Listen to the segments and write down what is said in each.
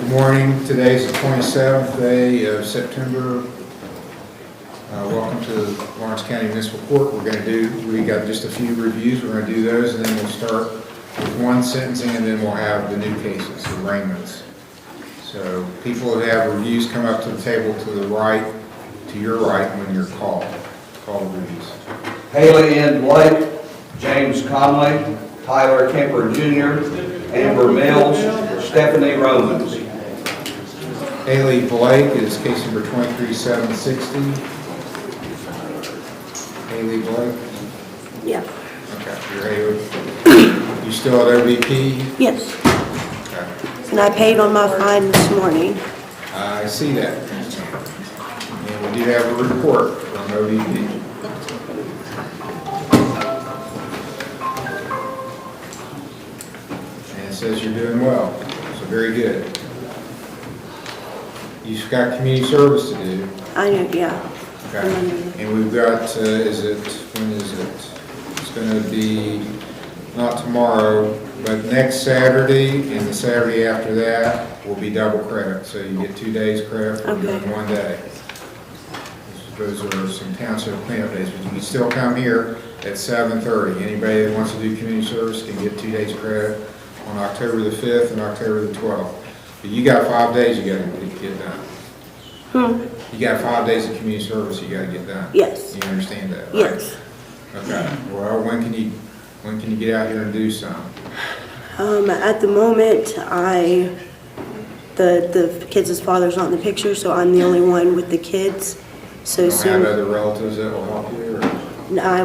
Good morning. Today's the 27th day of September. Welcome to the Lawrence County Municipal Court. We got just a few reviews. We're going to do those, and then we'll start with one sentencing, and then we'll have the new cases, arraignments. So people who have reviews come up to the table to the right, to your right when you're called. Call the reviews. Haley Ann Blake, James Conley, Tyler Kemper Jr., Amber Mills, Stephanie Romans. Haley Blake is case number 23760. Haley Blake? Yeah. Okay, you're Haley. You still at OVP? Yes. Okay. And I paid on my fine this morning. I see that. And we do have a report from OVP. And it says you're doing well, so very good. You've got community service to do. I know, yeah. Okay. And we've got, when is it? It's going to be not tomorrow, but next Saturday and the Saturday after that will be double credit. So you get 2 days credit for doing 1 day. Those are some township cleanup days, but you can still come here at 7:30. Anybody that wants to do community service can get 2 days credit on October the 5th and October the 12th. But you got 5 days you got to get done. You got 5 days of community service you got to get done. Yes. You understand that, right? Yes. Okay. Well, when can you get out here and do some? At the moment, the kids' father's not in the picture, so I'm the only one with the kids. So You don't soon, have other relatives that will help you? Or? I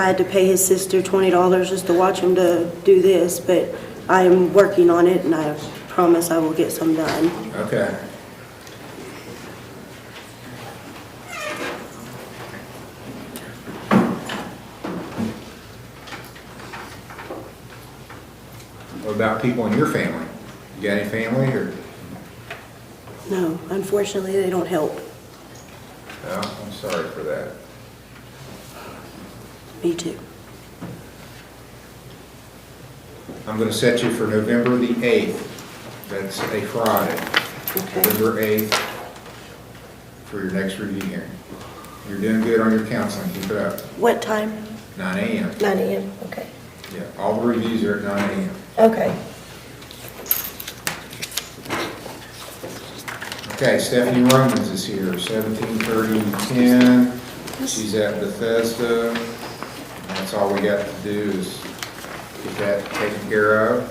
had to pay his sister $20 just to watch him to do this, but I'm working on it, and I promise I will get some done. Okay. What about people in your family? You got any family or? No, unfortunately, they don't help. No, I'm sorry for that. Me too. I'm going to set you for November the 8th. That's a Friday. Okay. November 8th for your next review hearing. You're doing good on your counseling. Keep it up. What time? 9 a.m. 9 a.m. Okay. Yeah, all the reviews are at 9 a.m. Okay. Okay, Stephanie Romans is here, 173010. She's at Bethesda. That's all we got to do is get that taken care of.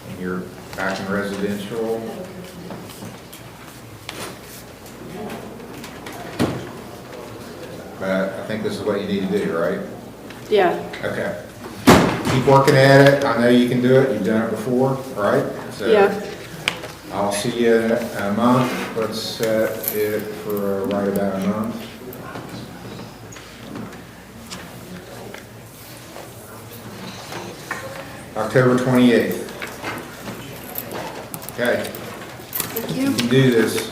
And you're back in residential. But I think this is what you need to do, right? Yeah. Okay. Keep working at it. I know you can do it. You've done it before, right? So Yeah. I'll see you in a month. Let's set it for right about a month. October 28th. Okay, Thank you you. can do this.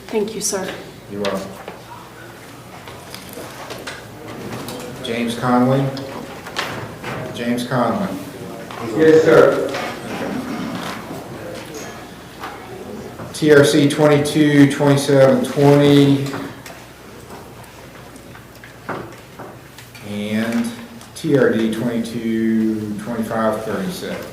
Thank you, sir. You're welcome. James Conley. James Conley. Yes, sir. TRC 222720 and TRD 222537.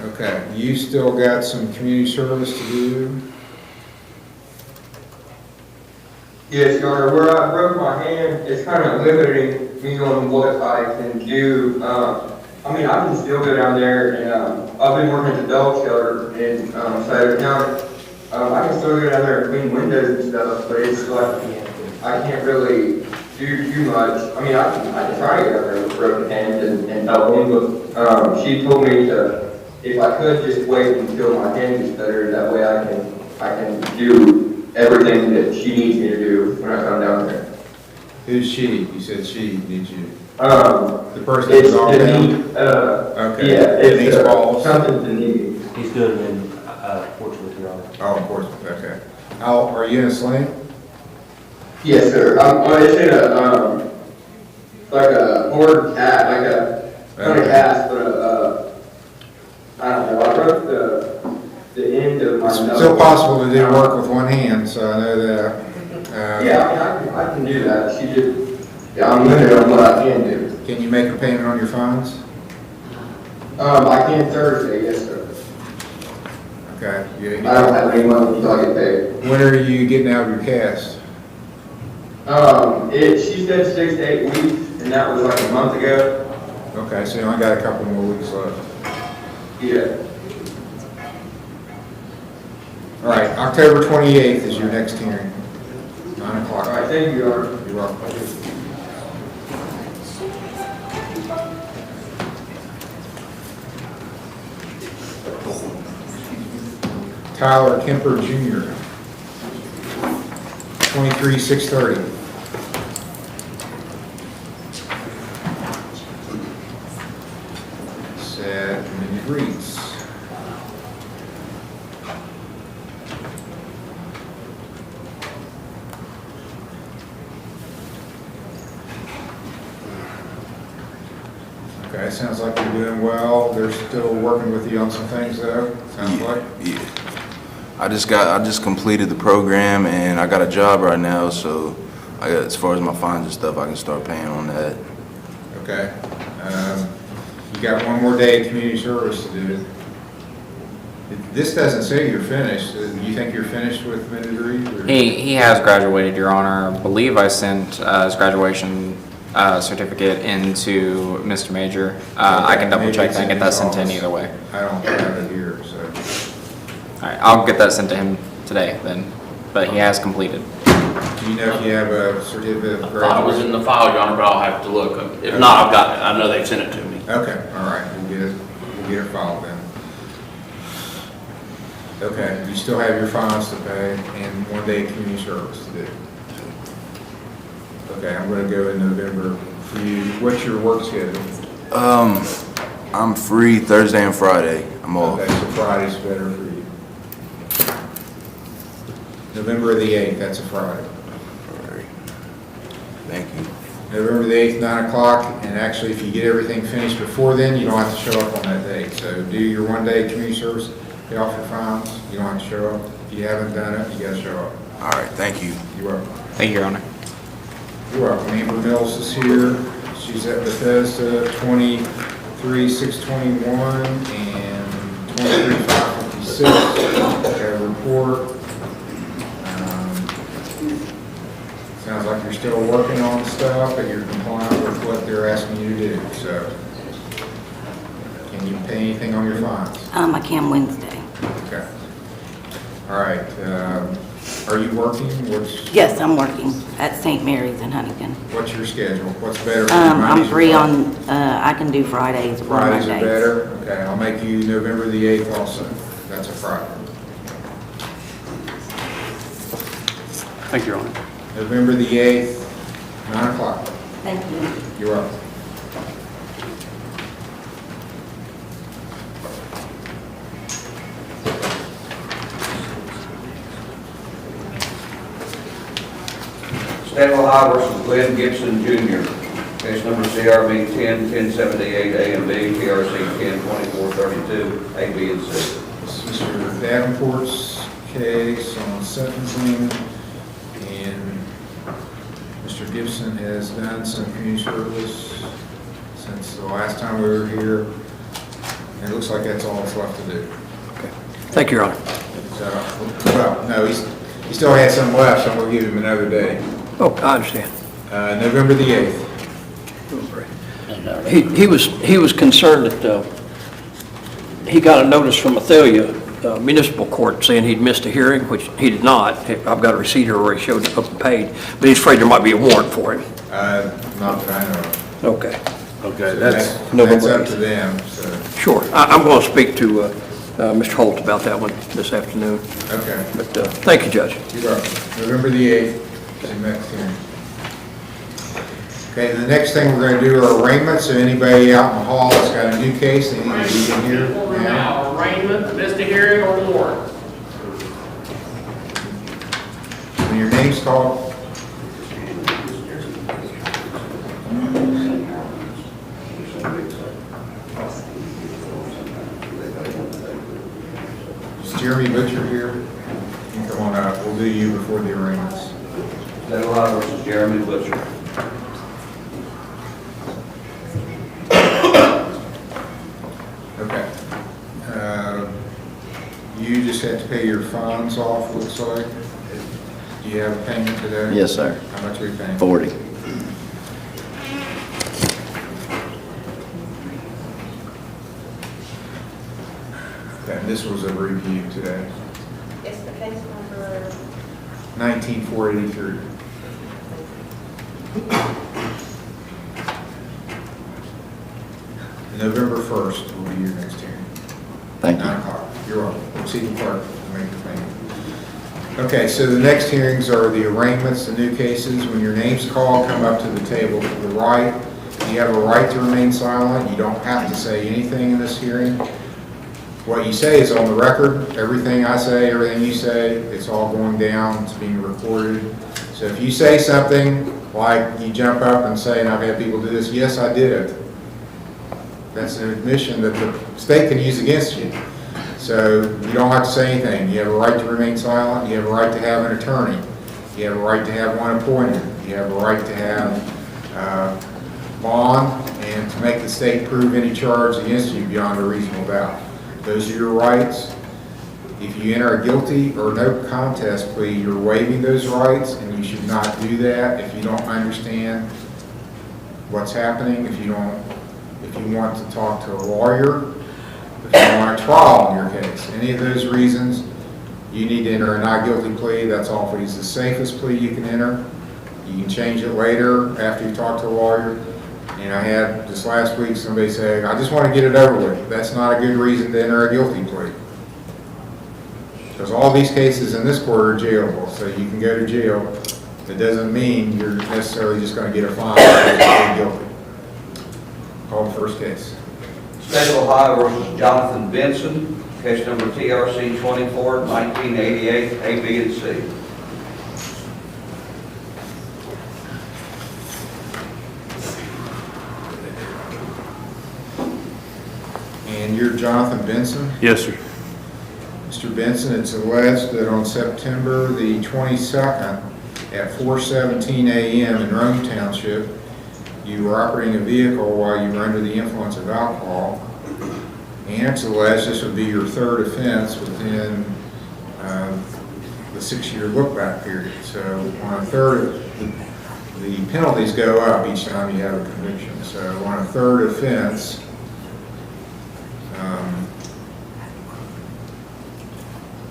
Okay, you still got some community service to do? Yes, Your Honor, where I broke my hand, it's kind of limiting me on what I can do. I mean, I can still go down there and, I've been working at the dog shelter in, Southern County. I can still go down there and clean windows and stuff, but it's like, I can't really do too much. I mean, I can try to get down there with a broken hand and help him, but, she told me to, if I could just wait until my hand is better, that way I can do everything that she needs me to do when I come down there. Who's she? You said she, did you? The person it's that's all the down? knee, Okay. yeah, Denise it's Balls? something to knee. He's doing it in Portsmouth, Your Honor. Oh, of course, okay. Are you in a sling? Yes, sir. It's in a, like a board cat, like a, not a cast, but I don't know, I broke the end of my It's nose. still possible to do work with one hand, so I know that. Yeah, I can do that. She just, yeah, I'm limited on what I can do. Can you make a payment on your phones? I can Thursday, yes, sir. Okay. I don't have any money until I get paid. When are you getting out of your cast? She said 6 to 8 weeks, and that was like a month ago. Okay, so you only got a couple more weeks left. Yeah. All right, October 28th is your next hearing, 9 All o'clock. right, thank you, Your Honor. You're welcome. Tyler Kemper Jr., 23-630. Said many greets. Okay, sounds like you're doing well. They're still working with you on some things though, sounds like. Yeah. I just completed the program and I got a job right now, so as far as my fines and stuff, I can start paying on that. Okay. You got one more day of community service to do. This doesn't say you're finished. Do you think you're finished with ministry? Or? He has graduated, Your Honor. I believe I sent his graduation certificate into Mr. Major. I can double check that and get that sent in either way. I don't have it here, so. All right, I'll get that sent to him today then, but he has completed. Do you know if you have a certificate of I thought it was in graduation? the file, Your Honor, but I'll have to look. If not, I've got it. I know they've sent it to me. Okay, all right, we'll get it filed then. Okay, you still have your fines to pay and one day of community service to do. Okay, I'm gonna go in November for you. What's your work schedule? I'm free Thursday and Friday. I'm off. Okay, so Friday's better for you. November the 8th, that's a Friday. All right. Thank you. November the 8th, 9 o'clock, and actually if you get everything finished before then, you don't have to show up on that date. So do your one day community service, pay off your fines, you don't have to show up. If you haven't done it, you gotta show up. All right. Thank you. You're welcome. Thank you, Your Honor. You're welcome. Amber Mills is here. She's at Bethesda, 23-621 and 23-556. Got a report. Sounds like you're still working on stuff, but you're compliant with what they're asking you to do, so. Can you pay anything on your fines? I can Wednesday. Okay. All right, are you working? Yes, I'm working at St. Mary's in Huntington. What's your schedule? What's better for you? I'm Mondays or free Fridays? on, I can do Fridays or Fridays are Mondays. better? Okay, I'll make you November the 8th also. That's a Friday. Thank you, Your Honor. November the 8th, 9 o'clock. Thank you. You're welcome. Stanley High versus Glenn Gibson Jr. Case number CRB 10-1078 A and B, PRC 10-2432, A, B, and C. This is Mr. Davenport's case on sentencing, and Mr. Gibson has done some community service since the last time we were here, and it looks like that's all that's left to do. Thank you, Your Honor. So, well, no, he still has some left, so I'm gonna give him another day. Oh, I understand. November the 8th. He was concerned that he got a notice from Athalia Municipal Court saying he'd missed a hearing, which he did not. I've got a receipt here where he showed up and paid, but he's afraid there might be a warrant for him. Not that I know of. Okay, Okay, that's that's November up 8th. to them, so, Sure. I'm going to speak to Mr. Holt about that one this afternoon. okay. But thank you, Judge. You're welcome. November the 8th, see you next hearing. Okay, the next thing we're gonna do are arraignments, so anybody out in the hall that's got a new case, they need to be in here now. Arraignment, missed a hearing, or warrant. When your name's called, Jeremy Butcher here? You can come on up, we'll do you before the arraignments. State of Ohio versus Jeremy Butcher. Okay. You just have to pay your fines off, looks like. Do you have a payment today? Yes, sir. How much are you paying? 40. Okay, this was a review today. It's the case number. 19483. November 1st will be your next hearing. Thank you. 9 o'clock. You're welcome. See the clerk to make the payment. Okay, so the next hearings are the arraignments, the new cases. When your name's called, come up to the table to the right. You have a right to remain silent. You don't have to say anything in this hearing. What you say is on the record. Everything I say, everything you say, it's all going down. It's being recorded. So if you say something like you jump up and say, and I've had people do this, yes, I did it. That's an admission that the state can use against you. So you don't have to say anything. You have a right to remain silent. You have a right to have an attorney. You have a right to have one appointed. You have a right to have bond and to make the state prove any charge against you beyond a reasonable doubt. Those are your rights. If you enter a guilty or no contest plea, you're waiving those rights, and you should not do that if you don't understand what's happening, if you want to talk to a lawyer, if you want a trial on your case. Any of those reasons, you need to enter a not guilty plea. That's always the safest plea you can enter. You can change it later after you talk to a lawyer. And I had just last week somebody say, I just want to get it over with. That's not a good reason to enter a guilty plea. Because all these cases in this court are jailable, so you can go to jail. It doesn't mean you're necessarily just going to get a fine because you're guilty. Call the first case. State of Ohio versus Jonathan Benson, case number TRC 24, 1988, A, B, and C. And you're Jonathan Benson? Yes, sir. Mr. Benson, it's alleged that on September the 22nd at 4:17 a.m. in Rome Township, you were operating a vehicle while you were under the influence of alcohol. And it's alleged this would be your third offense within the 6-year look-back period. So on a third, the penalties go up each time you have a conviction. So on a third offense,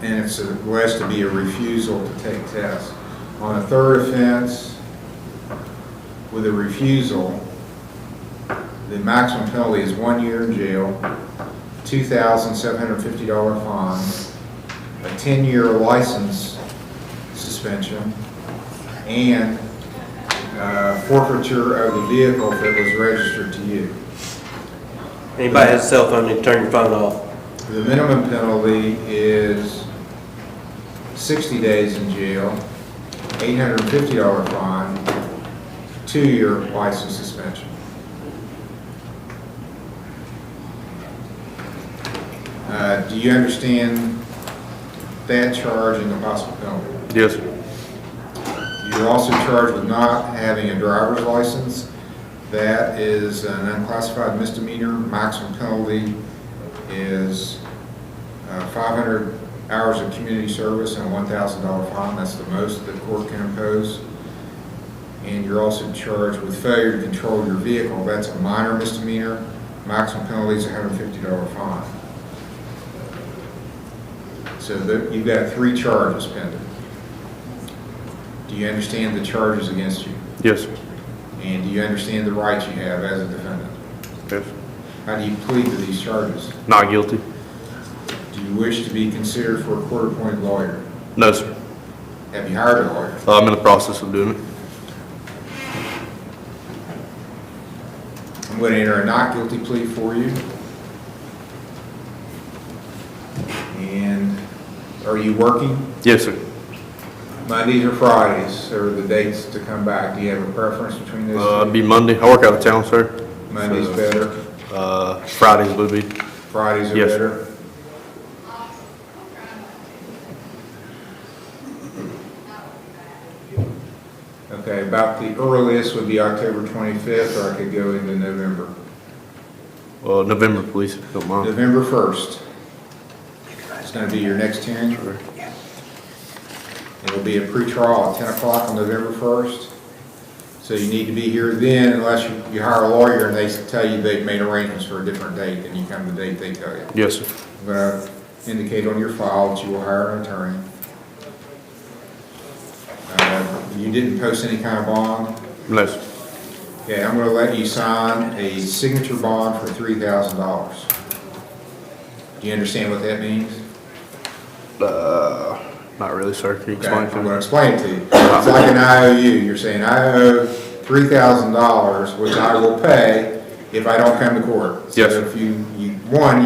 and it's alleged to be a refusal to take tests. On a third offense, with a refusal, the maximum penalty is 1 year in jail, $2,750 fine, a 10-year license suspension, and forfeiture of the vehicle if it was registered to you. Anybody has a cell phone, you turn your phone off. The minimum penalty is 60 days in jail, $850 fine, 2-year license suspension. Do you understand that charge and the possible penalty? Yes, sir. You're also charged with not having a driver's license. That is an unclassified misdemeanor. Maximum penalty is 500 hours of community service and a $1,000 fine. That's the most the court can impose. And you're also charged with failure to control your vehicle. That's a minor misdemeanor. Maximum penalty is a $150 fine. So you've got 3 charges pending. Do you understand the charges against you? Yes, sir. And do you understand the rights you have as a defendant? Yes. How do you plead to these charges? Not guilty. Do you wish to be considered for a court-appointed lawyer? No, sir. Have you hired a lawyer? I'm in the process of doing it. I'm going to enter a not guilty plea for you. And are you working? Yes, sir. Mondays or Fridays are the dates to come back. Do you have a preference between those? It'd be Monday. I work out of town, sir. Monday's better. Fridays would be. Fridays are Yes. better. Okay, about the earliest would be October 25th, or I could go into November. Well, November, please, if you don't mind. November 1st. It's going to be your next hearing. It'll be a pretrial at 10 o'clock on November 1st. So you need to be here then unless you hire a lawyer and they tell you they've made arrangements for a different date, and you come the date they tell you. Yes, sir. I'm going to indicate on your file that you will hire an attorney. You didn't post any kind of bond? No, sir. Okay, I'm going to let you sign a signature bond for $3,000. Do you understand what that means? Not really, sir. Can you Okay, explain I'm to going to me? explain it to you. It's like an IOU. You're saying, I owe $3,000, which I will pay if I don't come to court. So Yes, sir. if you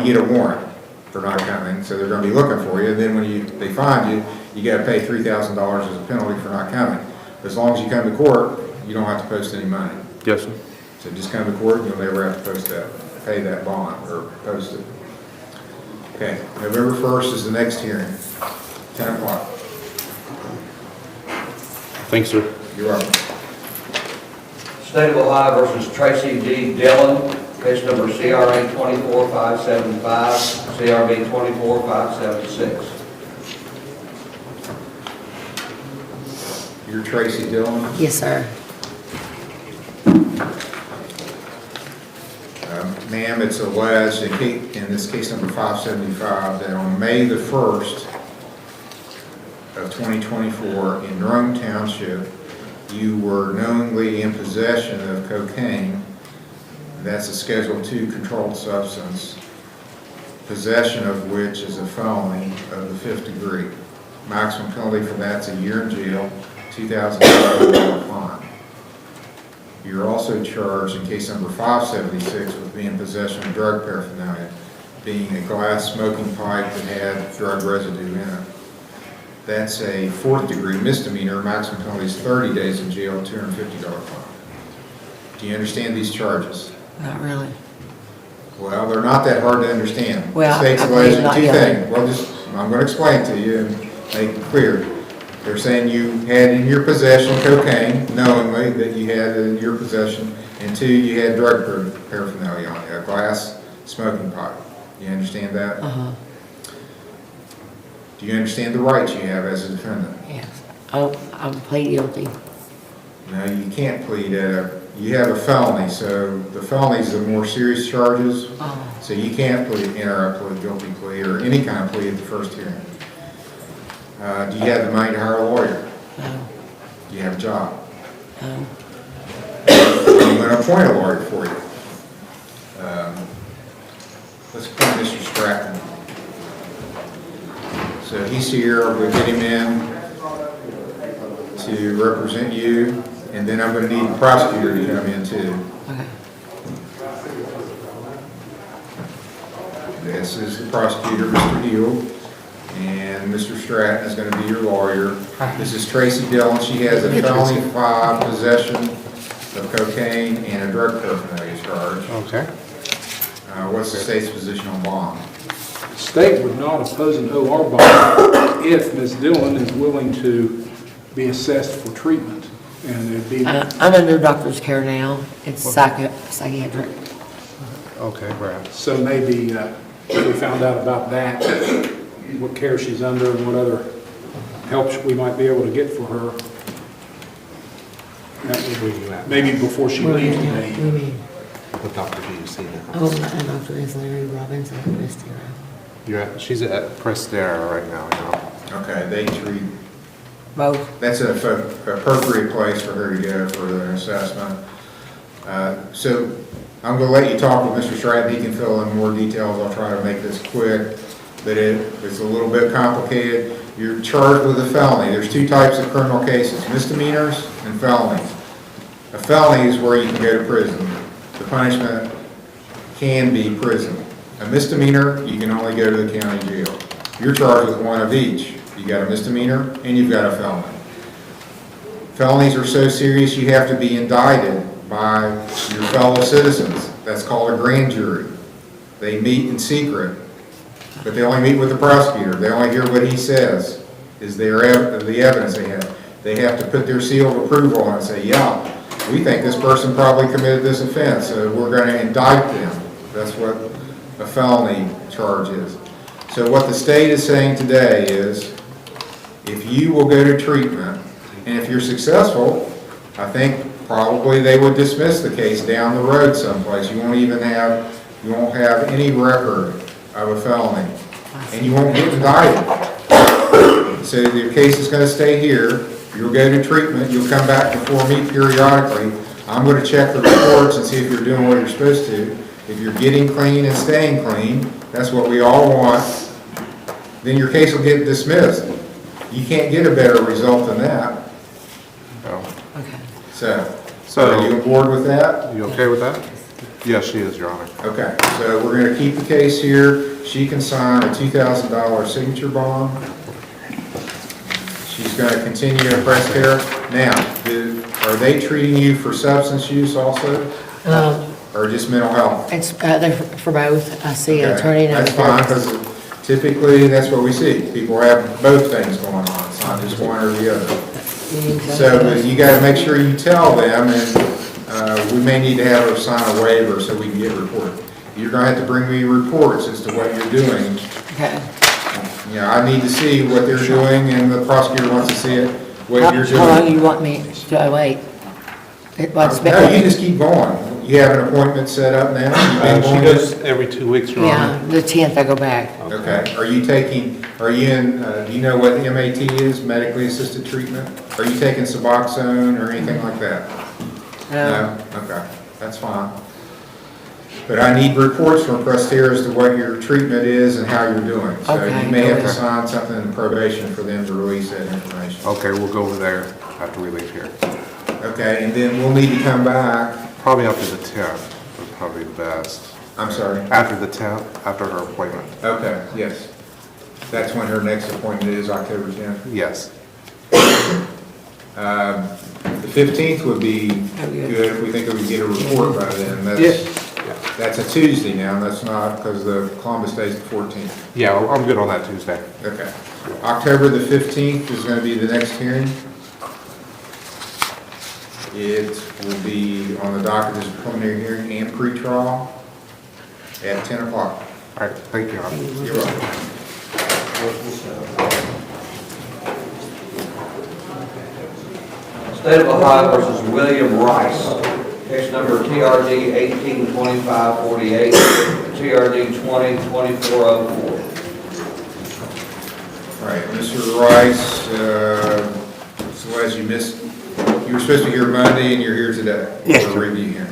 get a warrant for not coming, so they're going to be looking for you. Then when they find you, you got to pay $3,000 as a penalty for not coming. But as long as you come to court, you don't have to post any money. Yes, sir. So just come to court, you'll never have to pay that bond or post it. Okay, November 1st is the next hearing, 10 o'clock. Thanks, sir. You're welcome. State of Ohio versus Tracy D. Dillon, case number CRA 24575, CRB 24576. You're Tracy Dillon. Yes, sir. Ma'am, it's alleged in this case number 575 that on May the 1st of 2024 in Rome Township, you were knowingly in possession of cocaine. That's a Schedule II controlled substance, possession of which is a felony of the 5th degree. Maximum penalty for that's a year in jail, $2,000 fine. You're also charged in case number 576 with being in possession of drug paraphernalia, being a glass smoking pipe that had drug residue in it. That's a 4th degree misdemeanor. Maximum penalty is 30 days in jail, $250 fine. Do you understand these charges? Not really. Well, they're not that hard to understand. Well, The state's I believe alleging not two yet. things. Well, I'm going to explain to you and make it clear. They're saying you had in your possession cocaine, knowingly that you had in your possession, and 2, you had drug paraphernalia on you, a glass smoking pipe. You understand that? Uh-huh. Do you understand the rights you have as a defendant? Yes. I'm plead guilty. No, you can't plead you have a felony, so the felonies are the more serious charges. Oh. So you can't enter a guilty plea or any kind of plea at the first hearing. Do you have the money to hire a lawyer? No. Do you have a job? No. I'm going to appoint a lawyer for you. Let's appoint Mr. Stratton. So he's here, we'll get him in to represent you, and then I'm going to need the prosecutor to come in too. Okay. This is the prosecutor, Mr. Hill, and Mr. Stratton is going to be your lawyer. This is Tracy Dillon. She has a felony 5 possession of cocaine and a drug paraphernalia charge. Okay. What's the state's position on bond? The state would not oppose an OR bond if Ms. Dillon is willing to be assessed for treatment. And it'd be... I'm under doctor's care now. It's psychiatric. Okay, right. So maybe if we found out about that, what care she's under and what other help we might be able to get for her, that would be, maybe before she leaves today. What doctor do you see now? Oh, my doctor is Larry Robbins at Prestera. She's at Prestera right now, you know. Okay, they treat, Both. that's an appropriate place for her to go for the assessment. So I'm going to let you talk with Mr. Stratton. He can fill in more details. I'll try to make this quick, but it's a little bit complicated. You're charged with a felony. There's 2 types of criminal cases, misdemeanors and felonies. A felony is where you can go to prison. The punishment can be prison. A misdemeanor, you can only go to the county jail. You're charged with one of each. You got a misdemeanor and you've got a felony. Felonies are so serious you have to be indicted by your fellow citizens. That's called a grand jury. They meet in secret, but they only meet with the prosecutor. They only hear what he says, is the evidence they have. they have to put their seal of approval on and say, yeah, we think this person probably committed this offense, so we're going to indict them. That's what a felony charge is. So what the state is saying today is, if you will go to treatment, and if you're successful, I think probably they would dismiss the case down the road someplace. You won't have any record of a felony, and you won't get indicted. So your case is going to stay here. You'll go to treatment. You'll come back before me periodically. I'm going to check the reports and see if you're doing what you're supposed to. If you're getting clean and staying clean, that's what we all want, then your case will get dismissed. You can't get a better result than that. No. So are you on board with that? You okay with that? Yes, she is, Your Honor. Okay, so we're going to keep the case here. She can sign a $2,000 signature bond. She's going to continue in press care. Now, are they treating you for substance use also? Or just mental health? It's, they're for both. I see an Okay, attorney and that's fine, because typically that's what we see. People have both things going on. It's not just one or the other. So you got to make sure you tell them, and we may need to have her sign a waiver so we can get a report. You're going to have to bring me reports as to what you're doing. Okay. You know, I need to see what they're doing, and the prosecutor wants to see it, what you're doing. How long do you want me to wait? No, you just keep going. You have an appointment set up now? You've been She going? goes every 2 weeks, Your Yeah, Honor. the 10th I go back. Okay. Are you in, do you know what the MAT is, medically assisted treatment? Are you taking Suboxone or anything like that? No? Okay, that's fine. But I need reports from Prestera as to what your treatment is and how you're doing. So Okay. you may have to sign something in probation for them to release that information. Okay, we'll go over there after we leave here. Okay, and then we'll need to come back. Probably after the 10th would probably be the best. I'm sorry? After the 10th, after her appointment. Okay, yes. That's when her next appointment is, October 10th. Yes. The 15th would be good if we think we can get a report by then. That's a Tuesday now, that's not, because the Columbus Day is the 14th. Yeah, I'm good on that Tuesday. Okay. October the 15th is going to be the next hearing. It will be on the docket as a preliminary hearing and pretrial at 10 o'clock. All right, thank you, Your Honor. You're welcome. State of Ohio versus William Rice. Case number TRD 182548, TRD 202404. All right, Mr. Rice, so as you missed, you were supposed to be here Monday and you're here today. Yes, For sir. review here.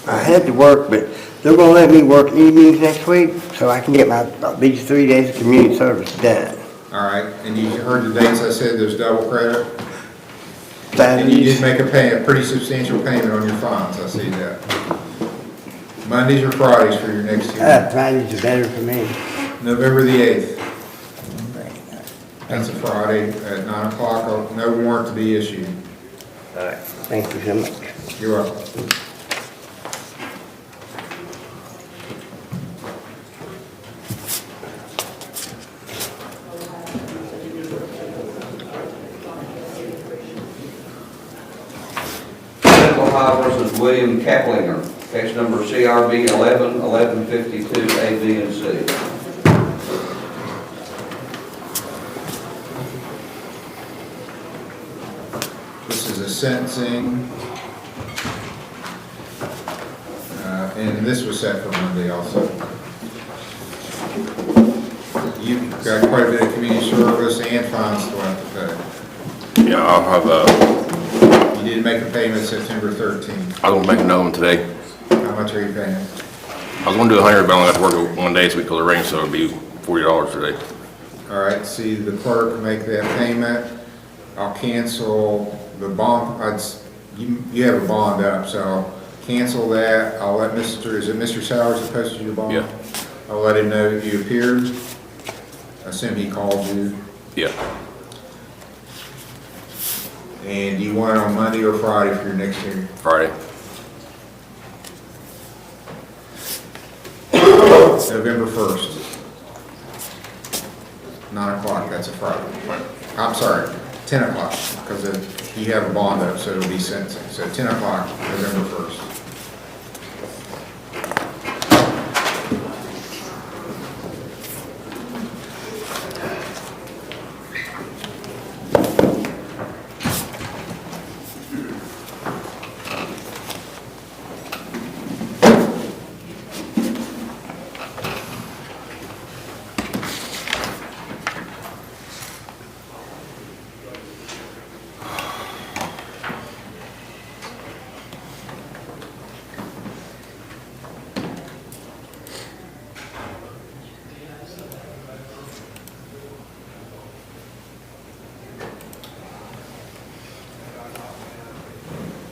I had to work, but they're gonna let me work evenings next week, so I can get these 3 days of community service done. All right, and you heard the dates I said, there's double credit? And you did make a pretty substantial payment on your fines, I see that. Mondays or Fridays for your next hearing? Fridays are better for me. November the 8th. That's a Friday at 9 o'clock, no warrant to be issued. All right, thank you so much. You're welcome. State of Ohio versus William Kaplinger. Case number CRB 11-1152, A, B, and C. This is a sentencing, and this was set for Monday also. You've got quite a bit of community service and fines to have to pay. Yeah, I'll have You did make a payment September 13th. I was gonna make another one today. How much are you paying? I was gonna do 100, but I only got to work it one day, so we call it rain, so it'll be $40 today. All right, see the clerk make that payment. I'll cancel the bond, you have a bond up, so I'll cancel that. I'll let is it Mr. Sowers that posted your bond? Yeah. I'll let him know that you appeared. I assume he called you. Yeah. And you want it on Monday or Friday for your next hearing? Friday. November 1st. 9 o'clock, that's a Friday. I'm sorry, 10 o'clock, because you have a bond up, so it'll be sentencing. So 10 o'clock, November 1st.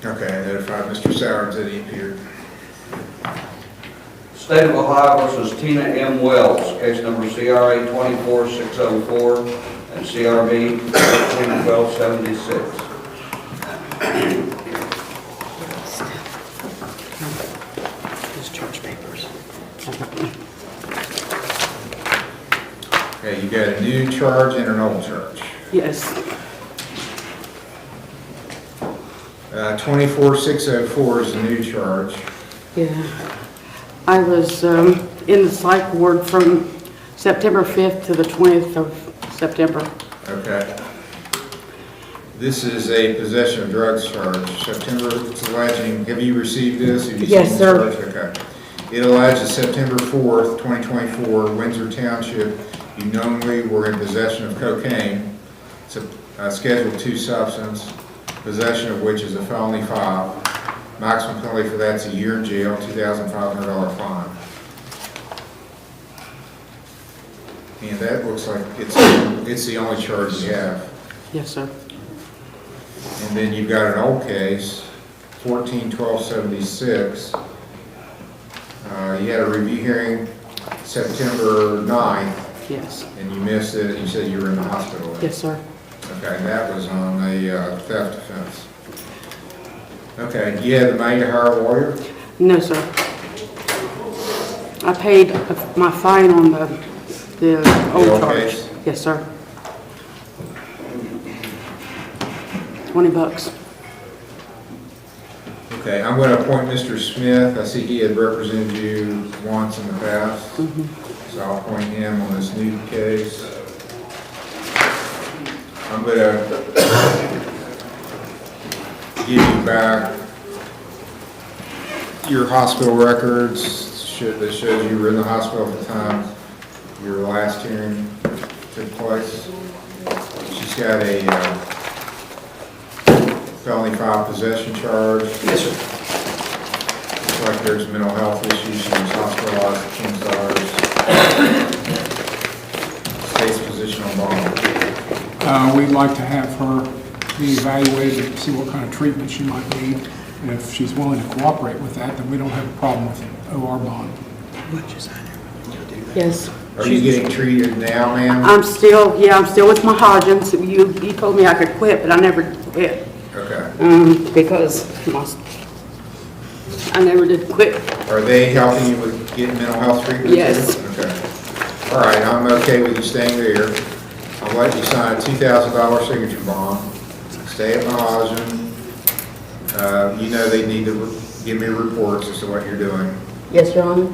Okay, I notified Mr. Sowers that he appeared. State of Ohio versus Tina M. Wells, case number CRA 24604 and CRB 1276. Discharge papers. Okay, you got a new charge and an old charge. Yes. 24604 is the new charge. Yeah. I was in the psych ward from September 5th to the 20th of September. Okay. This is a possession of drugs charge. September, it's alleging, have you received this? Have you Yes, seen the sir. charge? Okay. It alleges September 4th, 2024, Windsor Township, you knowingly were in possession of cocaine. It's a Schedule II substance, possession of which is a felony 5. Maximum penalty for that's a year in jail, $2,500 fine. And that looks like it's the only charge you have. Yes, sir. And then you've got an old case, 14-1276. You had a review hearing September 9th, Yes. and you missed it, and you said you were in the hospital. Yes, sir. Okay, and that was on a theft offense. Okay, you had the money to hire a lawyer? No, sir. I paid my fine on the old old charge. case? Yes, sir. $20. Okay, I'm going to appoint Mr. Smith. I see he had represented you once in the past. So I'll appoint him on this new case. I'm going to give you back your hospital records that shows you were in the hospital at the time your last hearing took place. She's got a felony 5 possession charge. Yes, sir. Looks like there's mental health issues. She was hospitalized at King's Daughters. State's position on bond. We'd like to have her be evaluated and see what kind of treatment she might need. And if she's willing to cooperate with that, then we don't have a problem with an OR bond. Yes. Are you getting treated now, ma'am? I'm still with my Hodgins. You told me I could quit, but I never quit. Okay. Because I never did quit. Are they helping you with getting mental health treatment? Yes. Okay. All right, I'm okay with you staying there. I'll let you sign a $2,000 signature bond. Stay at Mahajin. You know they need to give me reports as to what you're doing. Yes, Your Honor.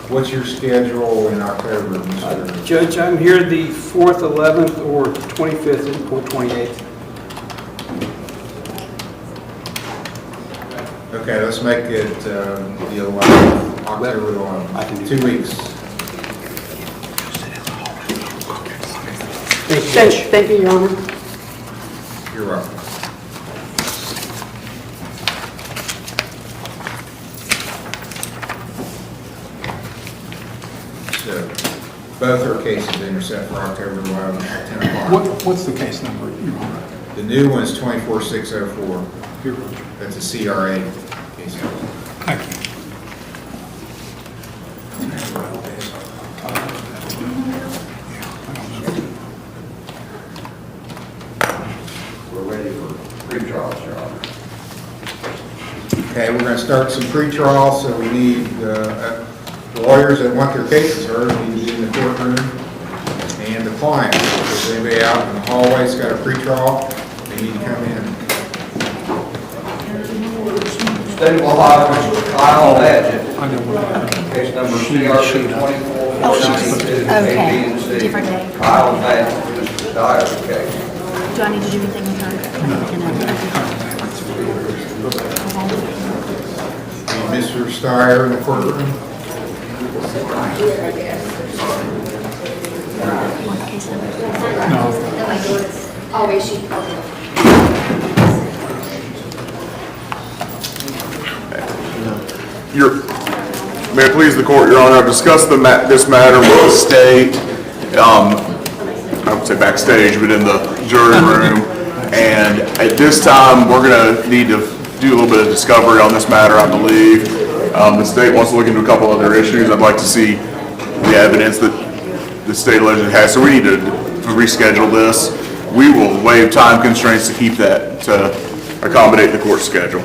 What's your schedule in October, Mr.? Judge, I'm here the 4th, 11th, or 25th, or 28th. Okay, let's make it the 11th, October the 11th. I can do 2 weeks. Thank you, Your Honor. You're welcome. So, both our cases are set for October 11th at 10 o'clock. What's the case number, Your Honor? The new one is 24604. Here. That's a CRA case. Thank you. I don't Okay, we're gonna start some pre-trial, so we need lawyers that want their cases heard, need to be in the courtroom, and the client. If there's anybody out in the hallway's got a pre-trial, they need to come in. State of Ohio, Mr. Kyle Badgett. Case number CRB 2492, A, B, and C. Different day. Kyle Badgett, Mr. Dyer's case. Do I need to do anything with her? Mr. Steyer in the courtroom. Oh, is she? May it please the court, Your Honor, I've discussed this matter with the state, I would say backstage, but in the jury room. And at this time, we're gonna need to do a little bit of discovery on this matter, I believe. The state wants to look into a couple other issues. I'd like to see the evidence that the state allegedly has, so we need to reschedule this. We will waive time constraints to keep that, to accommodate the court schedule.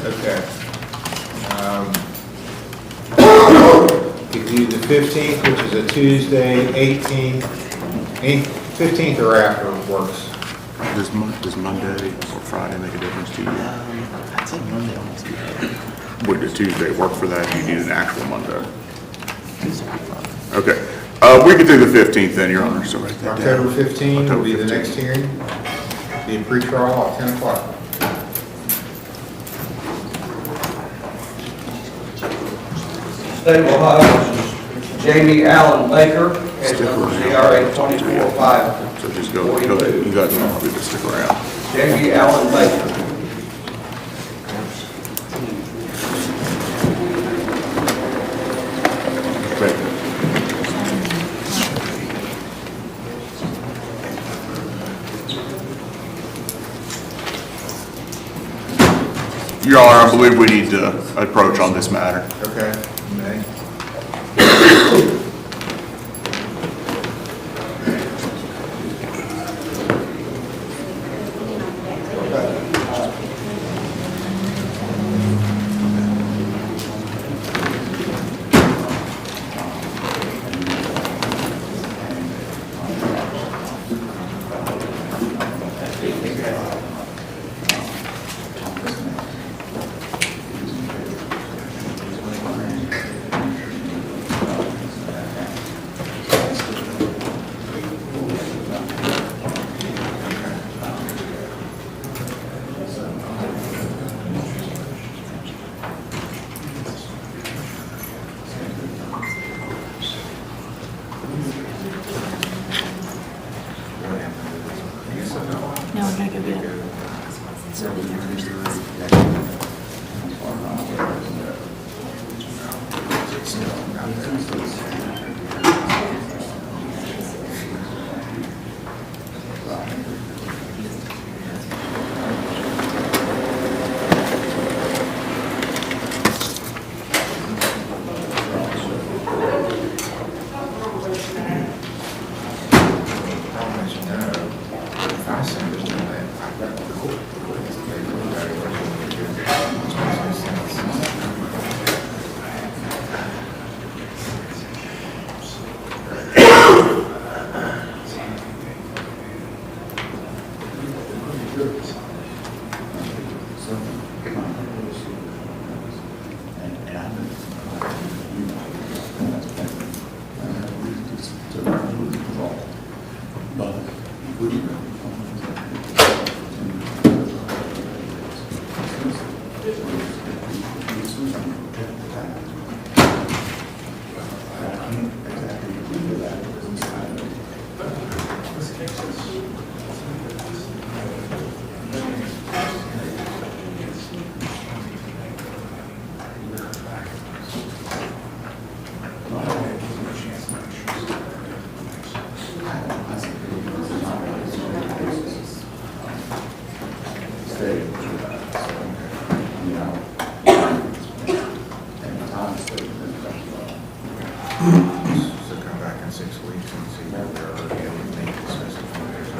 Okay. Could do the 15th, which is a Tuesday, 18th, 15th or after works. Does Monday or Friday make a difference to you? I'd say Monday almost. Would the Tuesday work for that? Do you need an actual Monday? Okay. We could do the 15th then, Your Honor, so write that down. October 15th will be the 15th. next hearing. Be a pre-trial at 10 o'clock. State of Ohio, Mrs. Jamie Allen Baker, case number CRA 245. So just go ahead. You guys don't have to stick around. Jamie Allen Baker. Your Honor, I believe we need to approach on this matter. Okay. May. No, we're gonna go get So come back in 6 weeks and see where we are again and make the specifications.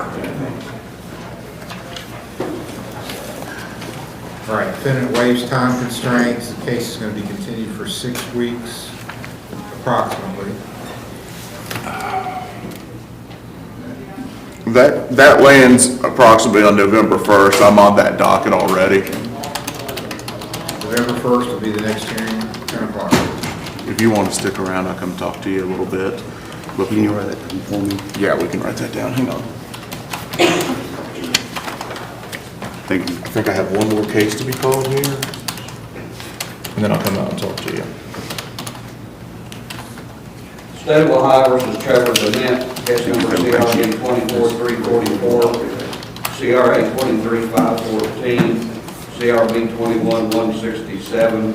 All right, defendant waives time constraints. The case is going to be continued for 6 weeks, approximately. That lands approximately on November 1st. I'm on that docket already. November 1st will be the next hearing, 10 o'clock. If you want to stick around, I'll come talk to you a little bit. But can you write that down for me? Yeah, we can write that down. Hang on. I think I have one more case to be called here, and then I'll come out and talk to you. State of Ohio versus Trevor Dement, case number CRB 24-344, CRA 23-514, CRB 21-167,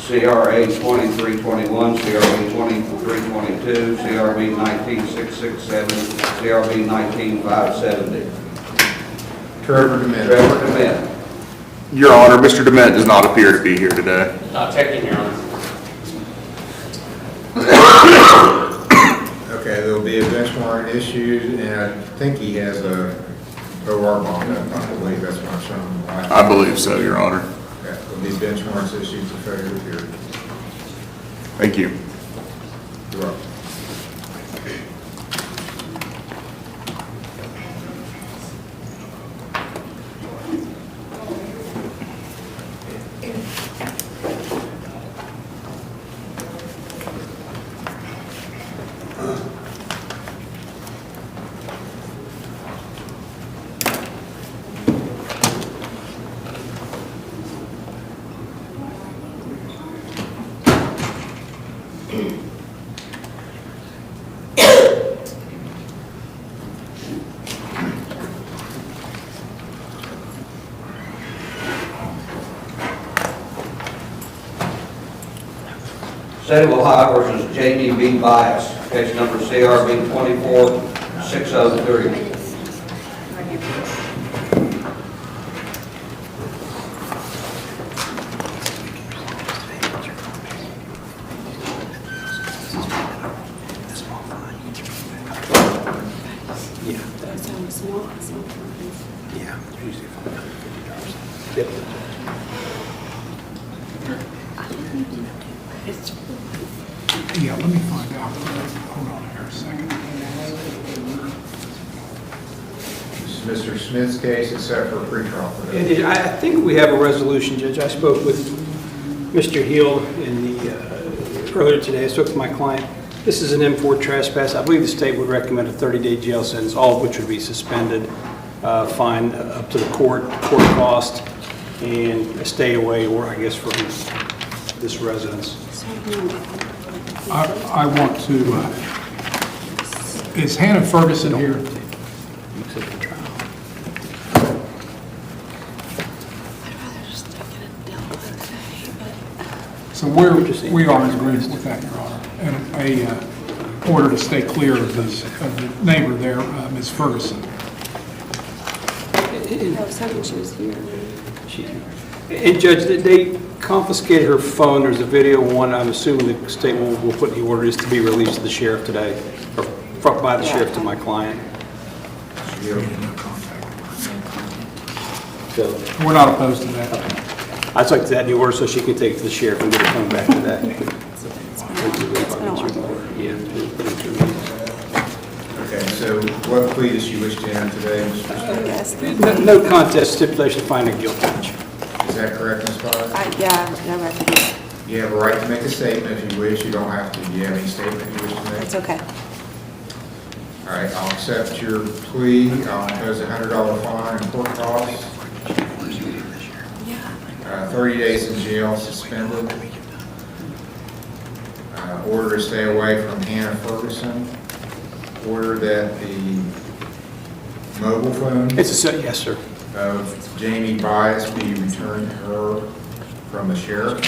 CRA 23-21, CRB 23-22, CRB 19-667, CRB 19-570. Trevor Dement. Trevor Dement. Your Honor, Mr. Dement does not appear to be here today. Checking, Your Honor. Okay, there'll be a bench warrant issued, and I think he has a OR bond up, I believe, that's what I'm showing. I believe so, Your Honor. Okay, there'll be bench warrants issued for failure to appear. Thank you. You're welcome. State of Ohio versus Jamie B. Bias, case number CRB 24-603. Yeah, let me find out. Hold on here a second. This is Mr. Smith's case, except for a pretrial. I think we have a resolution, Judge. I spoke with Mr. Hill earlier today. I spoke with my client. This is an M4 trespass. I believe the state would recommend a 30-day jail sentence, all of which would be suspended, fine up to the court cost, and a stay away, or I guess from this residence. I want to, is Hannah Ferguson here? So we are in agreement with that, Your Honor, and a order to stay clear of the neighbor there, Ms. Ferguson. I was hoping she was here. And Judge, they confiscated her phone. There's a video one. I'm assuming the state will put the order is to be released to the sheriff today, or by the sheriff to my client. So We're not opposed to that. I'd like that new order so she can take it to the sheriff and get her phone back today. Okay, so what plea does she wish to enter today, Mr. Smith? No contest, stipulation, finding guilt, Judge. Is that correct, Ms. Potts? Yeah, no right to do it. You have a right to make a statement if you wish. You don't have to. Do you have any statement you wish to make? It's okay. All right, I'll accept your plea. I'll impose a $100 fine and court costs. 30 days in jail, suspended. Order to stay away from Hannah Ferguson. Order that the mobile phone Yes, sir. of Jamie Bias be returned to her from the sheriff.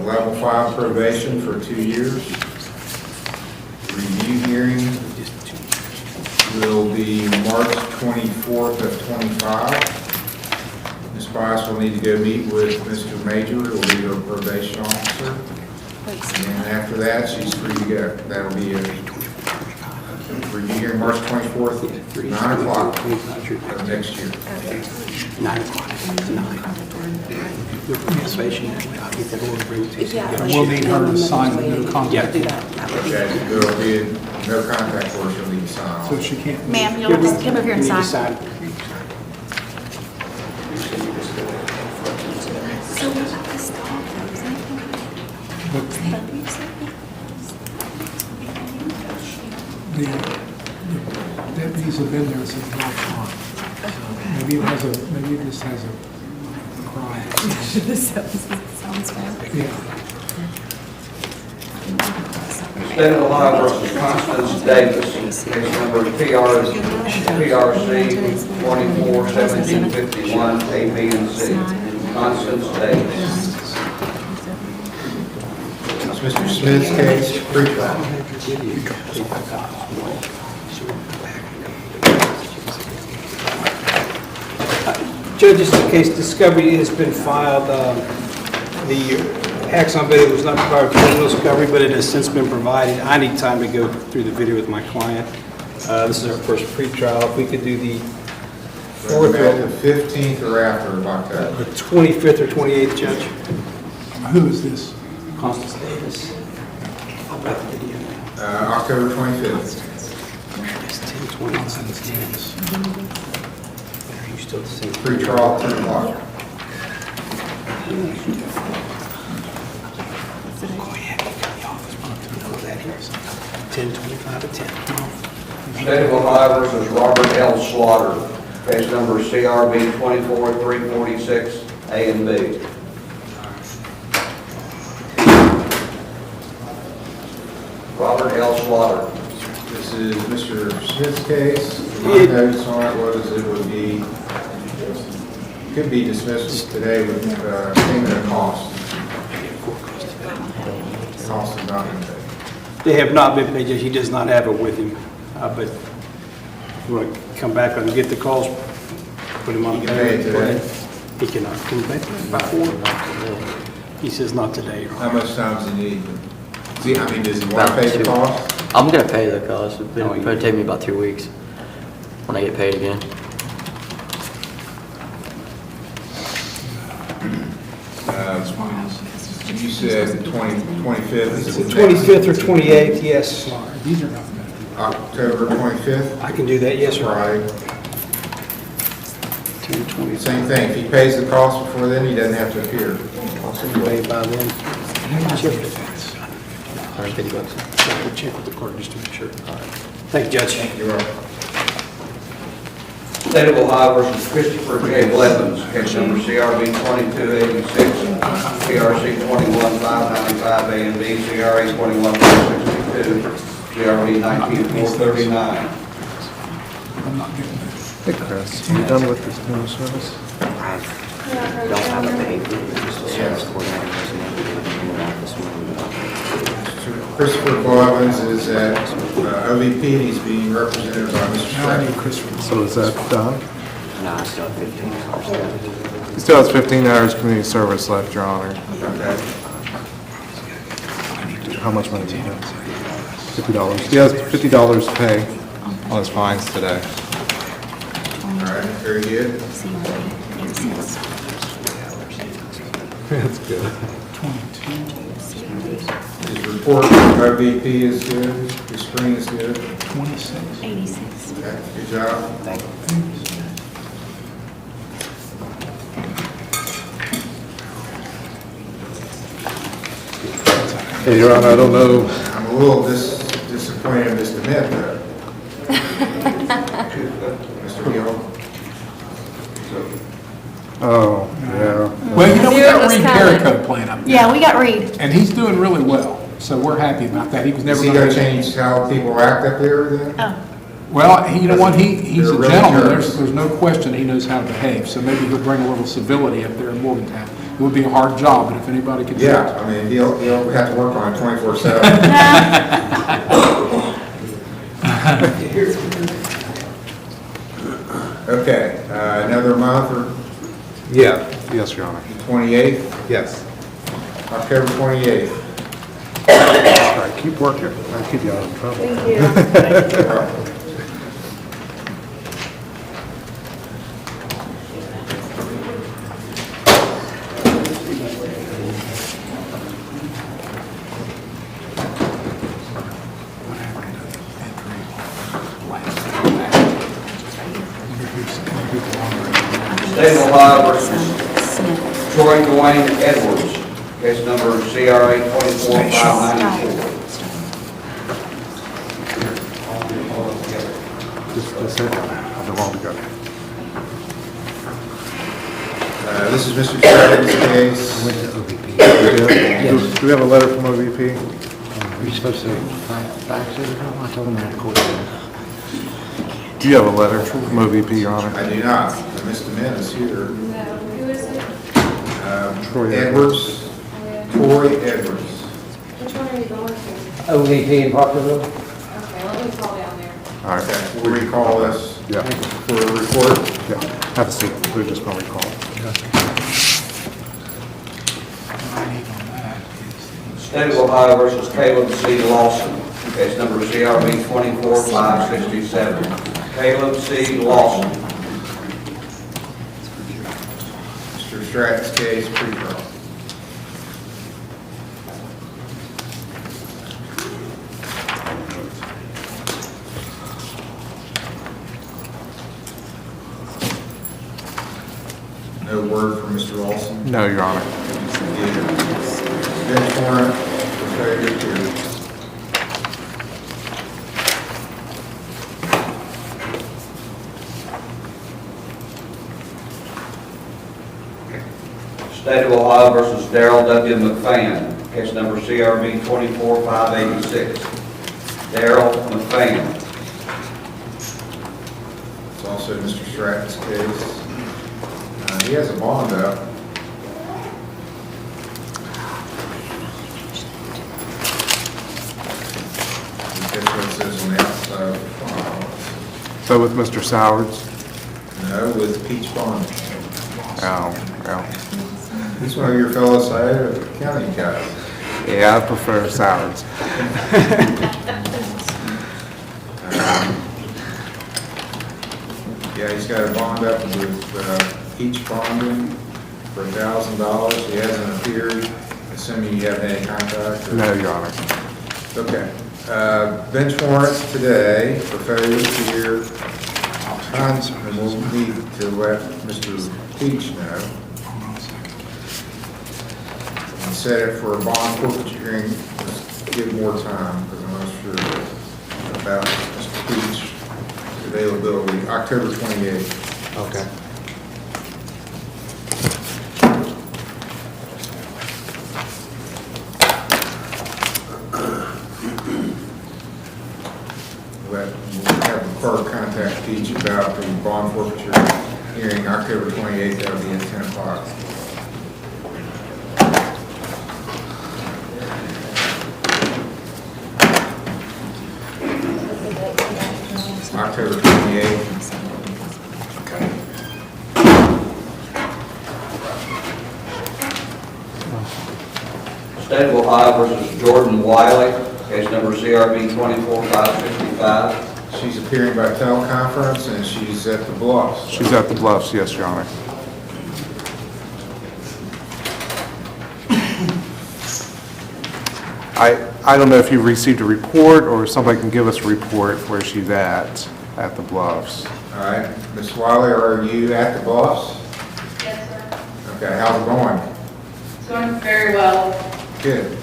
Level 5 probation for 2 years. Review hearing will be March 24th of 25. Ms. Bias will need to go meet with Mr. Major, who will be her probation officer. And after that, she's free to go. That'll be it. review hearing March 24th, 9 o'clock of next year. 9 o'clock. 9. Your participation, I'll get that order, bring it to you. We'll need her to sign the no contact. Okay, there'll be no contact order she'll need to sign. So she can't. Ma'am, you'll just come over here and You need to sign. sign. The deputies have been there since last time. Maybe it just has a cry. This sounds fair. Yeah. State of Ohio versus Constance Davis, case number PRC 241751, A, B, and C. Constance Davis. It's Mr. Smith's case, pre-trial. Judges, the case discovery has been filed. The Axon video was not provided for original discovery, but it has since been provided. I need time to go through the video with my client. This is our first pretrial. If we could do the fourth, The 15th or after of October. the 25th or 28th, Judge. Who is this? Constance Davis. I'll back the video now. October 25th. It's 10:20. Are you still the same? Pre-trial, 10 o'clock. Go ahead, come to the office. Know that here. 10:25 to 10. State of Ohio versus Robert L. Slaughter, case number CRB 24346, A and B. Robert L. Slaughter. This is Mr. Smith's case. My notes on it was it would be, could be dismissed today with payment of cost. Cost is not been paid. They have not been paid yet. He does not have it with him. But you want to come back and get the calls, put him on. He can pay it today. He cannot. Can you pay it by 4? He says not today. How much time does he need? See, I mean, does he want to pay the cost? I'm gonna pay the cost. It'll probably take me about 2 weeks when I get paid again. You said the 25th is The 25th or 28th, yes. These are not. October 25th? I can do that, yes, sir. Friday. Same thing, if he pays the cost before then, he doesn't have to appear. I'll send you away by then. Check defense. $150. We'll check with the clerk just to make sure. All right. Thank you, Judge. You're welcome. State of Ohio versus Christopher J. Blevins, case number CRB 2286, PRC 21595, A and B, CRA 21462, CRB 19439. Hey Chris, you done with this new service? Don't have a paper, just a service coordinator doesn't have to do this morning. Christopher Blevins is at OVP, and he's being represented by Mr. Stratton. So is that done? No, I still have 15 hours left. He still has 15 hours community service left, Your Honor. Okay. How much money do you have? $50. He has $50 to pay on his fines today. All right, very good. That's good. His report from OVP is good, his screen is good. 86. Okay, good job. Thank you. Hey, Your Honor, I don't know. I'm a little disappointed in Mr. Smith, though. Mr. Hill. Oh, yeah. Well, you know, we I knew it got was Reed coming. Carrico playing up there. Yeah, we got Reed. And he's doing really well, so we're happy about that. He was Is never he going gonna change how people act up there then? Oh, Well, you know what, he's a They're really gentleman, jerks. there's no question he knows how to behave, so maybe he'll bring a little civility up there in Morgantown. It would be a hard job, but if anybody could do it. Yeah, I mean, he'll have to work on it 24/7. Okay, another month or Yeah. Yes, Your Honor. 28th, Yes. October 28th. All right, keep working. I'll keep you out of trouble. Thank you. All right. State of Ohio versus Troy Dwayne Edwards, case number CRA 24594. Just it. I'll do all together. This is Mr. Sheridan's case. Do we have a letter from OVP? Are you supposed to fax it or something? I told him I had to call him. Do you have a letter from OVP, Your Honor? I do not. Mr. Min is here. No, who is it? Troy Edwards. Troy Edwards. Which one are you going to? OVP in Parkerville? Okay, let me call down there. All right. Okay, we'll recall this Yeah. for a report. Yeah. Have a seat. We're just going to recall. State of Ohio versus Caleb C. Lawson, case number CRB 24567. Caleb C. Lawson. Mr. Stratton's case, pre-trial. No word from Mr. Lawson? No, Your Honor. Bench warrant for failure to. State of Ohio versus Darrell W. McFan, case number CRB 24586. Darrell McFan. It's also Mr. Stratton's case. He has a bond up. That's what it says on the outside of the file. So with Mr. Sowards? No, with Peach Bond. Oh. He's one of your fellow Scioto County guys. Yeah, I prefer Sowards. Yeah, he's got a bond up with Peach Bonding for $1,000. He hasn't appeared, assuming you have any contact? Or? No, Your Honor. Okay. Bench warrants today for failure to appear. And we'll need to let Mr. Peach know. And set it for a bond forfeiture hearing. Just give more time because I'm not sure about Mr. Peach availability. October 28th. Okay. We'll have the clerk contact Peach about the bond forfeiture hearing October 28th. That'll be at 10 o'clock. October 28th. Okay. State of Ohio versus Jordan Wiley, case number CRB 24565. She's appearing by teleconference and she's at the Bluffs. She's at the Bluffs, yes, Your Honor. I don't know if you've received a report or somebody can give us a report where she's at the Bluffs. All right. Ms. Wiley, are you at the Bluffs? Yes, sir. Okay, how's it going? It's going very well. Good.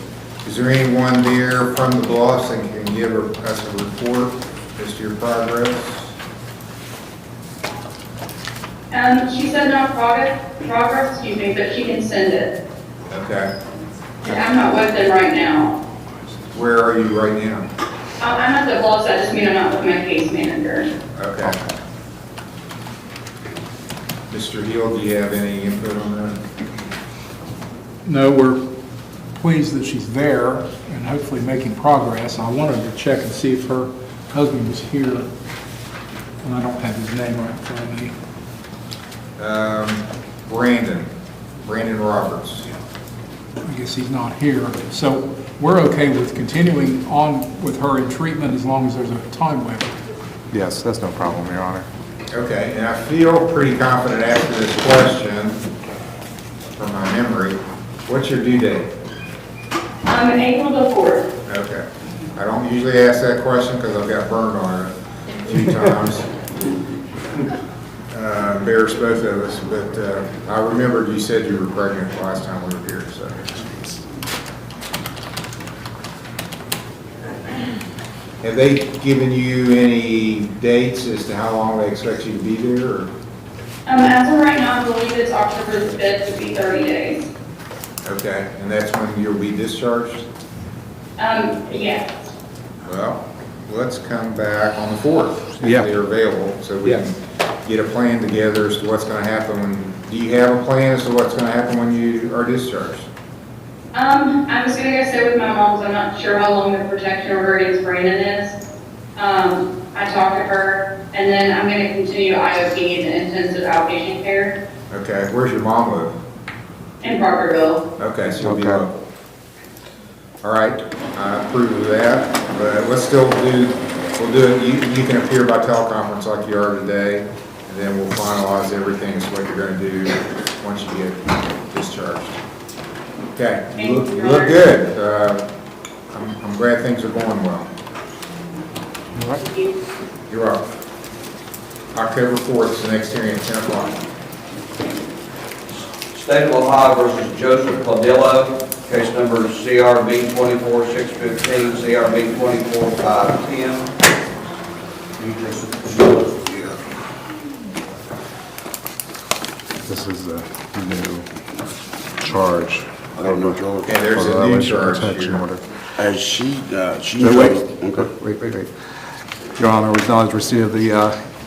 Is there anyone there from the Bluffs that can give us a report as to your progress? She said no progress, excuse me, but she can send it. Okay. And I'm not with them right now. Where are you right now? I'm at the Bluffs, I just mean I'm not with my case manager. Okay. Mr. Hill, do you have any input on that? No, we're pleased that she's there and hopefully making progress. I wanted to check and see if her husband was here, and I don't have his name right in front of me. Brandon Roberts. I guess he's not here. So we're okay with continuing on with her in treatment as long as there's a time limit. Yes, that's no problem, Your Honor. Okay, and I feel pretty confident after this question, from my memory, what's your due date? I'm April the 4th. Okay. I don't usually ask that question because I've got burned on it a few times. embarrassed both of us, but I remembered you said you were pregnant the last time we were here, so. Have they given you any dates as to how long they expect you to be there, or? As of right now, I believe it's October the 5th to be 30 days. Okay, and that's when you'll be discharged? Yeah. Well, let's come back on the 4th, if Yeah. they're available, so we can get a plan together as to what's gonna happen when, do you have a plan as to what's gonna happen when you are discharged? I'm just gonna go stay with my mom, so I'm not sure how long the protection order against Brandon is. I talked to her, and then I'm gonna continue IOP and intensive outpatient care Okay, where's your mom live? in Parkerville. Okay, so you'll be local. All right, I approve of that, but let's still we'll do it, you can appear by teleconference like you are today, and then we'll finalize everything as what you're gonna do once you get discharged. Okay, you look good. I'm glad things are going well. Thank you. You're welcome. October 4th is the next hearing at 10 o'clock. State of Ohio versus Joseph Cladillo, case number CRB 24-615, CRB 24-510. This is a new charge. I don't know, George. Okay, there's a new charge Protection here. order. She Wait. Your Honor, we acknowledge receipt of the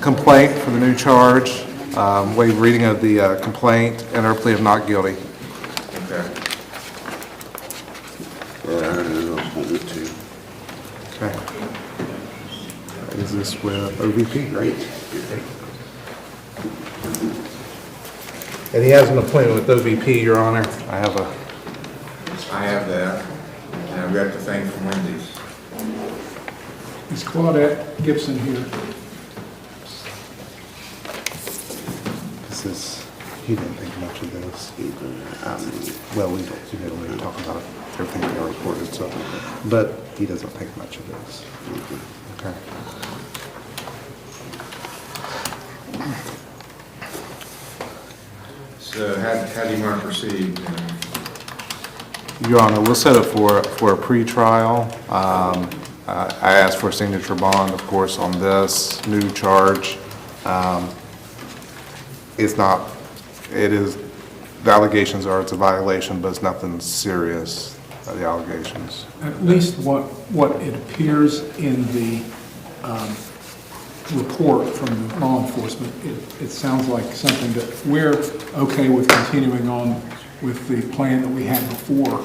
complaint for the new charge, waive reading of the complaint, and our plea of not guilty. Okay. Okay. Is this with OVP? Great. And he has an appointment with OVP, Your Honor. I have that, and I've got the thing from Wendy's. Is Claudette Gibson here? This is, he didn't think much of this. Well, we didn't really talk about everything we reported, so, but he doesn't think much of this. Okay. So how do you want to proceed? Your Honor, we'll set it for a pretrial. I asked for a signature bond, of course, on this new charge. It's not, it is, the allegations are it's a violation, but it's nothing serious, the allegations. At least what it appears in the report from the law enforcement, it sounds like something that we're okay with continuing on with the plan that we had before.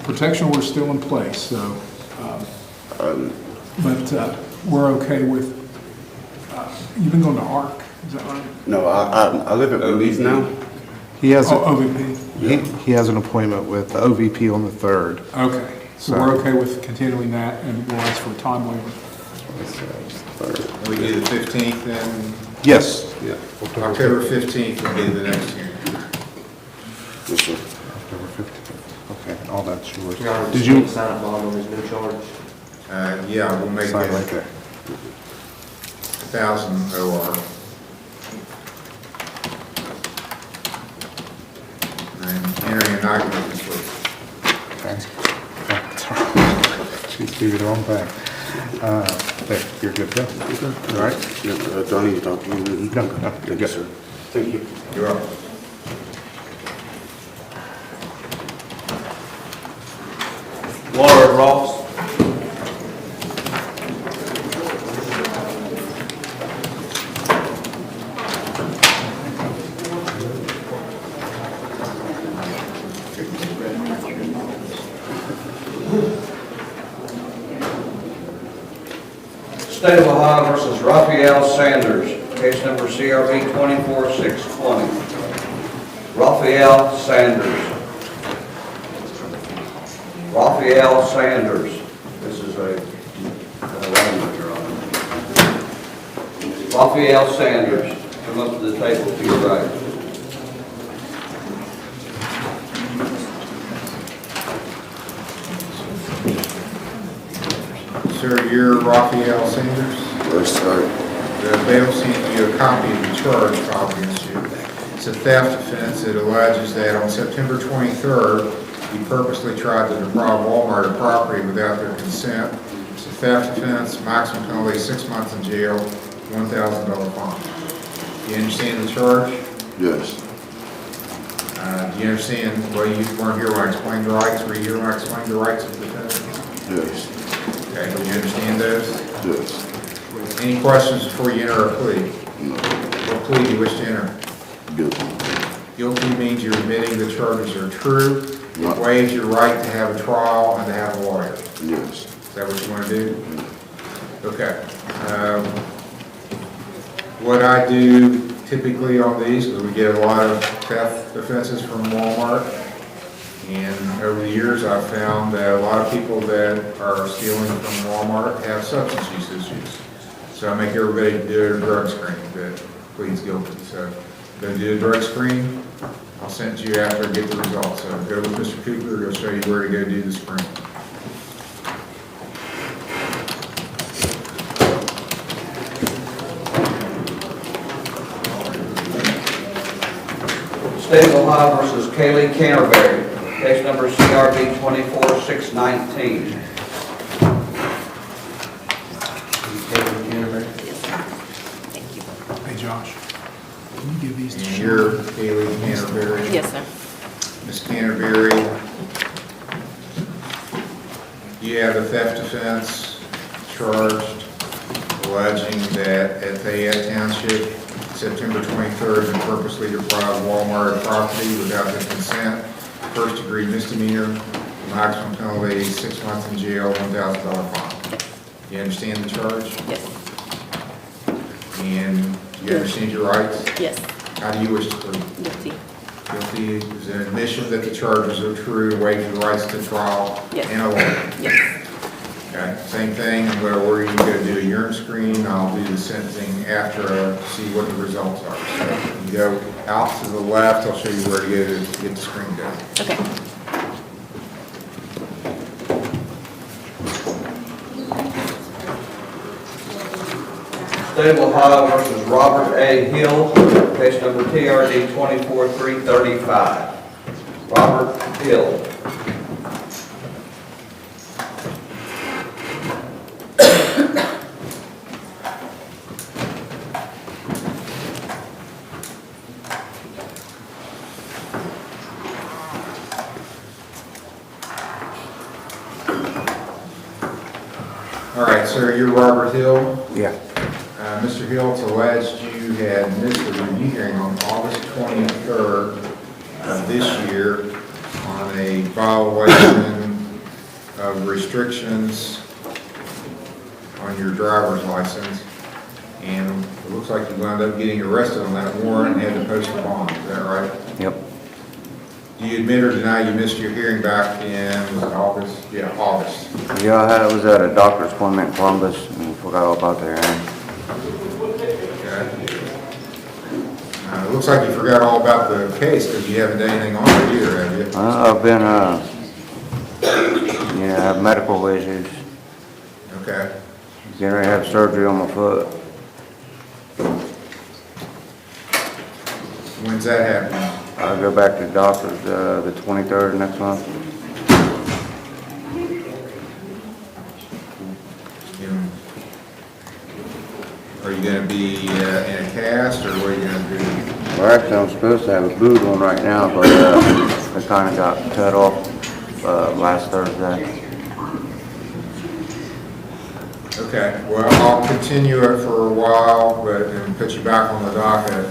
Protection order is still in place, so, but we're okay with, you've been going to ARC, is that right? No, I live at Wendy's now. He has, OVP? he has an appointment with the OVP on the 3rd. Okay, so we're okay with continuing that, and we'll ask for a time waiver. We do the 15th then? Yes. Yeah. October 15th will be the next hearing. Yes, sir. October 15th. Okay, all that's yours. Your Honor, Did you sign a bond on this new charge? Yeah, we'll make sign it right there? 1,000 OR. And entering a night this week. She's gave you the wrong thing. There, you're good to go. All right? Yeah, do I need to talk to you? No, you're good. Sir. Thank you. You're welcome. Laura Ross. State of Ohio versus Raphael Sanders, case number CRB 24-620. Raphael Sanders. Raphael Sanders. This is a arraignment, Your Honor. Raphael Sanders, come up to the table to your right. Sir, you're Raphael Sanders? Yes, sir. The bail sent you a copy of the charge filed against you. It's a theft offense. It alleges that on September 23rd, you purposely tried to deprive Walmart of property without their consent. It's a theft offense, maximum penalty 6 months in jail, $1,000 fine. Do you understand the charge? Yes. Do you understand, well, you weren't here when I explained the rights, were you here when I explained the rights of the defendant? Yes. Okay, do you understand those? Yes. Any questions before you enter a plea? No. What plea do you wish to enter? Guilty. Guilty means you're admitting the charges are true, it waives your right to have a trial and to have a lawyer. Yes. Is that what you want to do? Okay. What I do typically on these, because we get a lot of theft offenses from Walmart, and over the years I've found that a lot of people that are stealing from Walmart have substance use issues. So I make everybody do a drug screen that pleads guilty. So go do a drug screen. I'll send it to you after I get the results. So go with Mr. Cooper, he'll show you where to go do the screen. State of Ohio versus Kaylee Canterbury, case number CRB 24619. Hey, Josh, can you give these to And Sean? you're Kaylee Canterbury. Yes, sir. Ms. Canterbury, you have a theft offense charged alleging that at Fayette Township, September 23rd, you purposely deprived Walmart of property without their consent. First degree misdemeanor, maximum penalty 6 months in jail, $1,000 fine. You understand the charge? Yes. And you understand your rights? Yes. How do you wish to plead? Guilty. Guilty is an admission that the charges are true, waives your rights to trial Yes. and a lawyer. Yes. Okay, same thing, I'm going to order you to go do a urine screen, I'll do the sentencing after I see what the results are. So you go out to the left, I'll show you where to go to get the screen done. Okay. State of Ohio versus Robert A. Hill, case number TRD 24335. Robert Hill. All right, sir, you're Robert Hill. Yeah. Mr. Hill, it's alleged you had missed a review hearing on August 23rd of this year on a violation of restrictions on your driver's license. And it looks like you wound up getting arrested on that warrant and had to post a bond. Is that right? Yep. Do you admit or deny you missed your hearing back in, was it August? Yeah, August. Yeah, I was at a doctor's appointment in Columbus and forgot all about the hearing. It looks like you forgot all about the case because you haven't done anything on it either, have you? I've been, I have medical issues. Okay. Getting ready to have surgery on my foot. When's that happening? I'll go back to the doctor's, the 23rd next month. Are you going to be in a cast or what are you going to do? Well, actually, I'm supposed to have a boot on right now, but it kind of got cut off last Thursday. Okay, well, I'll continue it for a while, but and put you back on the docket.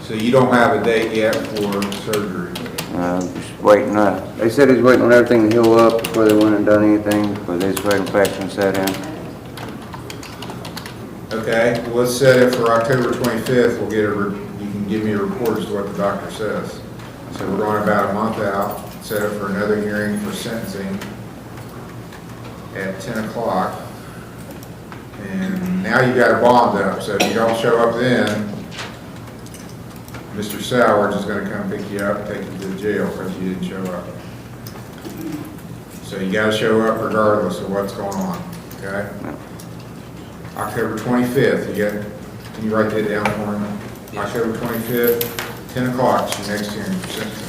So you don't have a date yet for surgery? Just waiting. They said he's waiting on everything to heal up before they went and done anything, but they just wait infection set in. Okay, well, let's set it for October 25th. We'll get you can give me a report as to what the doctor says. So we're going about a month out. Set it for another hearing for sentencing at 10 o'clock. And now you got a bond up, so if you don't show up then, Mr. Sowers is going to come pick you up and take you to the jail because you didn't show up. So you got to show up regardless of what's going on. Okay? October 25th, can you write that down for me? October 25th, 10 o'clock, is your next hearing for sentencing.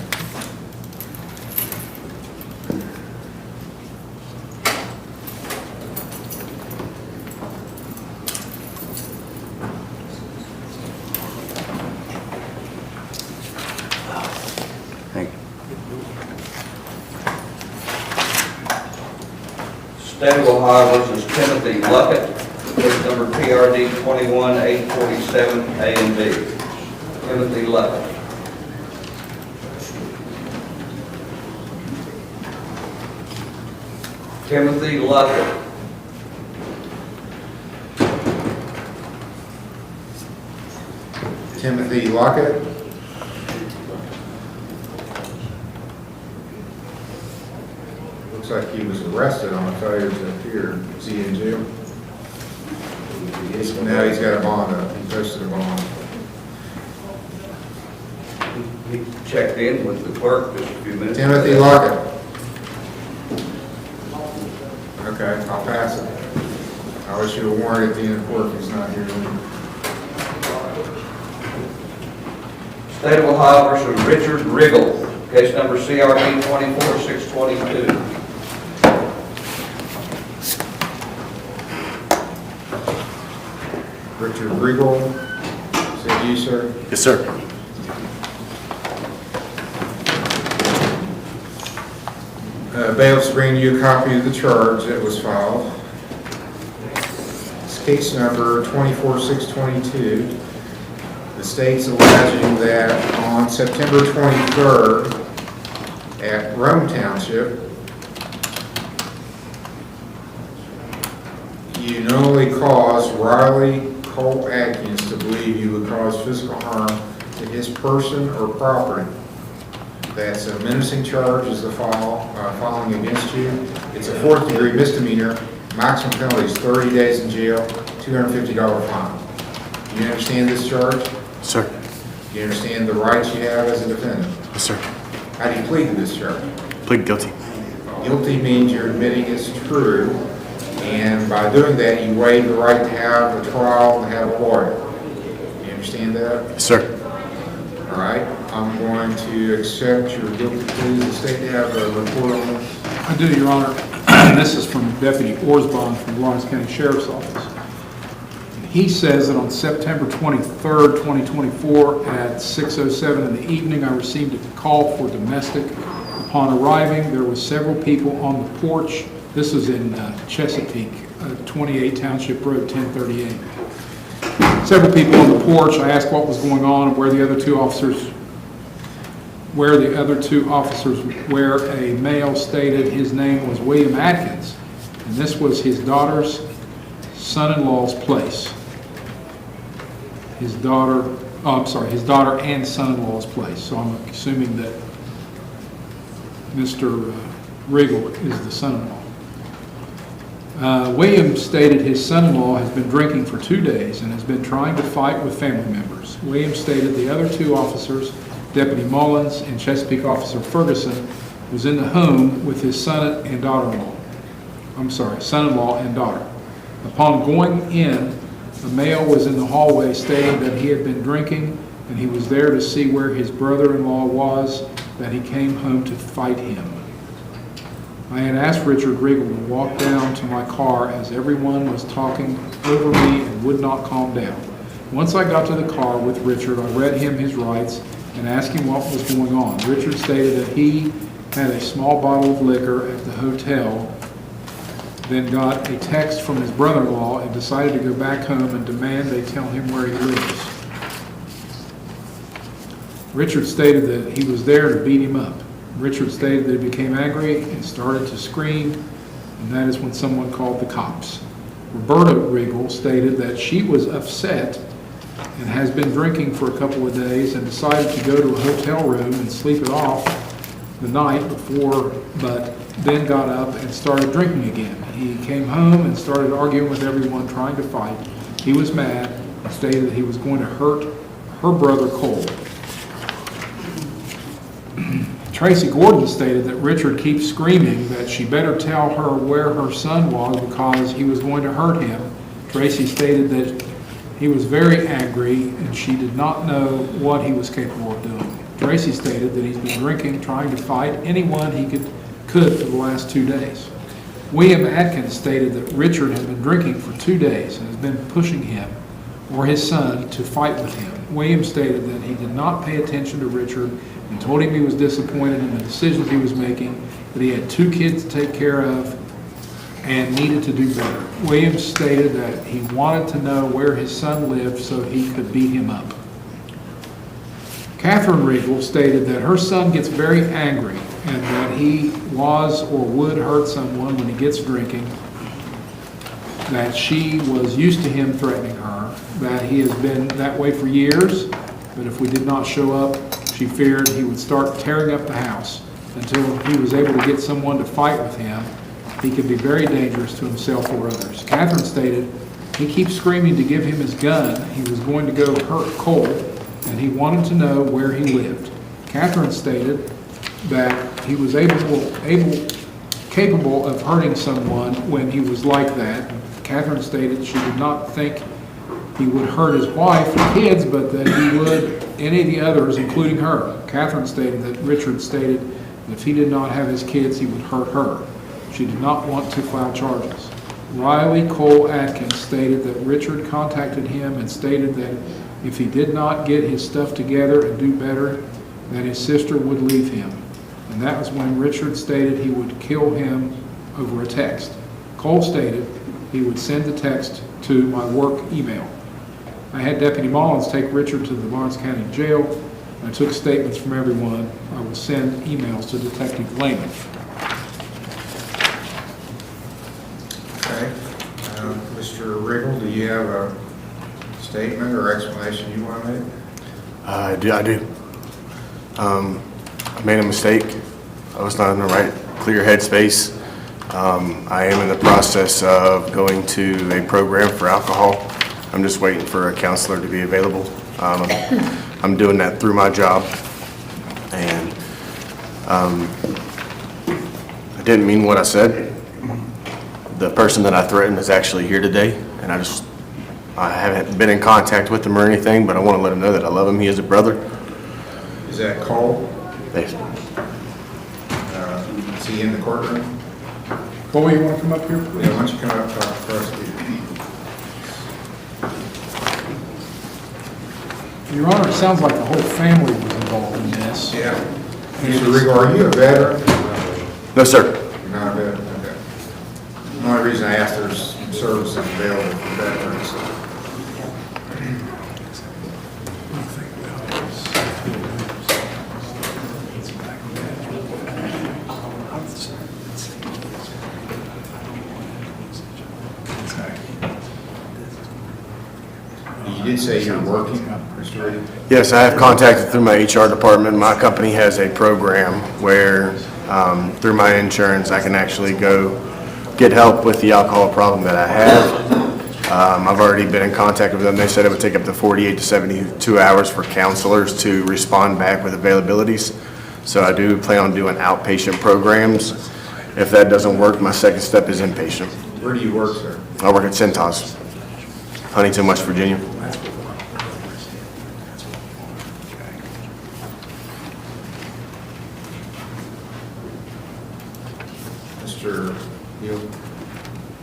Thank you. State of Ohio versus Timothy Luckett, case number PRD 21847, A and B. Timothy Luckett. Timothy Luckett. Timothy Lockett. Looks like he was arrested on a failure to appear. Is he in jail? Now he's got a bond up. He posted a bond. He checked in with the clerk just a few minutes. Timothy Lockett. Okay, I'll pass it. I'll issue a warrant at the end of court if he's not here. State of Ohio versus Richard Riggle, case number CRB 24622. Richard Regal, is that you, sir? Yes, sir. Bailiff's bringing you a copy of the charge that was filed. It's case number 24622. The state's alleging that on September 23rd at Rome Township, you not only caused Riley Cole Atkins to believe you would cause physical harm to his person or property. That's a menacing charge is the filing against you. It's a 4th degree misdemeanor. Maximum penalty is 30 days in jail, $250 fine. Do you understand this charge? Sir. Do you understand the rights you have as a defendant? Yes, sir. How do you plead to this charge? Plead guilty. Guilty means you're admitting it's true, and by doing that, you waive the right to have a trial, to have a lawyer. Do you understand that? Yes, sir. All right, I'm going to accept your guilty plea. Does the state have a report on this? I do, Your Honor. This is from Deputy Orsbon from the Lawrence County Sheriff's Office. He says that on September 23rd, 2024, at 6:07 in the evening, I received a call for domestic. Upon arriving, there were several people on the porch. This was in Chesapeake, 28 Township Road, 1038. Several people on the porch. I asked what was going on and where the other two officers were. A male stated his name was William Atkins, and this was his daughter's son-in-law's place. His daughter and son-in-law's place. So I'm assuming that Mr. Riggle is the son-in-law. William stated his son-in-law has been drinking for 2 days and has been trying to fight with family members. William stated the other two officers, Deputy Mullins and Chesapeake Officer Ferguson, was in the home with his son and daughter-in-law. Son-in-law and daughter. Upon going in, a male was in the hallway stating that he had been drinking and he was there to see where his brother-in-law was, that he came home to fight him. I had asked Richard Riggle to walk down to my car as everyone was talking over me and would not calm down. Once I got to the car with Richard, I read him his rights and asked him what was going on. Richard stated that he had a small bottle of liquor at the hotel, then got a text from his brother-in-law and decided to go back home and demand they tell him where he lives. Richard stated that he was there to beat him up. Richard stated that he became angry and started to scream, and that is when someone called the cops. Roberta Riggle stated that she was upset and has been drinking for a couple of days and decided to go to a hotel room and sleep it off the night before, but then got up and started drinking again. He came home and started arguing with everyone, trying to fight. He was mad and stated that he was going to hurt her brother Cole. Tracy Gordon stated that Richard keeps screaming that she better tell her where her son was because he was going to hurt him. Tracy stated that he was very angry and she did not know what he was capable of doing. Tracy stated that he's been drinking, trying to fight anyone he could for the last 2 days. William Atkins stated that Richard had been drinking for 2 days and has been pushing him or his son to fight with him. William stated that he did not pay attention to Richard and told him he was disappointed in the decisions he was making, that he had 2 kids to take care of and needed to do better. Williams stated that he wanted to know where his son lived so he could beat him up. Catherine Riegel stated that her son gets very angry and that he was or would hurt someone when he gets drinking, that she was used to him threatening her, that he has been that way for years, but if we did not show up, she feared he would start tearing up the house. Until he was able to get someone to fight with him, he could be very dangerous to himself or others. Catherine stated he keeps screaming to give him his gun. He was going to go hurt Cole, and he wanted to know where he lived. Catherine stated that he was capable of hurting someone when he was like that. Catherine stated she did not think he would hurt his wife and kids, but that he would any of the others, including her. Catherine stated that Richard stated that if he did not have his kids, he would hurt her. She did not want to file charges. Riley Cole Atkins stated that Richard contacted him and stated that if he did not get his stuff together and do better, that his sister would leave him. And that was when Richard stated he would kill him over a text. Cole stated he would send the text to my work email. I had Deputy Mullins take Richard to the Lawrence County Jail. I took statements from everyone. I will send emails to Detective Lehman. Okay. Mr. Riggle, do you have a statement or explanation you want to make? I do. I made a mistake. I was not in the right, clear headspace. I am in the process of going to a program for alcohol. I'm just waiting for a counselor to be available. I'm doing that through my job. And I didn't mean what I said. The person that I threatened is actually here today, and I haven't been in contact with him or anything, but I want to let him know that I love him. He is a brother. Is that Cole? Thanks. Is he in the courtroom? Cole, you want to come up here, please? Yeah, why don't you come up and talk to the prosecutor? Your Honor, it sounds like the whole family was involved in this. Yeah. Mr. Riggle, are you a veteran? No, sir. You're not a veteran? Okay. The only reason I asked, there's some services available for veterans. You did say you're working, Mr. Riggle? Yes, I have contacted through my HR department. My company has a program where through my insurance I can actually go get help with the alcohol problem that I have. I've already been in contact with them. They said it would take up to 48 to 72 hours for counselors to respond back with availabilities. So I do plan on doing outpatient programs. If that doesn't work, my second step is inpatient. Where do you work, sir? I work at Centos, Huntington, West Virginia. Mr. Hill?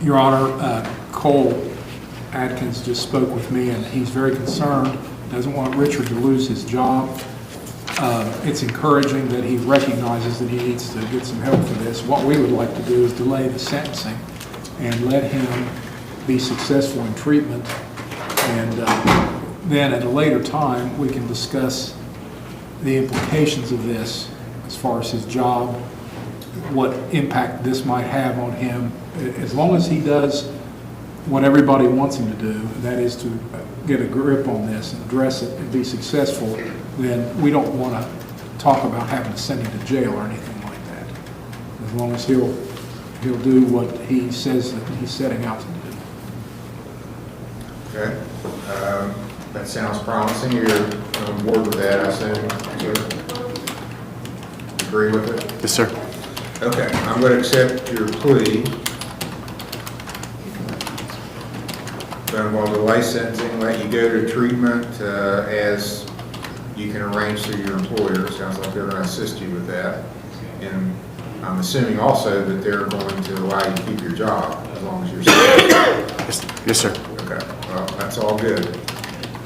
Your Honor, Cole Atkins just spoke with me, and he's very concerned, doesn't want Richard to lose his job. It's encouraging that he recognizes that he needs to get some help for this. What we would like to do is delay the sentencing and let him be successful in treatment, and then at a later time we can discuss the implications of this as far as his job, what impact this might have on him. As long as he does what everybody wants him to do, that is to get a grip on this and address it and be successful, then we don't want to talk about having to send him to jail or anything like that. As long as he'll do what he says that he's setting out to do. Okay. That sounds promising. You're on board with that, I assume? agree with it? Yes, sir. Okay, I'm going to accept your plea. Going to delay sentencing, let you go to treatment as you can arrange through your employer. Sounds like they're going to assist you with that. And I'm assuming also that they're going to allow you to keep your job as long as you're safe. Yes, sir. Okay, well, that's all good.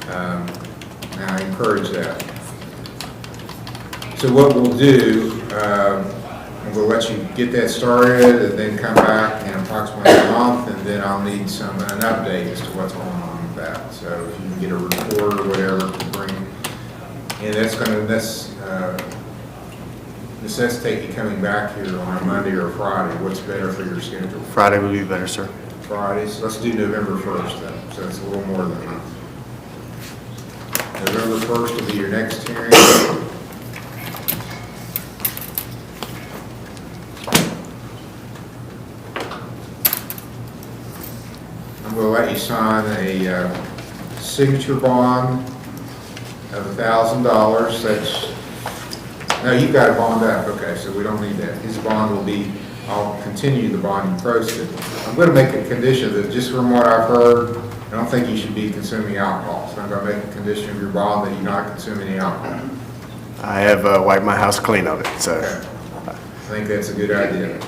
And I encourage that. So what we'll do, we'll let you get that started and then come back in approximately a month, and then I'll need an update as to what's going on with that. So if you can get a report or whatever to bring, and that's necessitate you coming back here on a Monday or a Friday. What's better for your schedule? Friday would be better, sir. Fridays. Let's do November 1st then, so it's a little more than a month. November 1st will be your next hearing. I'm going to let you sign a signature bond of $1,000. That's, no, you've got a bond up, okay, so we don't need that. His bond will be, I'll continue the bond you posted. I'm going to make a condition that, just from what I've heard, I don't think you should be consuming alcohol. So I'm going to make a condition of your bond that you not consume any alcohol. I have wiped my house clean of it, so. Okay. I think that's a good idea.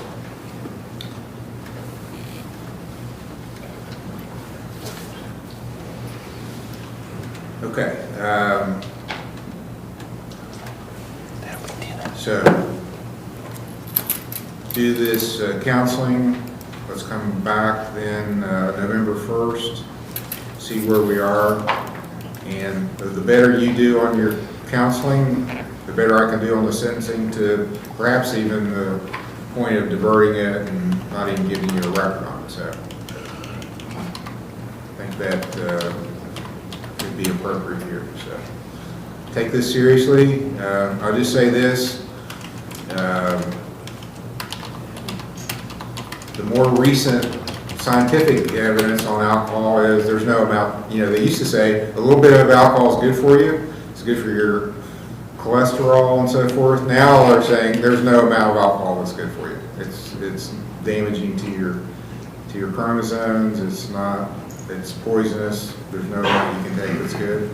Okay. So, do this counseling. Let's come back then November 1st, see where we are. And the better you do on your counseling, the better I can do on the sentencing, to perhaps even the point of diverting it and not even giving you a record on it. So, I think that could be appropriate here. So, take this seriously. I'll just say this. The more recent scientific evidence on alcohol is there's no amount, they used to say a little bit of alcohol is good for you, it's good for your cholesterol and so forth. Now they're saying there's no amount of alcohol that's good for you. It's damaging to your chromosomes, it's poisonous, there's no amount you can take that's good.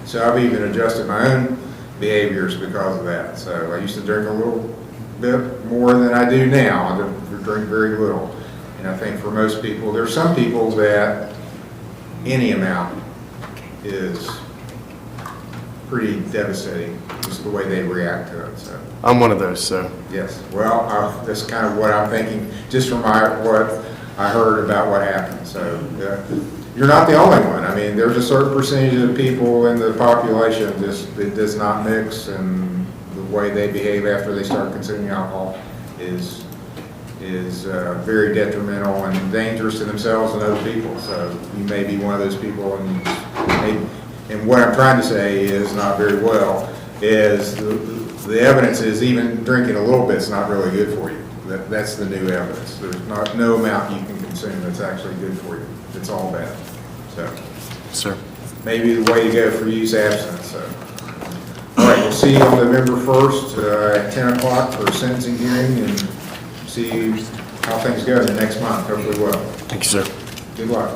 So I've even adjusted my own behaviors because of that. So I used to drink a little bit more than I do now. I drink very little. And I think for most people, there's some people that any amount is pretty devastating, just the way they react to it. So I'm one of those, so. yes. Well, that's kind of what I'm thinking, just from what I heard about what happened. So you're not the only one. I mean, there's a certain percentage of people in the population that does not mix, and the way they behave after they start consuming alcohol is very detrimental and dangerous to themselves and other people. So you may be one of those people, and what I'm trying to say is not very well, is the evidence is even drinking a little bit is not really good for you. That's the new evidence. There's no amount you can consume that's actually good for you. It's all bad. So, sir, maybe the way to go for you is abstinence. So, all right, we'll see you on November 1st at 10 o'clock for a sentencing hearing, and see how things go in the next month. Hopefully well. Thank you, sir. Good luck.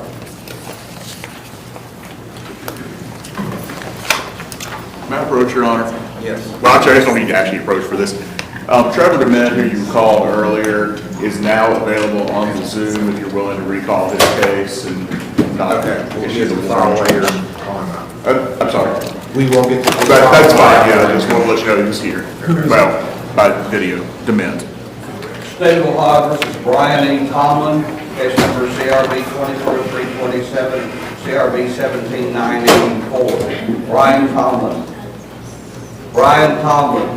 May I approach, Your Honor? Yes. Well, actually, I just don't need to actually approach for this. Trevor DeMint, who you called earlier, is now available on the Zoom if you're willing to recall his case and not. Okay, we'll get the file later and call him out. I'm sorry. We will get the That's fine, yeah, I just want to let you know he was here. Well, by video, DeMint. State of Ohio versus Brian E. Tomlin, case number CRB 24327, CRB 17984. Brian Tomlin. Brian Tomlin.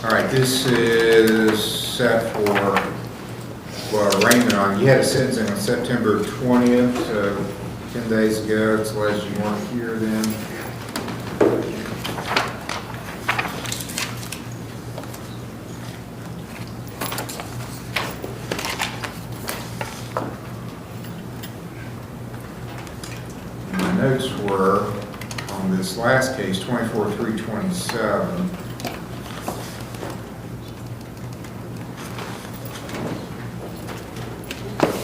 All right, this is set for, arraignment on, you had a sentencing on September 20th, 10 days ago. It's alleged you weren't here then. notes were on this last case, 24-327.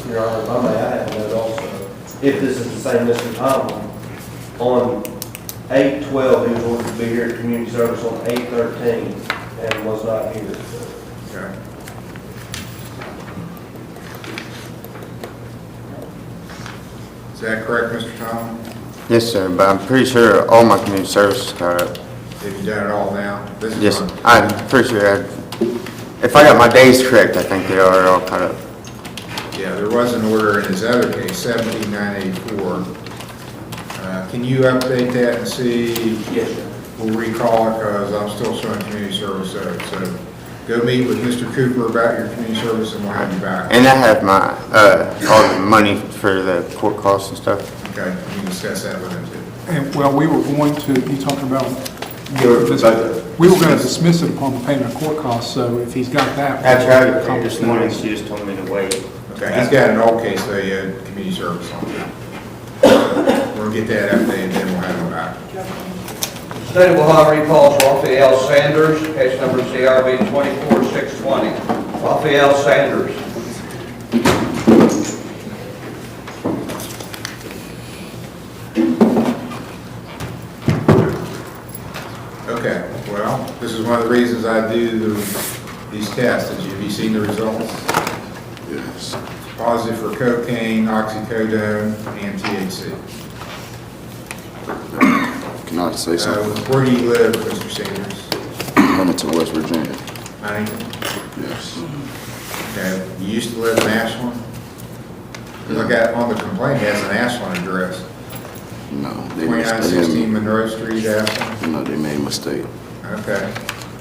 Your Honor, if I may, I have a note also. If this is the same Mr. Tomlin, on 8/12, he was ordered to be here at community service on 8/13 and was not here. Okay. Is that correct, Mr. Tomlin? Yes, sir, but I'm pretty sure all my community service is caught up. Have you done it all now? This is Yes, on- I'm pretty sure if I got my days correct, I think they are all caught up. Yeah, there was an order in his other case, 17984. Can you update that and see? Yes, sir. We'll recall it because I'm still showing community service. So go meet with Mr. Cooper about your community service and we'll have you back. And I have my, all the money for the court costs and stuff. Okay, you can discuss that with him too. And, well, we were going to, you talking about, we were going to dismiss it upon the payment of court costs, so if he's got that. I tried to pay accomplish this that. morning, she just told me to wait. Okay, he's got an old case though, he had community service on it. We'll get that updated, then we'll have him back. State of Ohio recalls Raphael Sanders, case number CRB 24620. Raphael Sanders. Okay, well, this is one of the reasons I do these tests. Have you seen the results? Yes. Positive for cocaine, oxycodone, and THC. Can I say something? Where do you live, Mr. Sanders? Huntington, West Virginia. Huntington? Yes. Okay, you used to live in Ashland? Because I got on the complaint, it has an Ashland address. No, they 2916 Monroe Street, Ashland? No, they made a mistake. Okay.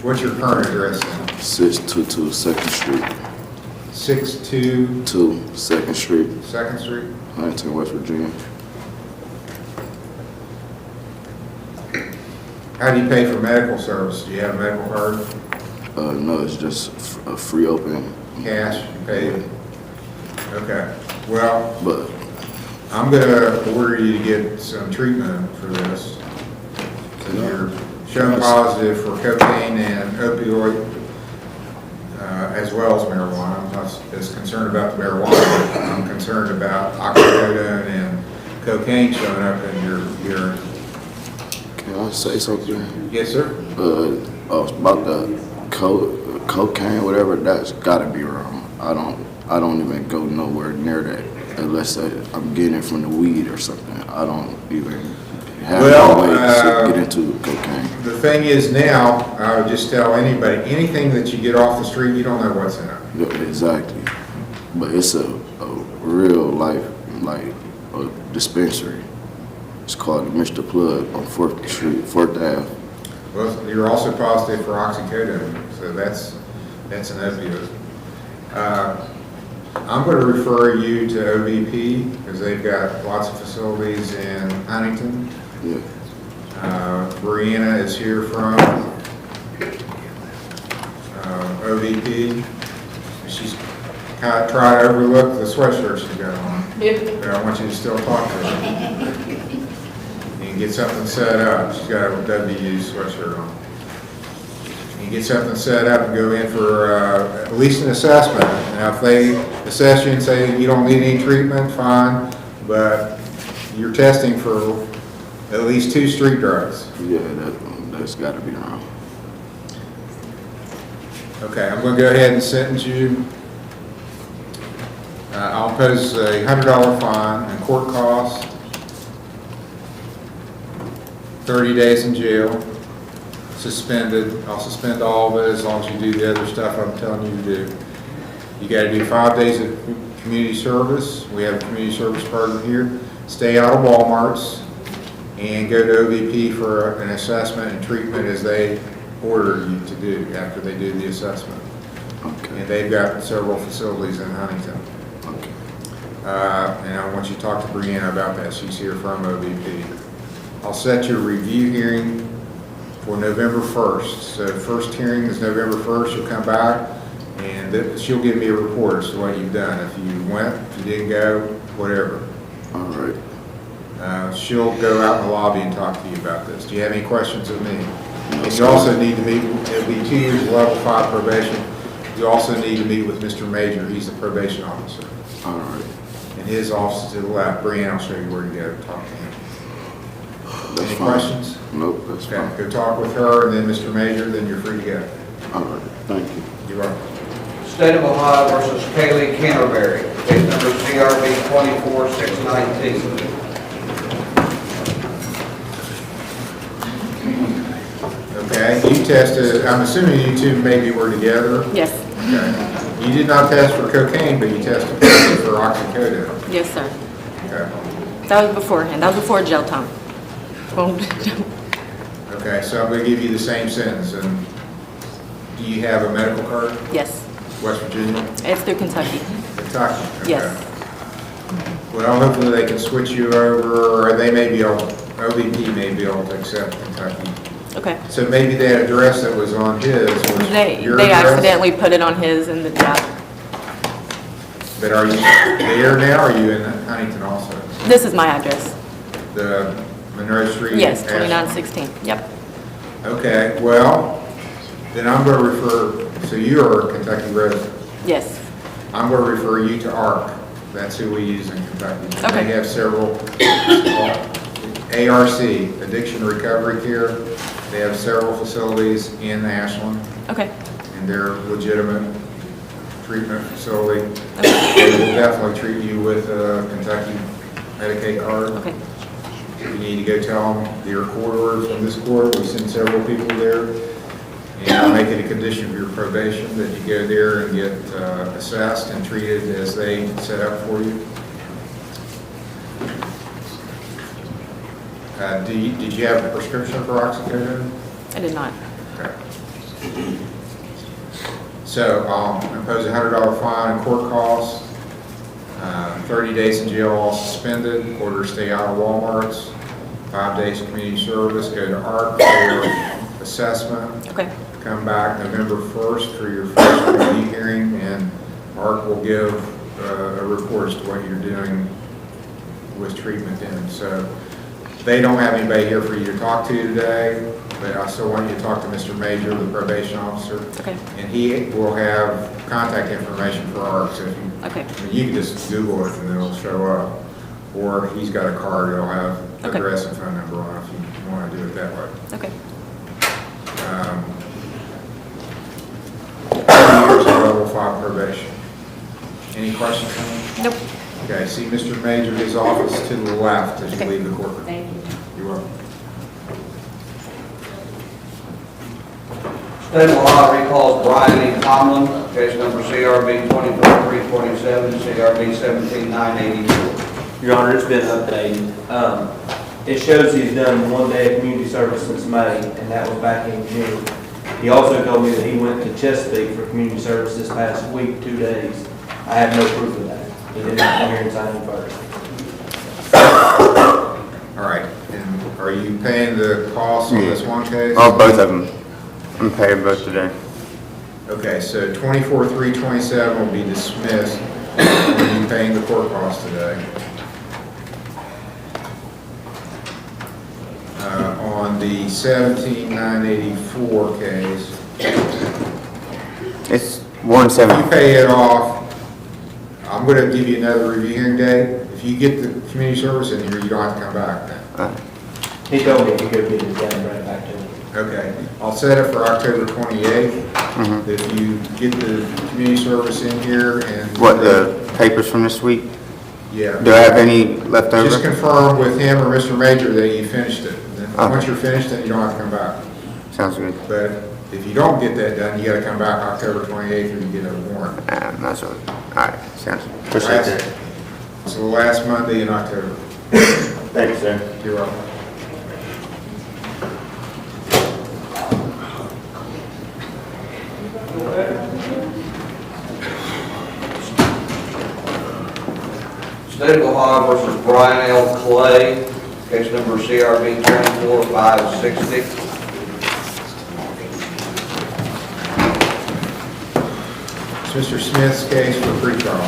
What's your current address then? 622 2nd Street. 622 2nd Street, 2nd Street? Huntington, West Virginia. How do you pay for medical service? Do you have a medical card? No, it's just a free open. Cash, you pay? Okay. Well, But I'm gonna order you to get some treatment for this. So you're shown positive for cocaine and opioid, as well as marijuana. I'm not as concerned about the marijuana. I'm concerned about oxycodone and cocaine showing up in your urine. can I say something? Yes, sir? About the cocaine, whatever. That's got to be wrong. I don't even go nowhere near that unless I'm getting it from the weed or something. I don't even have no way to get into cocaine. The thing is now, I would just tell anybody, anything that you get off the street, you don't know what's in it. Yeah, exactly. But it's a real life, like a dispensary. It's called Mr. Plug on 4th Street, 4th Ave. Well, you're also positive for oxycodone, so that's an opioid. I'm going to refer you to OVP because they've got lots of facilities in Huntington. Yeah. Brianna is here from OVP. She's kind of tried to overlook the sweatshirt she's got on. But I want you to still talk to her. You can get something set up. She's got a WU sweatshirt on. You can get something set up and go in for at least an assessment. Now, if they assess you and say you don't need any treatment, fine, but you're testing for at least 2 street drugs. Yeah, that's got to be wrong. Okay, I'm going to go ahead and sentence you. I'll impose a $100 fine and court costs, 30 days in jail, suspended. I'll suspend all of it as long as you do the other stuff I'm telling you to do. You got to do 5 days of community service. We have a community service program here. Stay out of Walmarts and go to OVP for an assessment and treatment as they order you to do after they do the assessment. Okay. And they've got several facilities in Huntington. Okay. And I want you to talk to Brianna about that. She's here from OVP. I'll set your review hearing for November 1st. So the first hearing is November 1st. You'll come back and she'll give me a report as to what you've done. If you went, if you didn't go, whatever. All right. She'll go out in the lobby and talk to you about this. Do you have any questions of me? And you also need to meet, it'll be 2 years of level 5 probation. You also need to meet with Mr. Major. He's the probation officer. All right. And his office is to the left. Brianne, I'll show you where to go to talk to him. That's Any fine. questions? Nope, that's Okay, fine. go talk with her and then Mr. Major, then you're free to go. All right, thank you. You are. State of Ohio versus Kaylee Canterbury, case number CRB 24619. Okay, you tested, I'm assuming you two maybe were together? Yes, Okay. You did not test for cocaine, but you tested for oxycodone. yes, sir. Okay. That was beforehand. That was before jail time. Well, Okay, so I'm going to give you the same sentence. And do you have a medical card? yes, West Virginia? it's through Kentucky. Kentucky? Okay. Yes. Well, hopefully they can switch you over, or they may be able, OVP may be able to accept Kentucky. Okay. So maybe that address that was on his was They your address? accidentally put it on his and the, yeah. But are you there now, or are you in Huntington also? This is my address. The Monroe Street? Yes, Ashland? 2916. Yep. Okay, well, then I'm going to refer, so you are a Kentucky resident. Yes. I'm going to refer you to ARC. That's who we use in Kentucky. Okay. They have several, ARC, Addiction Recovery Care. They have several facilities in Ashland, Okay. and they're legitimate treatment facility. They will definitely treat you with a Kentucky Medicaid card. Okay. You need to go tell them your court order from this court. We send several people there. And I'll make it a condition of your probation that you go there and get assessed and treated as they set up for you. Did you have a prescription for oxycodone? I did not. Okay. So I'll impose a $100 fine and court costs, 30 days in jail, all suspended, order to stay out of Walmarts, 5 days community service, go to ARC for assessment. Okay. Come back November 1st for your first review hearing, and ARC will give a report as to what you're doing with treatment then. So they don't have anybody here for you to talk to today, but I still want you to talk to Mr. Major, the probation officer. Okay. And he will have contact information for ARC, so if you, Okay. I mean, you can just Google it and it'll show up. Or he's got a card, it'll have Okay. address and phone number on it if you want to do it that way. Okay. 2 years of level 5 probation. Any questions? Nope. Okay, see Mr. Major, his office to the left as you Okay. leave the courtroom. Thank you. You're welcome. State of Ohio recalls Brian E. Tomlin, case number CRB 24327, CRB 17984. Your Honor, it's been updated. It shows he's done 1 day of community service since May, and that was back in June. He also told me that he went to Chesapeake for community service this past week, 2 days. I have no proof of that. He did not come here and sign in first. All right, and are you paying the costs on this one case? Oh, both of them. I'm paying both today. Okay, so 24-327 will be dismissed. Are you paying the court costs today? On the 17-984 case, It's 170. you pay it off. I'm going to give you another review hearing date. If you get the community service in here, you don't have to come back then. He told me he could get it done right back to me. Okay, I'll set it for October 28th. If you get the community service in here and... What, the papers from this week? Yeah. Do I have any left over? Just confirm with him or Mr. Major that you finished it. Then Okay. once you're finished, then you don't have to come back. Sounds good. But if you don't get that done, you gotta come back October 28th or you get a warrant. That's all. All right, sounds good. Appreciate that. It's the last Monday in October. Thanks, sir. You're welcome. State of Ohio versus Brian L. Clay, case number CRB 24560. It's Mr. Smith's case for pretrial.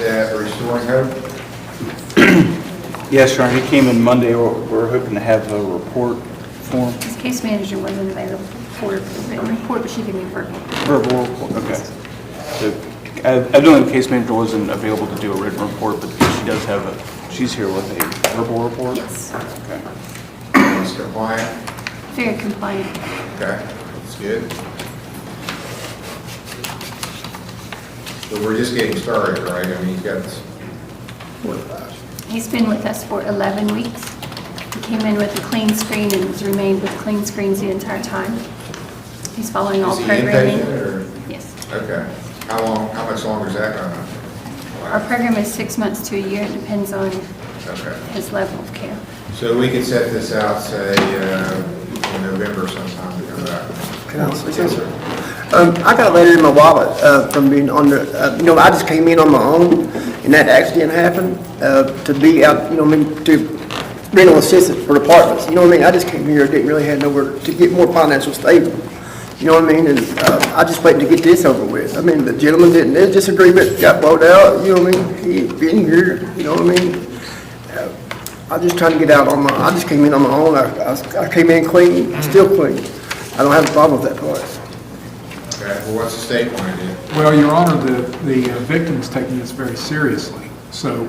that Restoring Hope? Yes, Your Honor, he came in Monday. We're hoping to have a report for him. His case manager wasn't available for a written report, but she gave me a verbal. Verbal report, okay. So, I know the case manager wasn't available to do a written report, but she does have she's here with a verbal report? Yes. Okay. He's compliant? Very compliant. Okay, that's good. So we're just getting started, right? I mean, he's got, He's been with us for 11 weeks. He came in with a clean screen and has remained with clean screens the entire time. He's following all is he programming. inpatient or? Yes. Okay. How much longer is that going to Our program is 6 months to a year. It depends on Okay. his level of care. So we could set this out, say, in November sometime to come back. Yes, sir. I got a letter in my wallet from being on the, I just came in on my own, and that accident happened, to be out, to rental assistant for departments. I just came here, didn't really have nowhere to get more financial stable. You know what I mean? And I just waiting to get this over with. I mean, the gentleman didn't, there's disagreement, got voted out, you know what I mean? He ain't been here, you know what I mean? I'm just trying to get out on my, I just came in on my own. I came in clean, still clean. I don't have a problem with that part. Okay, well, what's the state want to do? Well, Your Honor, the victim's taking this very seriously, so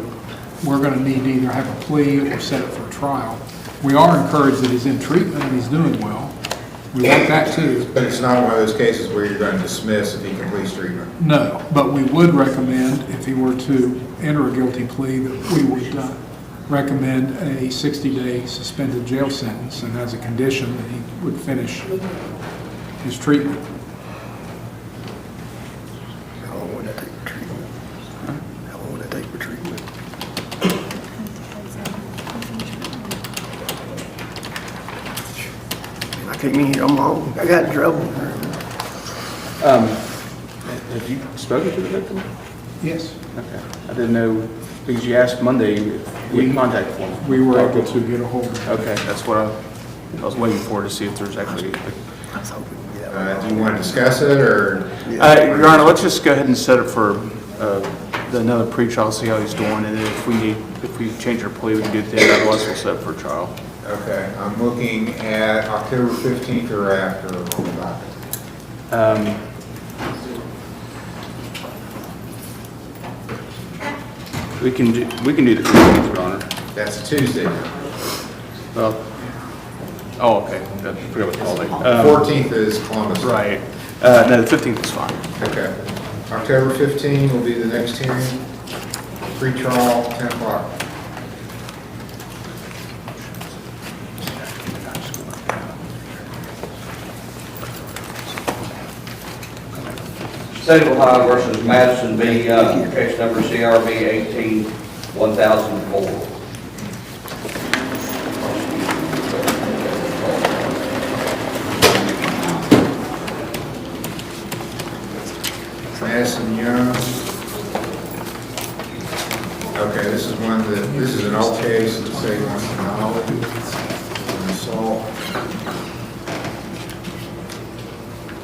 we're going to need to either have a plea or set it for a trial. We are encouraged that he's in treatment and he's doing well. We want that too. But it's not one of those cases where you're going to dismiss if he completes treatment? No, but we would recommend, if he were to enter a guilty plea, that we would recommend a 60-day suspended jail sentence, and as a condition that he would finish his treatment. How long would that take for treatment? How long would that take for treatment? I came in here on my own. I got in trouble. Have you spoken to the victim? Yes. Okay. I didn't know, because you asked Monday if you had contact for him. We were able to get a hold of him. Okay, that's what I was waiting for, to see if there's actually. Do you want to discuss it, or? Your Honor, let's just go ahead and set it for another pre-trial, see how he's doing, and then if we change our plea, we can do it then, otherwise we'll set it for trial. Okay, I'm looking at October 15th or after. We can do the 15th, Your Honor. That's a Tuesday. Well, oh, okay, I forgot what to call it. 14th is Columbus. Right. No, the 15th is fine. Okay. October 15th will be the next hearing. Pre-trial, 10 o'clock. State of Ohio versus Madison v. Young, case number CRB 18-1004. Madison Young. Okay, this is an old case, the state wants to know. An assault.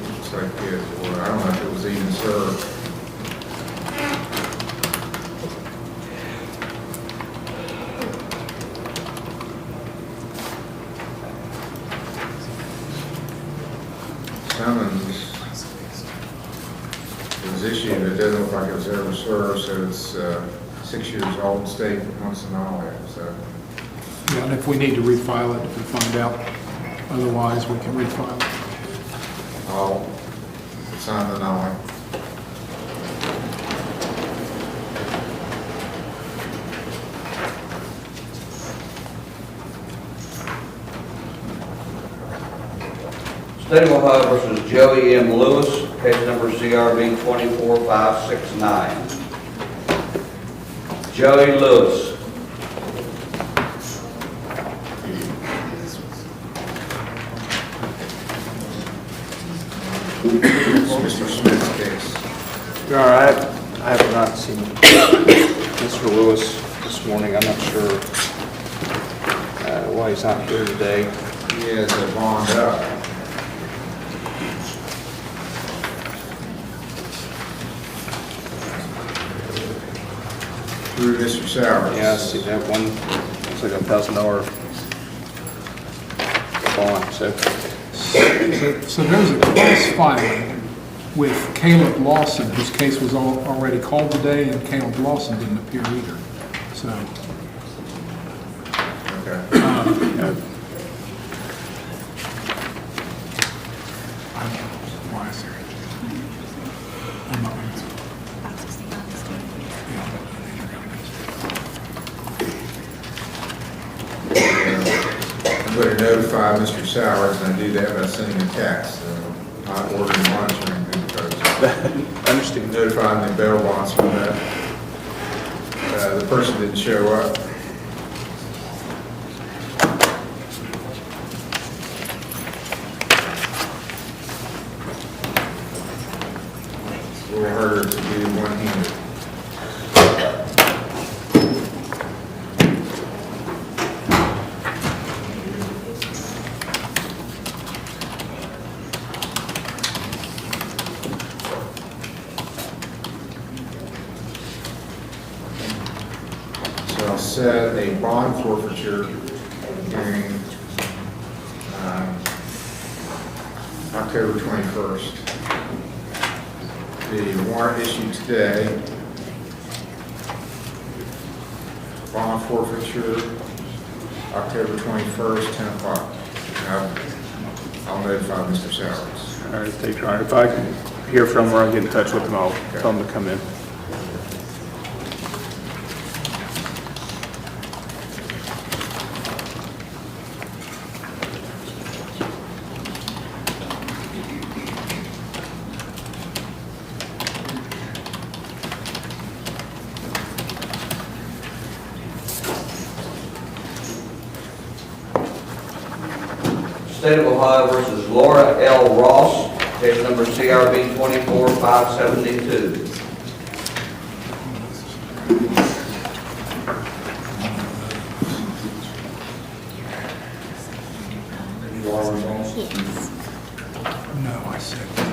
Looks like it, or I don't know if it was even served. Summons was issued, it doesn't look like it was ever served, so it's 6 years old, state wants to know it, so. Yeah, and if we need to refile it, if we find out otherwise, we can refile it. Oh, it's on the Nolly. State of Ohio versus Joey M. Lewis, case number CRB 24569. Joey Lewis. Mr. Smith's case. Your Honor, I have not seen Mr. Lewis this morning. I'm not sure why he's not here today. He has a bond up. through Mr. Sowers. Yeah, I see that one, looks like $1,000 bond, so. So there's a case filing with Caleb Lawson, whose case was already called today, and Caleb Lawson didn't appear either. So, Okay. why is there? I'm not going I'm going to notify Mr. Sowers, and I do that by sending a text, not ordering monitoring because I understand. notifying the bail bondsman that the person didn't show up. It's a little harder to do one-handed. So I'll set a bond forfeiture hearing October 21st. The warrant issued today, bond forfeiture, October 21st, 10 o'clock. I'll notify Mr. Sowers. All right, thank you. If I can hear from her, I'll get in touch with them. I'll tell them to come in. State of Ohio versus Laura L. Ross, case number CRB 24572. Yes. No, I said that.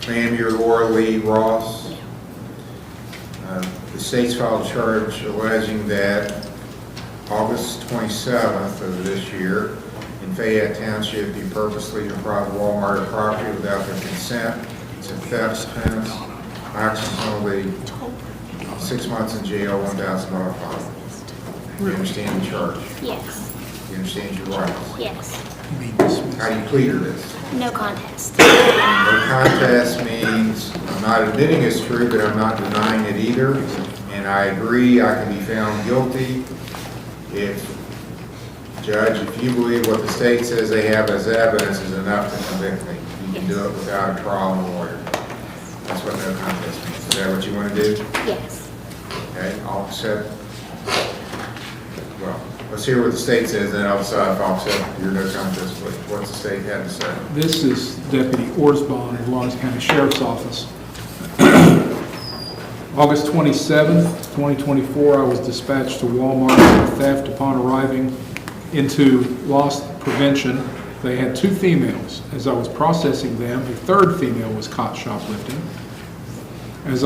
Ma'am, you're Laura Lee Ross. The state's filed a charge alleging that August 27th of this year, in Fayette Township, you purposely deprived Walmart of property without their consent. It's a theft offense. Maximum only 6 months in jail, $1,000 fine. You understand the charge? Yes. You understand your rights? Yes. How do you plead to this? No contest. No contest means I'm not admitting it's true, but I'm not denying it either. And I agree I can be found guilty if, Judge, if you believe what the state says they have as evidence is enough to convict me. You can do it without a trial and a lawyer. That's what no contest means. Is that what you want to do? Yes. Okay, I'll accept. Well, let's hear what the state says, then I'll decide if I'll accept your no contest plea. What's the state have to say? This is Deputy Orsbon of Lawrence County Sheriff's Office. August 27th, 2024, I was dispatched to Walmart for theft. Upon arriving into loss prevention, they had 2 females. As I was processing them, a 3rd female was caught shoplifting. It's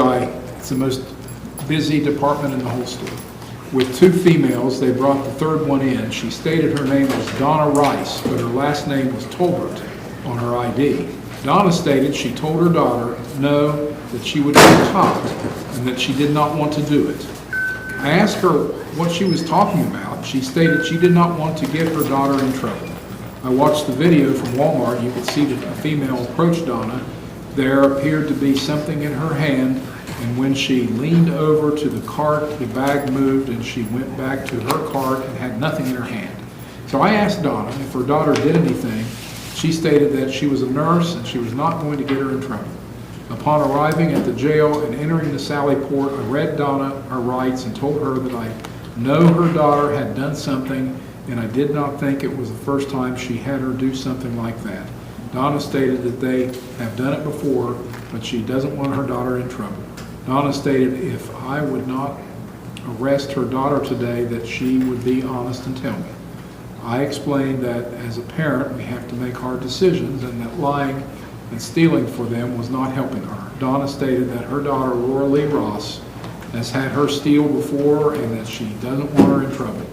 the most busy department in the whole store. With 2 females, they brought the 3rd one in. She stated her name was Donna Rice, but her last name was Tolbert on her ID. Donna stated she told her daughter no, that she would be caught, and that she did not want to do it. I asked her what she was talking about. She stated she did not want to get her daughter in trouble. I watched the video from Walmart. You could see that a female approached Donna. There appeared to be something in her hand, and when she leaned over to the cart, the bag moved, and she went back to her cart and had nothing in her hand. So I asked Donna if her daughter did anything. She stated that she was a nurse and she was not going to get her in trouble. Upon arriving at the jail and entering the Sally Port, I read Donna her rights and told her that I know her daughter had done something, and I did not think it was the first time she had her do something like that. Donna stated that they have done it before, but she doesn't want her daughter in trouble. Donna stated if I would not arrest her daughter today, that she would be honest and tell me. I explained that as a parent, we have to make hard decisions and that lying and stealing for them was not helping her. Donna stated that her daughter, Laura Lee Ross, has had her steal before and that she doesn't want her in trouble.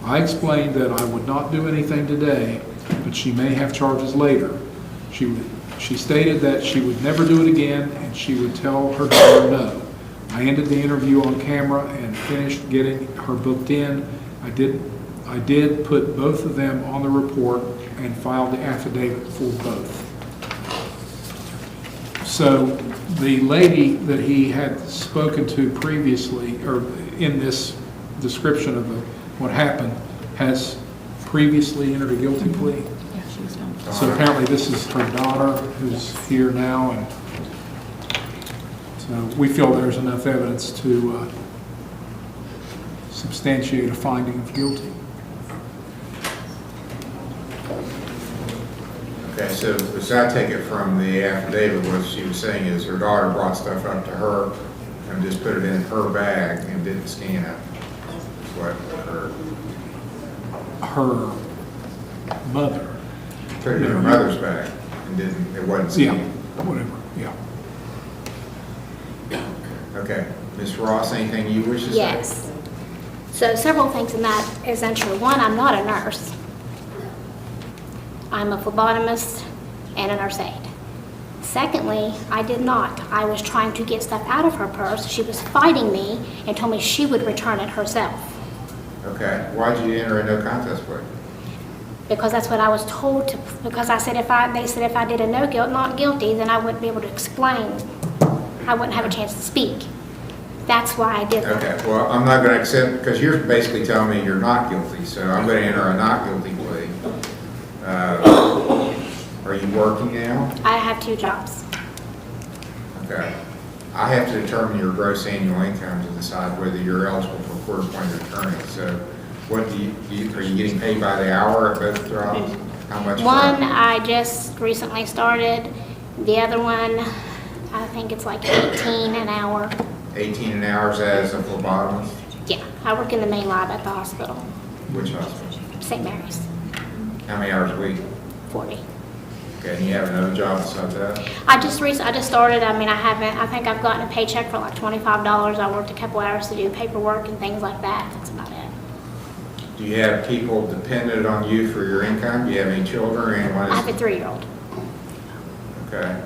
I explained that I would not do anything today, but she may have charges later. She stated that she would never do it again and she would tell her daughter no. I ended the interview on camera and finished getting her booked in. I did put both of them on the report and filed the affidavit for both. So the lady that he had spoken to previously, or in this description of what happened, has previously entered a guilty plea. Yeah, she was done. So apparently this is her daughter who's here now, and so we feel there's enough evidence to substantiate a finding of guilty. Okay, so as I take it from the affidavit, what she was saying is her daughter brought stuff up to her and just put it in her bag and didn't scan it. That's what occurred. Her mother. Put it in her mother's bag and didn't, it wasn't Yeah, scanned. whatever, yeah. Okay, Ms. Ross, anything you wish to say? Yes. So several things in that is untrue. One, I'm not a nurse. I'm a phlebotomist and a nurse aide. Secondly, I did not. I was trying to get stuff out of her purse. She was fighting me and told me she would return it herself. Okay, why'd you enter a no contest plea? Because that's what I was told to, because I said they said if I did a not guilty, then I wouldn't be able to explain. I wouldn't have a chance to speak. That's why I did that. Okay, well, I'm not going to accept, because you're basically telling me you're not guilty, so I'm going to enter a not guilty plea. Are you working now? I have 2 jobs. Okay. I have to determine your gross annual income to decide whether you're eligible for a court-appointed attorney. So what are you getting paid by the hour at both jobs? How much? One, I just recently started. The other one, I think it's like 18 an hour. 18 an hour as a phlebotomist? Yeah, I work in the main lab at the hospital, Which hospital? St. Mary's, How many hours a week? 40. Okay, and you have another job besides that? I just started. I mean, I think I've gotten a paycheck for like $25. I worked a couple hours to do paperwork and things like that. That's about it. Do you have people dependent on you for your income? Do you have any children or anyone? I have a 3-year-old. Okay.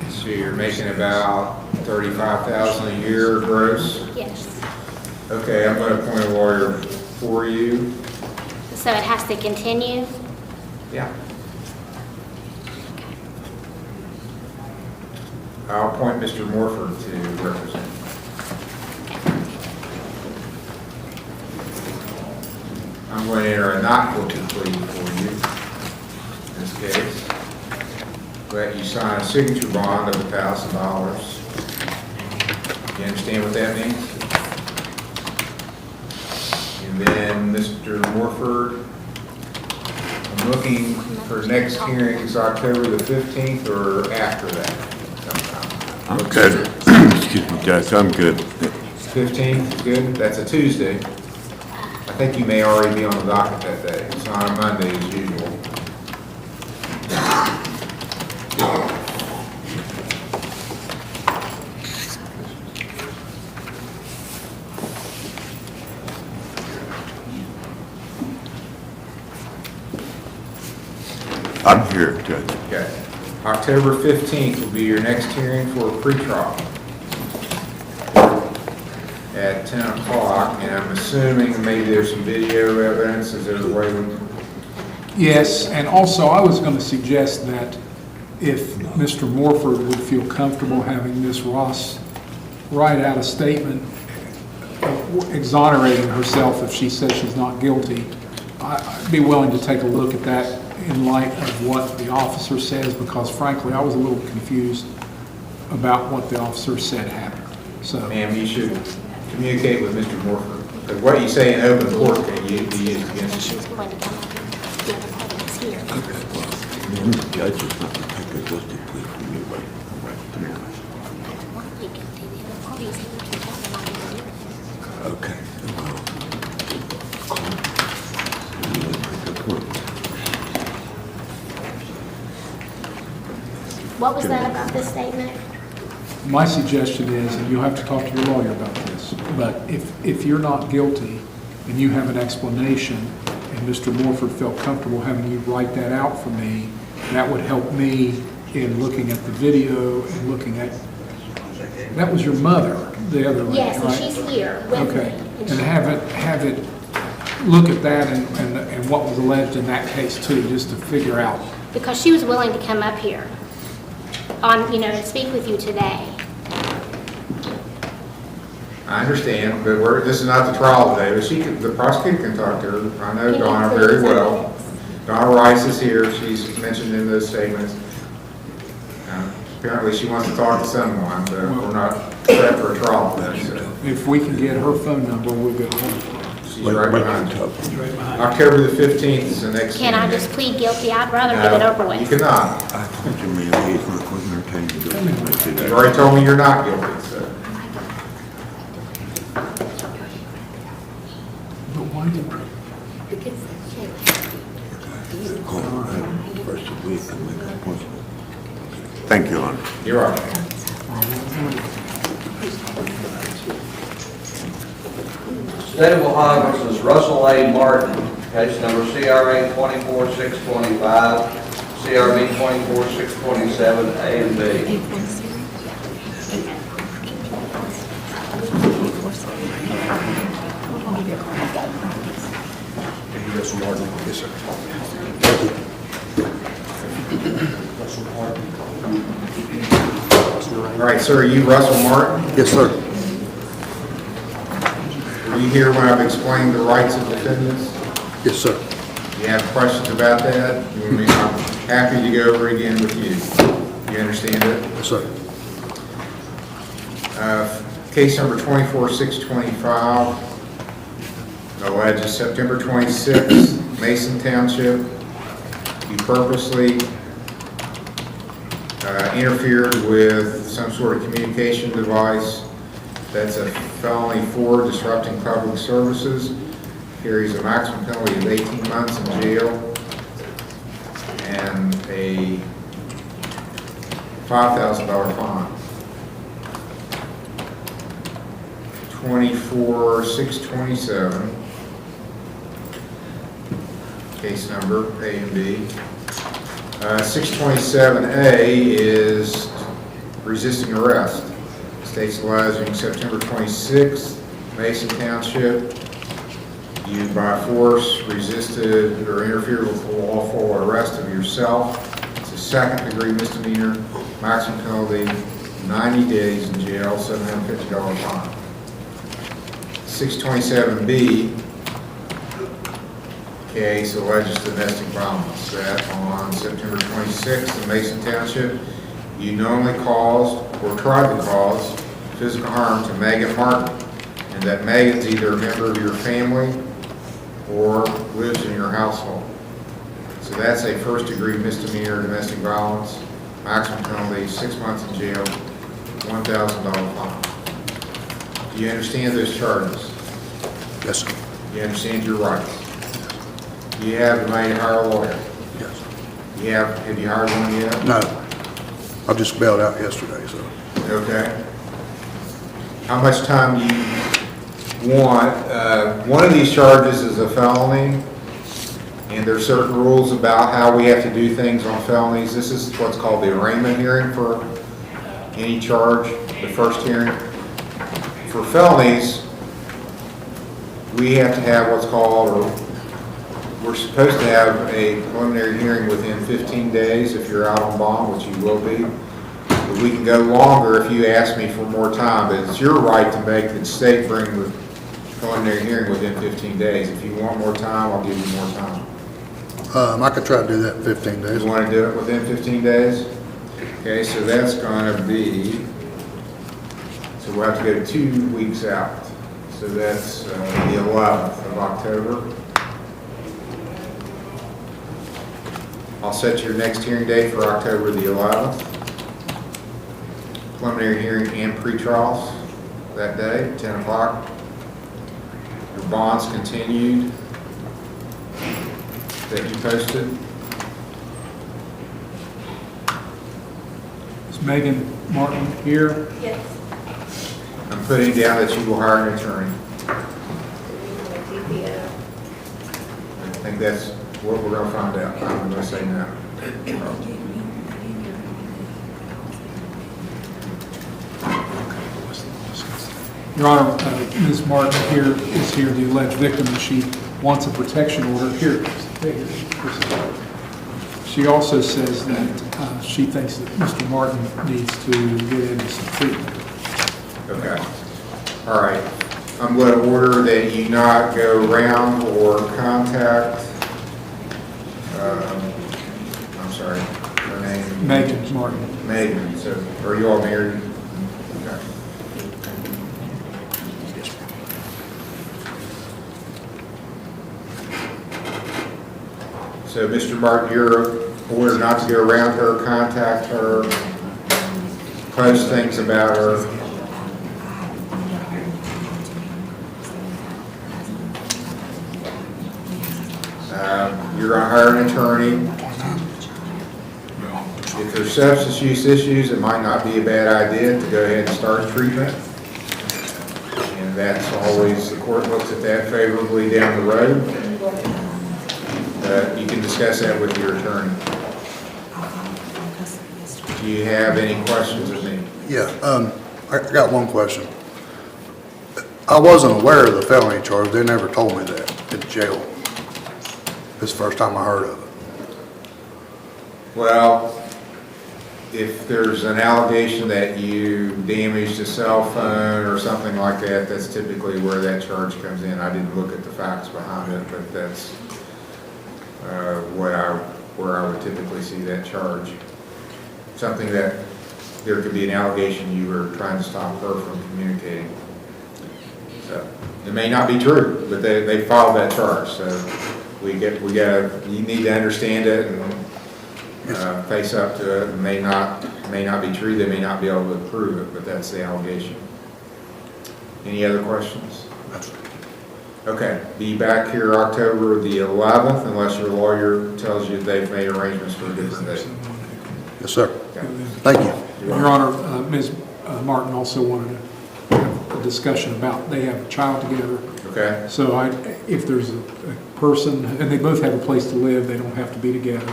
So you're making about $35,000 a year gross? Yes. Okay, I'm going to appoint a lawyer for you. So it has to continue? Yeah. I'll appoint Mr. Morford to represent. I'm going to enter a not guilty plea for you in this case. Let you sign a signature bond of $1,000. You understand what that means? And then Mr. Morford, I'm looking for next hearings October the 15th or after that sometime. I'm good. Excuse me, Judge, I'm good. 15th is good? That's a Tuesday. I think you may already be on the docket that day. It's not a Monday as usual. I'm here, Judge. Okay. October 15th will be your next hearing for a pretrial at 10 o'clock, and I'm assuming maybe there's some video evidence. Is there a way we... Yes, and also I was going to suggest that if Mr. Morford would feel comfortable having Ms. Ross write out a statement exonerating herself if she says she's not guilty, I'd be willing to take a look at that in light of what the officer says, because frankly, I was a little confused about what the officer said happened. So, Ma'am, you should communicate with Mr. Morford, because what you say in open court can be used against you. She's going to come up. The other party is here. The judge is not going to take a guilty plea from you, but okay. What was that about this statement? My suggestion is, and you'll have to talk to your lawyer about this, but if you're not guilty and you have an explanation, and Mr. Morford felt comfortable having you write that out for me, that would help me in looking at the video and looking at, that was your mother, the other lady, Yes, and right? she's here with me. Okay, and have it, look at that and what was alleged in that case too, just to figure out. Because she was willing to come up here and speak with you today. I understand, but this is not the trial today, but the prosecutor can talk to her. I know Can you Donna please very have well. minutes? Donna Rice is here, she's mentioned in those statements. Apparently she wants to talk to someone, but we're not set for a trial today, so. If we can get her phone number, we'll get her. She's right behind you. October the 15th is the next Can I meeting. just plead guilty? I'd rather get it over with. You cannot. I told you, man, he's not going to entertain you. You already told me you're not guilty, so. But why did First of the week, and make an appointment. Thank you, Your Honor. You're right. State of Ohio versus Russell A. Martin, case number CRA 24625, CRB 24627, A and B. Russell Martin. Yes, sir. Russell Martin. All right, sir, are you Russell Martin? Yes, sir. Were you here when I've explained the rights of defendants? Yes, sir. You have questions about that? I'm happy to go over it again with you. You understand it? Yes, sir. Case number 24625 alleges September 26th, Mason Township, you purposely interfered with some sort of communication device. That's a felony for disrupting public services. Carries a maximum penalty of 18 months in jail and a $5,000 fine. 24627, case number A and B. 627A is resisting arrest. States alleging September 26th, Mason Township, you by force resisted or interfered with the lawful arrest of yourself. It's a second-degree misdemeanor, maximum penalty 90 days in jail, $750 fine. 627B case alleges domestic violence. That on September 26th in Mason Township, you knowingly caused or tried to cause physical harm to Megan Martin, and that Megan's either a member of your family or lives in your household. So that's a first-degree misdemeanor domestic violence, maximum penalty 6 months in jail, $1,000 fine. Do you understand those charges? Yes, sir. You understand your rights? Do you have the money to hire a lawyer? Yes. Have you hired one yet? No. I just bailed out yesterday, so. Okay. How much time do you want? One of these charges is a felony, and there are certain rules about how we have to do things on felonies. This is what's called the arraignment hearing for any charge, the first hearing. For felonies, we have to have what's called, or we're supposed to have a preliminary hearing within 15 days if you're out on bond, which you will be. But we can go longer if you ask me for more time, but it's your right to make the state bring the preliminary hearing within 15 days. If you want more time, I'll give you more time. I could try to do that in 15 days. You want to do it within 15 days? Okay, so that's going to be, so we'll have to go 2 weeks out. So that's the 11th of October. I'll set your next hearing date for October the 11th. Preliminary hearing and pretrials that day, 10 o'clock. Your bonds continued that you posted. Is Megan Martin here? Yes. I'm putting down that you will hire an attorney. I think that's what we're going to find out. I'm going to say no. Your Honor, Ms. Martin is here, the alleged victim, and she wants a protection order. Here. She also says that she thinks that Mr. Martin needs to get into some treatment. Okay. All right. I'm going to order that you not go around or contact, I'm sorry, her name? Megan Martin. Megan. So, are you all married? Okay. So, Mr. Martin, you're ordered not to go around her, contact her, post things about her. You're going to hire an attorney. If there's substance use issues, it might not be a bad idea to go ahead and start treatment. And that's always, the court looks at that favorably down the road. You can discuss that with your attorney. Do you have any questions of me? Yeah, I got one question. I wasn't aware of the felony charge. They never told me that at jail. This is the first time I heard of it. Well, if there's an allegation that you damaged a cell phone or something like that, that's typically where that charge comes in. I didn't look at the facts behind it, but that's where I would typically see that charge. Something that there could be an allegation you were trying to stop her from communicating. So it may not be true, but they filed that charge. So you need to understand it and face up to it. It may not be true. They may not be able to prove it, but that's the allegation. Any other questions? Okay, be back here October the 11th unless your lawyer tells you they've made arrangements for a different date. Yes, sir. Okay. Thank you. Your Honor, Ms. Martin also wanted a discussion about, they have a child together. Okay. So if there's a person, and they both have a place to live, they don't have to be together.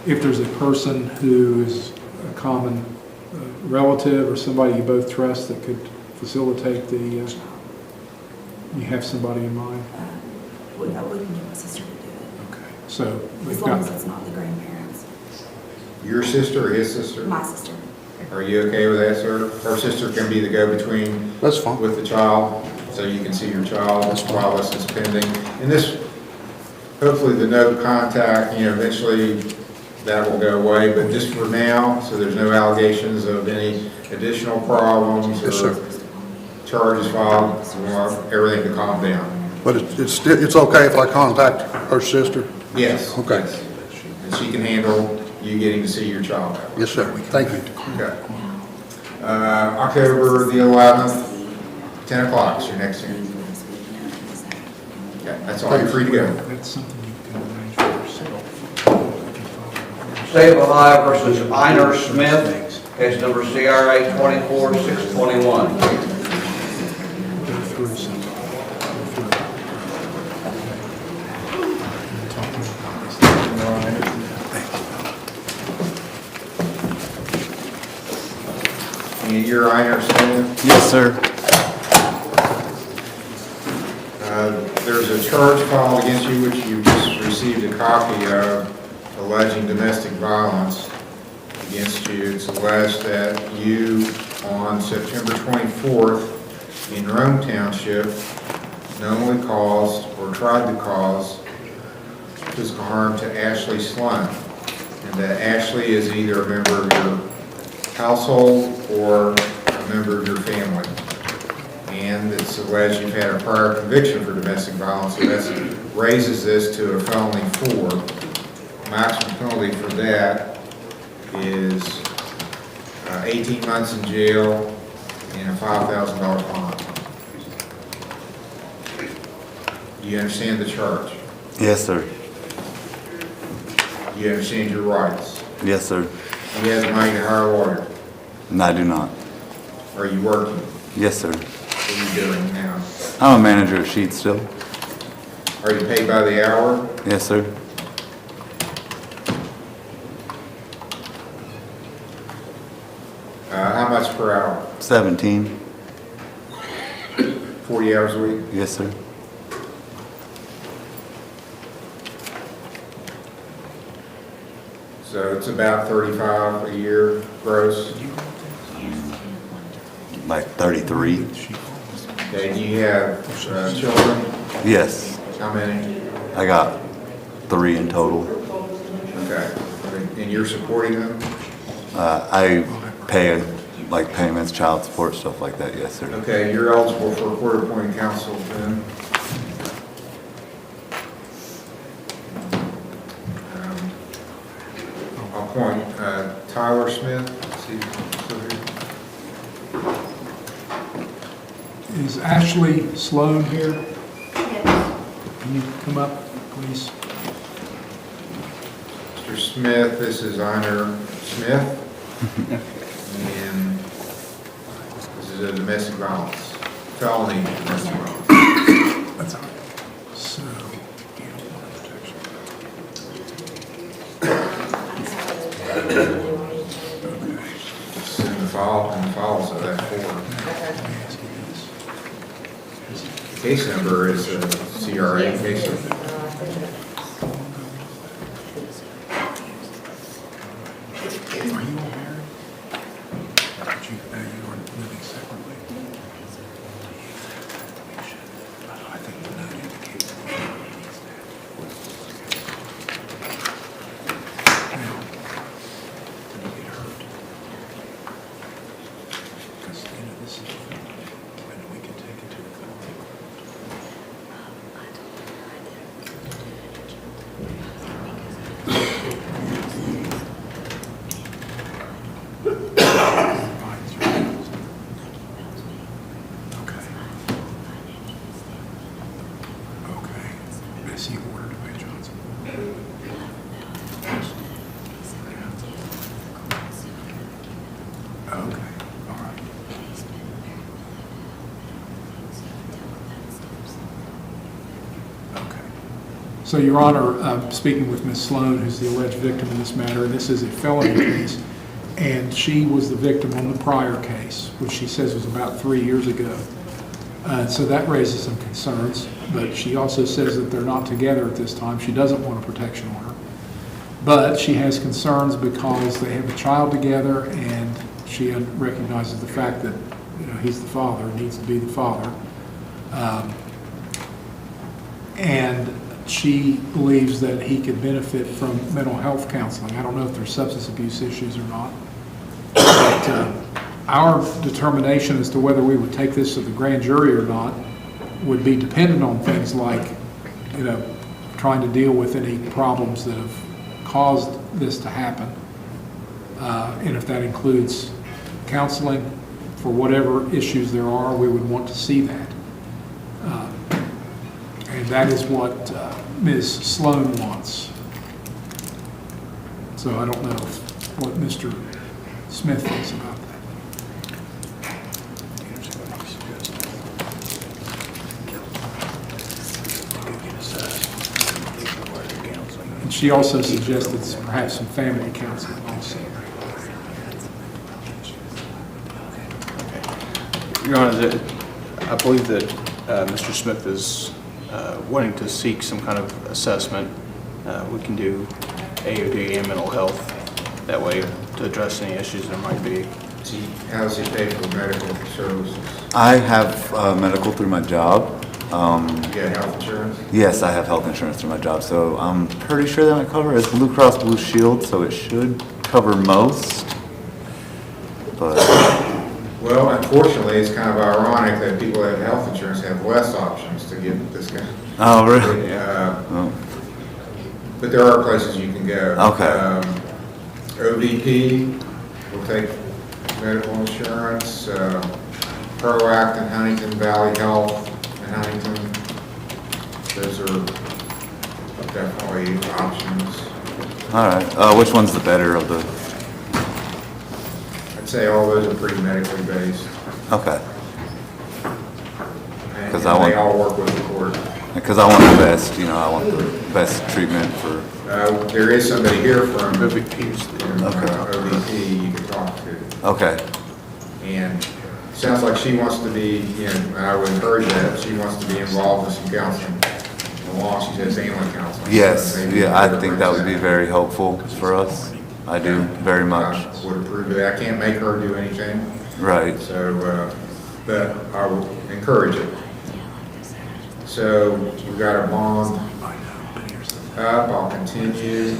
If there's a person who is a common relative or somebody you both trust that could facilitate the, you have somebody in mind? I wouldn't get my sister to do it. Okay. So As long as it's not the grandparents. Your sister or his sister? My sister. Are you okay with that, sir? Her sister can be the go-between. That's fine. With the child, so you can see your child while this is pending. And this, hopefully the no contact, eventually that will go away, but just for now, so there's no allegations of any additional problems or charges filed, we want everything to calm down. But it's okay if I contact her sister? Yes. Okay. Yes. And she can handle you getting to see your child. Yes, sir. Thank you. Okay. October the 11th, 10 o'clock is your next hearing. Okay, that's all. You're free to go. That's something you can arrange for yourself. State of Ohio versus Einer Smith, case number CRA 24621. And you're Einer Smith? Yes, sir. There's a charge filed against you, which you just received a copy of, alleging domestic violence against you. It's alleged that you, on September 24th, in Rome Township, knowingly caused or tried to cause physical harm to Ashley Sloan. And that Ashley is either a member of your household or a member of your family. And it's alleged you've had a prior conviction for domestic violence, so that raises this to a felony 4. maximum penalty for that is 18 months in jail and a $5,000 fine. Do you understand the charge? Yes, sir. Do you understand your rights? Yes, sir. Do you have the money to hire a lawyer? No, I do not. Are you working? Yes, sir. What are you doing now? I'm a manager at Sheets still. Are you paid by the hour? Yes, sir. How much per hour? 17. 40 hours a week? Yes, sir. So it's about 35 a year gross. Like 33. Okay, do you have children? Yes. How many? I got 3 in total. Okay, and you're supporting them? I pay like payments, child support, stuff like that. Yes, sir. Okay, you're eligible for a court-appointed counsel then. I'll appoint Tyler Smith. Let's see if he's still here. Is Ashley Sloan here? Can you come up, please? Mr. Smith, this is Honor Smith. And this is a domestic violence, felony domestic violence. That's all right. So, It's in the files of that form. The case number is a CRA case number. are you all married? But you are living separately. I think the note indicates that he needs that. Now, when you get hurt, because, this is when we can take it to the family court. Okay. Is he ordered to pay Johnson? Okay, all right. Okay. So, Your Honor, speaking with Ms. Sloan, who's the alleged victim in this matter, this is a felony case, and she was the victim on the prior case, which she says was about 3 years ago. So that raises some concerns, but she also says that they're not together at this time. She doesn't want a protection order. But she has concerns because they have a child together, and she recognizes the fact that, he's the father, needs to be the father. And she believes that he could benefit from mental health counseling. I don't know if there's substance abuse issues or not. But our determination as to whether we would take this to the grand jury or not would be dependent on things like, trying to deal with any problems that have caused this to happen. And if that includes counseling for whatever issues there are, we would want to see that. And that is what Ms. Sloan wants. So I don't know what Mr. Smith thinks about that. And she also suggested perhaps some family counseling also. Your Honor, I believe that Mr. Smith is wanting to seek some kind of assessment. We can do AOD and mental health that way to address any issues there might be. How does he pay for medical services? I have medical through my job. You got health insurance? Yes, I have health insurance through my job, so I'm pretty sure that might cover it. It's Blue Cross Blue Shield, so it should cover most. But Well, unfortunately, it's kind of ironic that people that have health insurance have less options to get this kind. oh, really? but there are places you can go. Okay. OVP will take medical insurance, ProAct in Huntington, Valley Health in Huntington. Those are definitely options. All right. Which one's the better of the? I'd say all those are pretty medically based. Okay. And Because they all work with the court. Because I want the best, you know, I want the best treatment for. There is somebody here from OVP OVP you can talk to. Okay. And sounds like she wants to be, you know, and I would encourage that, she wants to be involved in some counseling. The law, she says family counseling. Yes, So maybe yeah, I better think that would be represent. very helpful for us. I do, very much. I would approve of that. I can't make her do anything. Right. So, but I will encourage it. So we've got a bond up, I'll continue.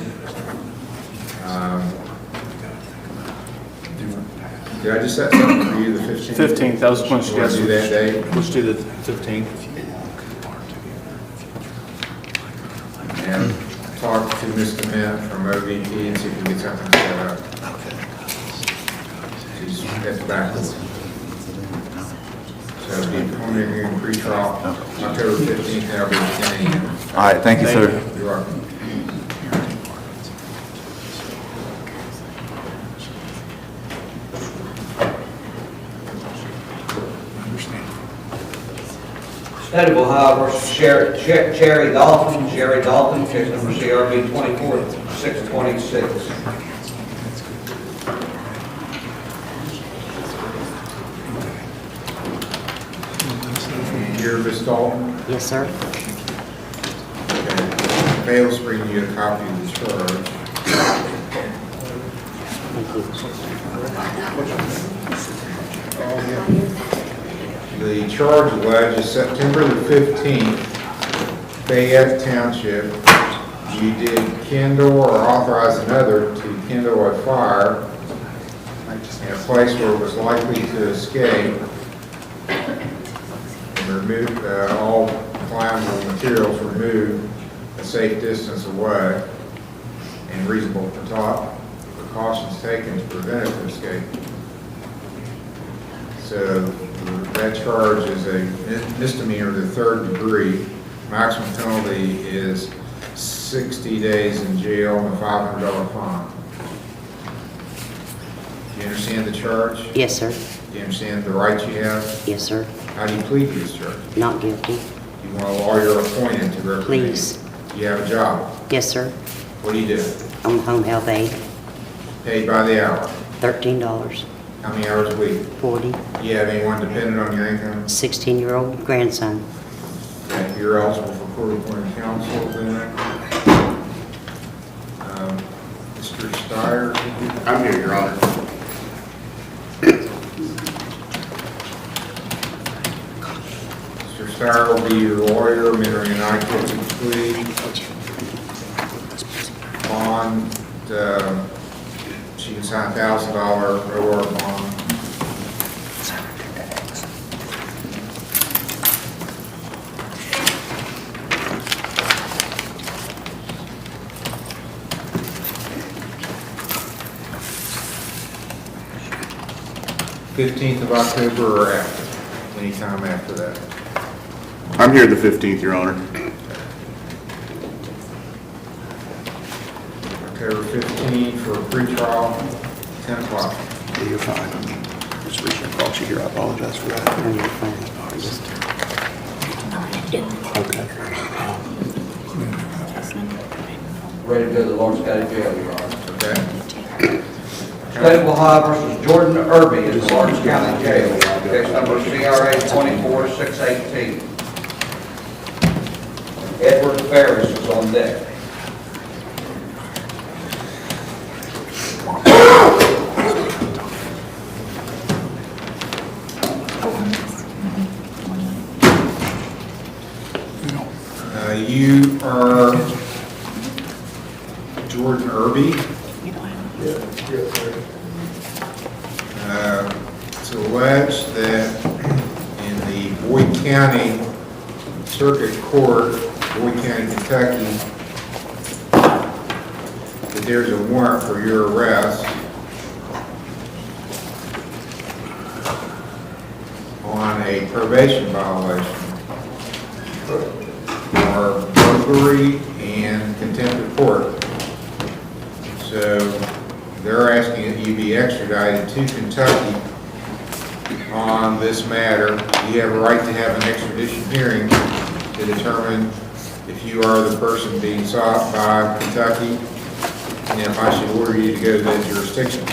Did I just set something for you, the 15th? 15th, that was when she You want to do that date? Let's do the 15th. And talk to Ms. Dement from OVP and see if we can get something set up. She's at the back. So it'll be preliminary hearing pre-trial, October 15th, that'll be 10 a.m. All right, thank you, sir. You're welcome. State of Ohio versus Cherry Dalton, case number CRB 24-626. And you're Ms. Dalton? Yes, sir. Okay. Fails bring you a copy of the charge. The charge alleges September the 15th, Fayette Township, you did kindle or authorize another to kindle a fire in a place where it was likely to escape, and remove all flammable materials removed a safe distance away, and reasonable precautions taken to prevent it from escape. So that charge is a misdemeanor of the 3rd degree. Maximum penalty is 60 days in jail and a $500 fine. Do you understand the charge? Yes, sir. Do you understand the rights you have? Yes, sir. How do you plead to this charge? Not guilty. You want a lawyer appointed to represent you? Please. You have a job. Yes, sir. What do you do? I'm home health aide. Paid by the hour. $13. How many hours a week? 40. Do you have anyone dependent on your income? 16-year-old grandson. Okay, you're eligible for court-appointed counsel then. Mr. Steyer? I'm here, Your Honor. Mr. Steyer will be your lawyer, entering a not-guilty plea. Bond, she can sign $1,000 OR bond. $15th of October or after, anytime after that. I'm here the 15th, Your Honor. October 15th for pretrial, 10 o'clock. Yeah, you're fine. Just reaching across you here. I apologize for that. No, you're fine. Okay. Ready to go to the Lawrence County Jail, Your Honor. Okay. State of Ohio versus Jordan Irby at the Lawrence County Jail, case number CRA 24-618. Edward Ferris is on deck. You are Jordan Irby. It's alleged that in the Boyd County Circuit Court, Boyd County, Kentucky, that there's a warrant for your arrest on a probation violation for burglary and contempt of court. So they're asking that you be extradited to Kentucky on this matter. You have a right to have an extradition hearing to determine if you are the person being sought by Kentucky and if I should order you to go to that jurisdiction.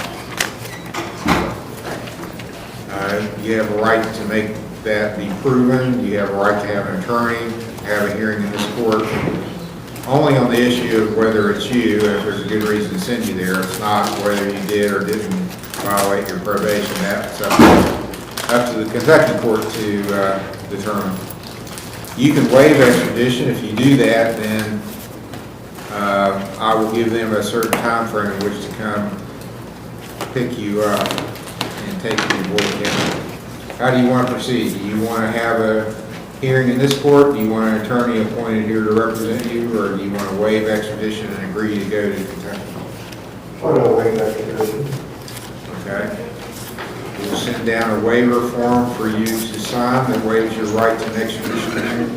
You have a right to make that be proven. You have a right to have an attorney, have a hearing in this court. Only on the issue of whether it's you, if there's a good reason to send you there. It's not whether you did or didn't violate your probation. That's up to the Kentucky court to determine. You can waive extradition. If you do that, then I will give them a certain time frame in which to come pick you up and take you to Boyd County. How do you want to proceed? Do you want to have a hearing in this court? Do you want an attorney appointed here to represent you, or do you want to waive extradition and agree to go to Kentucky? I want to waive extradition. Okay. We'll send down a waiver form for you to sign that waives your right to an extradition hearing.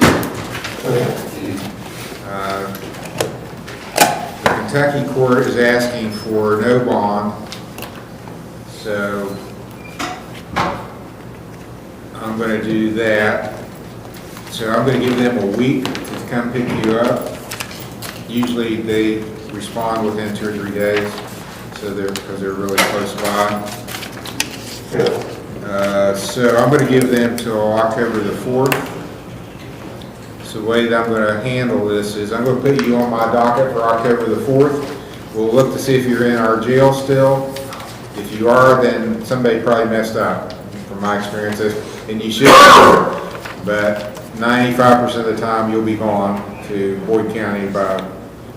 The Kentucky court is asking for no bond, so I'm going to do that. So I'm going to give them a week to come pick you up. Usually they respond within 2 or 3 days, so because they're really close by. So I'm going to give them till October the 4th. So the way that I'm going to handle this is I'm going to put you on my docket for October the 4th. We'll look to see if you're in our jail still. If you are, then somebody probably messed up, from my experiences, and you should be. But 95% of the time you'll be gone to Boyd County by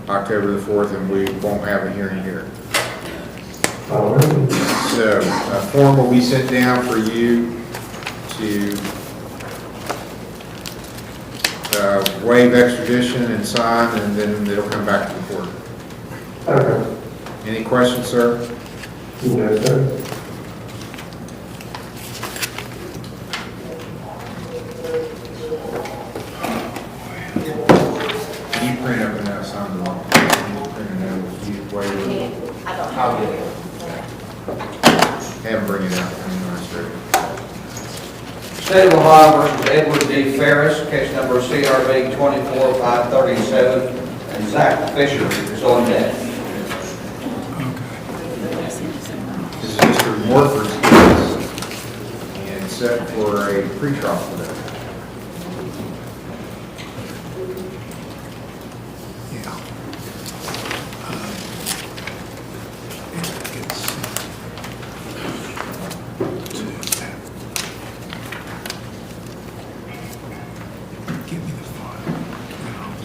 October the 4th, and we won't have a hearing here. So a form will be sent down for you to waive extradition and sign, and then it'll come back to the court. Okay. Any questions, sir? No, sir. Can you print up and sign the law? Can you print it out? You waive it? I'll get it. Have them bring it out. State of Ohio versus Edward D. Ferris, case number CRB 24537, and Zach Fisher is on deck. This is Mr. Morford's case, and set for a pretrial today.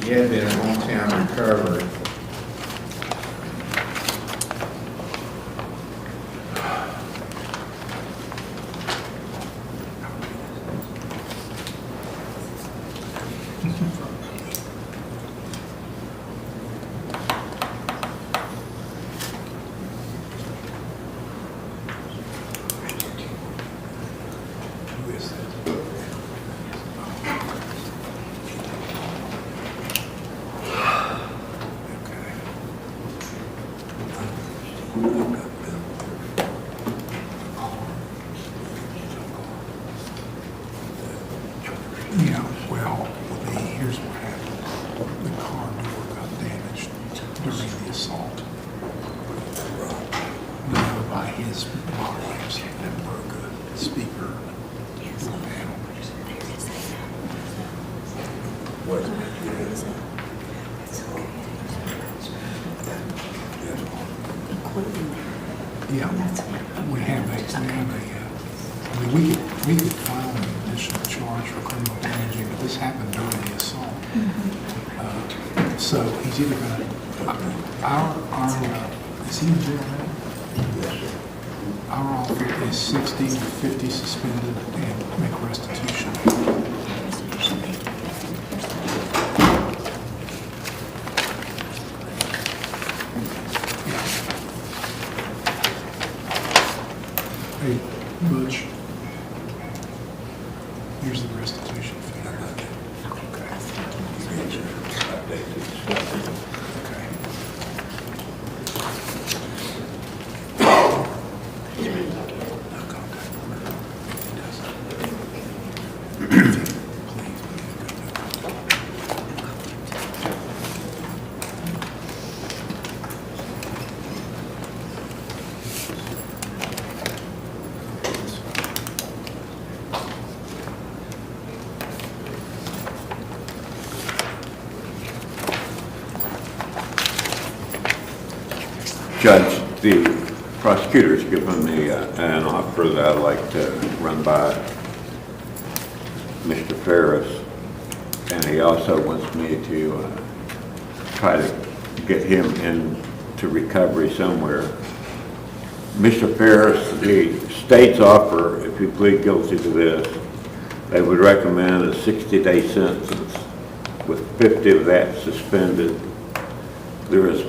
He had been in hometown recovery. Yeah, well, here's what happened. The car door got damaged during the assault. By his bars that broke a speaker door panel. Yeah, we have I mean, we could file an additional charge for criminal damaging, but this happened during the assault. So he's either gonna, is he in jail now? Our offer is 60 to 50 suspended and make restitution. Hey, Butch. Here's the restitution fee. Judge, the prosecutor's given me an offer that I'd like to run by Mr. Ferris, and he also wants me to try to get him into recovery somewhere. Mr. Ferris, the state's offer, if you plead guilty to this, they would recommend a 60-day sentence with 50 of that suspended. There is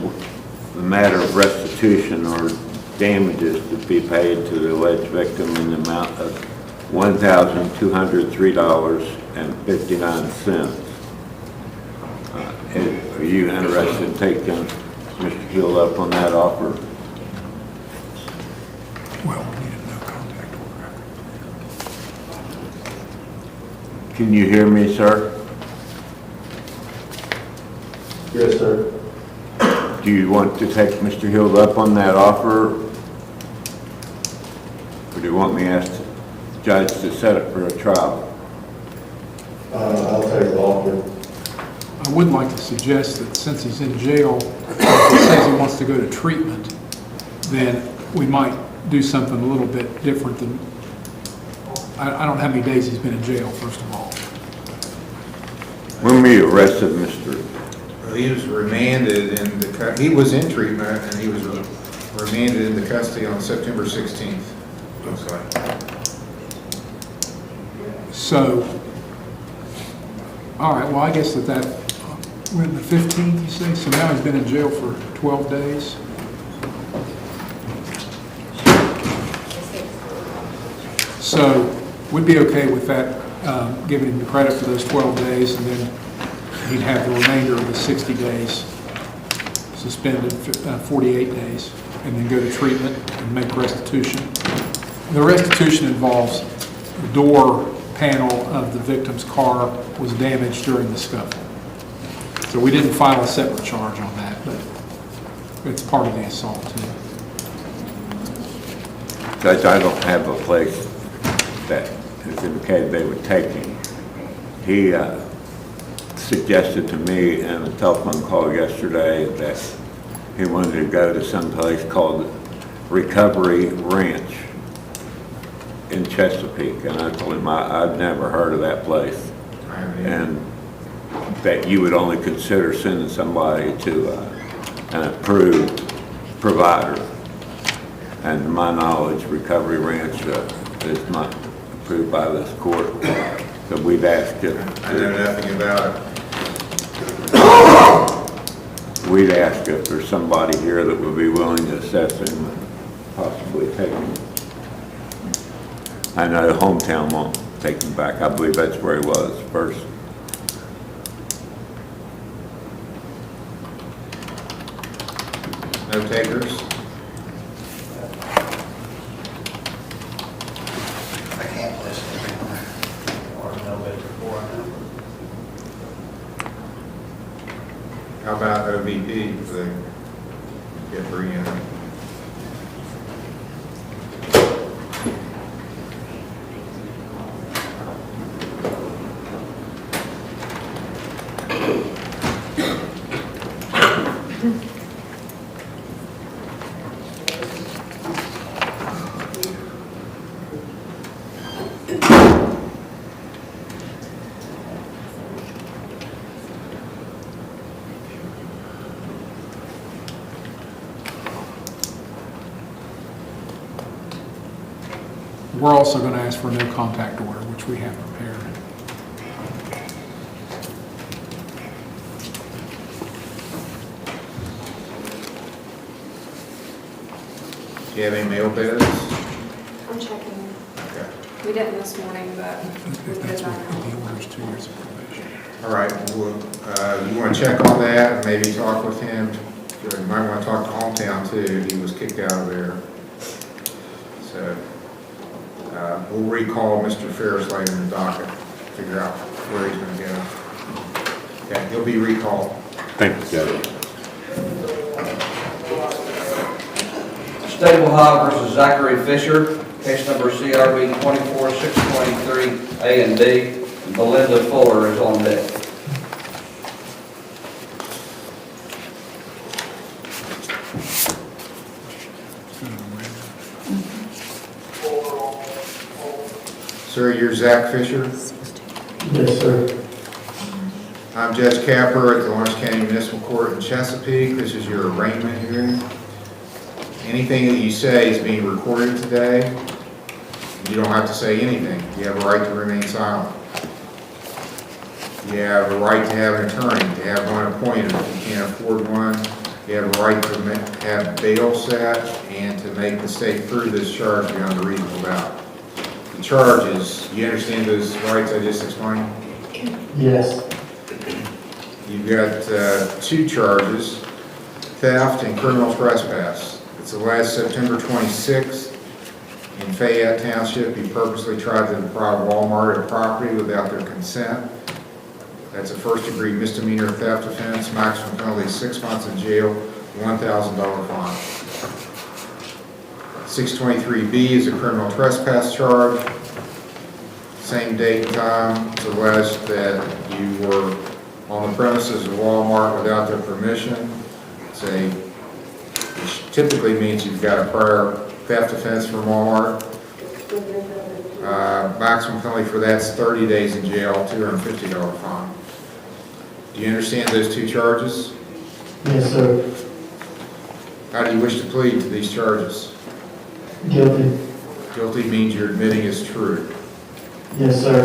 the matter of restitution or damages to be paid to the alleged victim in the amount of $1,203.59. Are you interested in taking Mr. Hill up on that offer? Well, we need a no contact order. Can you hear me, sir? Yes, sir. Do you want to take Mr. Hill up on that offer? Or do you want me to ask the judge to set it for a trial? I'll take the offer. I would like to suggest that since he's in jail, if he says he wants to go to treatment, then we might do something a little bit different than, I don't know how many days he's been in jail, first of all. When were you arrested, Mr.? He was remanded in the, he was in treatment and he was remanded into custody on September 16th. Okay. So, all right, well, I guess that, we're in the 15th, you say? So now he's been in jail for 12 days? So we'd be okay with that, giving him the credit for those 12 days, and then he'd have the remainder of the 60 days suspended, 48 days, and then go to treatment and make restitution. The restitution involves the door panel of the victim's car was damaged during the scuffle. So we didn't file a separate charge on that, but it's part of the assault too. Judge, I don't have a place that has indicated they would take him. He suggested to me in a telephone call yesterday that he wanted to go to some place called Recovery Ranch in Chesapeake, and I told him I'd never heard of that place, and that you would only consider sending somebody to an approved provider. And to my knowledge, Recovery Ranch is not approved by this court, so we'd ask if... I know nothing about it. We'd ask if there's somebody here that would be willing to assess him and possibly take him. I know the hometown won't take him back. I believe that's where he was first. No takers? I can't listen or no bit before How about OVP if they get bring in? We're also going to ask for a no contact order, which we have prepared. Do you have any mail bids? I'm checking. Okay. We didn't this morning, but we can go back. All right, well, you want to check on that and maybe talk with him? You might want to talk to Hometown too. He was kicked out of there. So we'll recall Mr. Ferris later in the docket, figure out where he's going to go. Okay, he'll be recalled. Thank you, Judge. Stable High versus Zachary Fisher, case number CRB 24623 A and D. Belinda Fuller is on deck. Sir, you're Zach Fisher? Yes, sir. I'm Judge Capper at the Lawrence County Municipal Court in Chesapeake. This is your arraignment hearing. Anything that you say is being recorded today. You don't have to say anything. You have a right to remain silent. You have a right to have an attorney, to have one appointed if you can't afford one. You have a right to have bail set and to make the state prove this charge beyond a reasonable doubt. The charges, you understand those rights I just explained? Yes. You've got two charges, theft and criminal trespass. It's alleged September 26th in Fayette Township, you purposely tried to deprive Walmart of property without their consent. That's a first-degree misdemeanor theft offense, maximum penalty 6 months in jail, $1,000 fine. 623B is a criminal trespass charge. Same date and time, it's alleged that you were on the premises of Walmart without their permission. Which typically means you've got a prior theft offense from Walmart. Maximum penalty for that's 30 days in jail, $250 fine. Do you understand those two charges? Yes, sir. How do you wish to plead to these charges? Guilty. Guilty means you're admitting it's true. Yes, sir.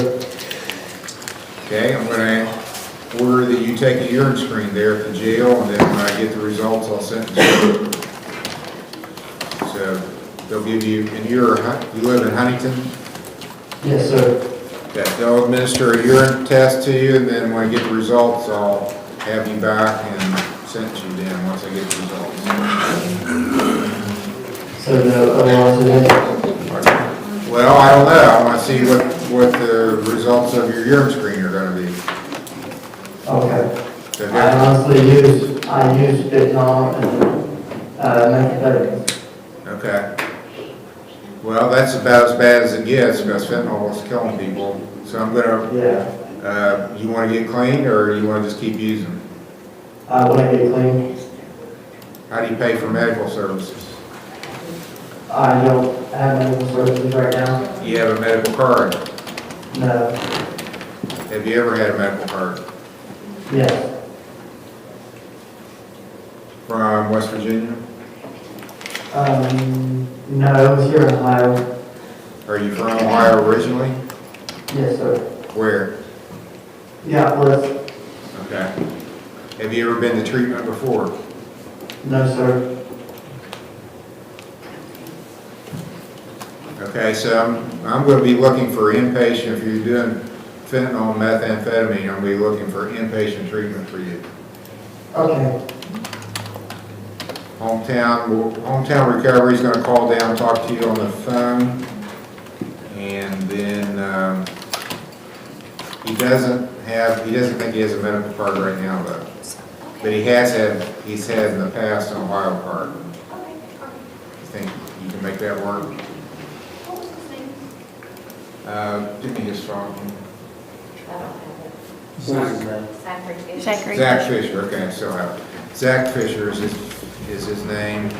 Okay, I'm going to order that you take a urine screen there at the jail, and then when I get the results, I'll send it to you. So they'll give you, and you live in Huntington? Yes, sir. Okay, they'll administer a urine test to you, and then when I get the results, I'll have you back and send it to you then, once I get the results. So no arose today? Well, I don't know. I want to see what the results of your urine screen are going to be. Okay. I honestly use fentanyl and methamphetamines. Okay. Well, that's about as bad as it gets because fentanyl is killing people. So I'm going to, you want to get clean or you want to just keep using? I want to get clean. How do you pay for medical services? I don't have medical services right now. You have a medical card? No. Have you ever had a medical card? Yes. From West Virginia? No, it was here in Ohio. Are you from Ohio originally? Yes, sir. Where? Yeah, Bliss. Okay. Have you ever been to treatment before? No, sir. Okay, so I'm going to be looking for inpatient. If you're doing fentanyl and methamphetamine, I'm going to be looking for inpatient treatment for you. Okay. Hometown Recovery is going to call down and talk to you on the phone. And then he doesn't think he has a medical card right now though. But he's had in the past an Ohio card. You think you can make that work? Give me his phone. Zachary. Zach Fisher, okay, I still have it. Zach Fisher is his name.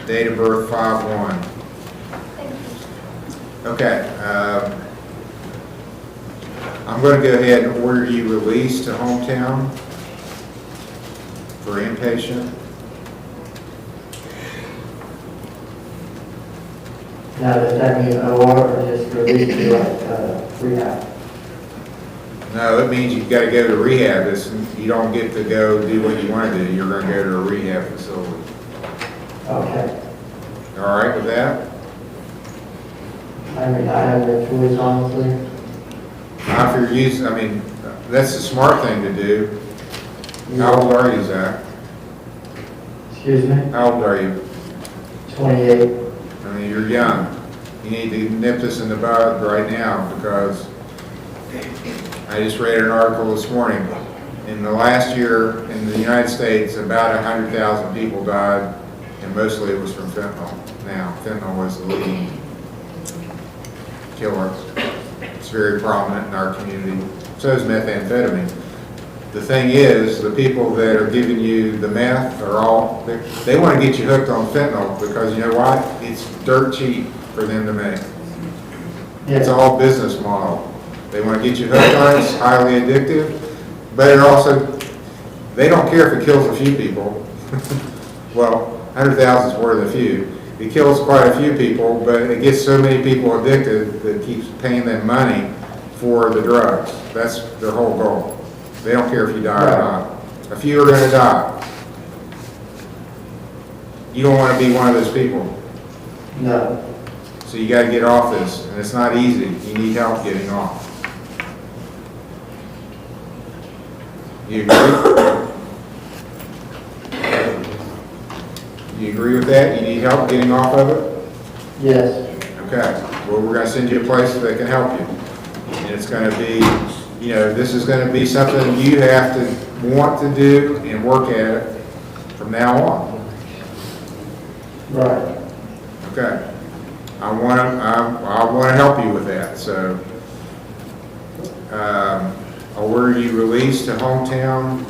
Date of birth 5/1. Okay, I'm going to go ahead and order you released to Hometown for inpatient. Now, does that mean OR or just release to like rehab? No, it means you've got to go to rehab. You don't get to go do what you want to do. You're going to go to a rehab facility. Okay. All right with that? I mean, I have no choice, honestly. If you're using, I mean, that's the smart thing to do. How old are you, Zach? Excuse me? How old are you? 28. I mean, you're young. You need to nip this in the bud right now because I just read an article this morning. In the last year in the United States, about 100,000 people died, and mostly it was from fentanyl. Now, fentanyl was the leading killer. It's very prominent in our community. So is methamphetamine. The thing is, the people that are giving you the meth are all, they want to get you hooked on fentanyl because you know what? It's dirt cheap for them to make. It's all business model. They want to get you hooked on it, it's highly addictive, but it also, they don't care if it kills a few people. Well, 100,000 is more than a few. It kills quite a few people, but it gets so many people addicted that it keeps paying them money for the drugs. That's their whole goal. They don't care if you die or not. A few are going to die. You don't want to be one of those people. No. So you got to get off this, and it's not easy. You need help getting off. You agree? You agree with that? You need help getting off of it? Yes. Okay. Well, we're going to send you a place that can help you. And it's going to be, you know, this is going to be something you have to want to do and work at it from now on. Right. Okay. I want to help you with that. So, I'll order you released to hometown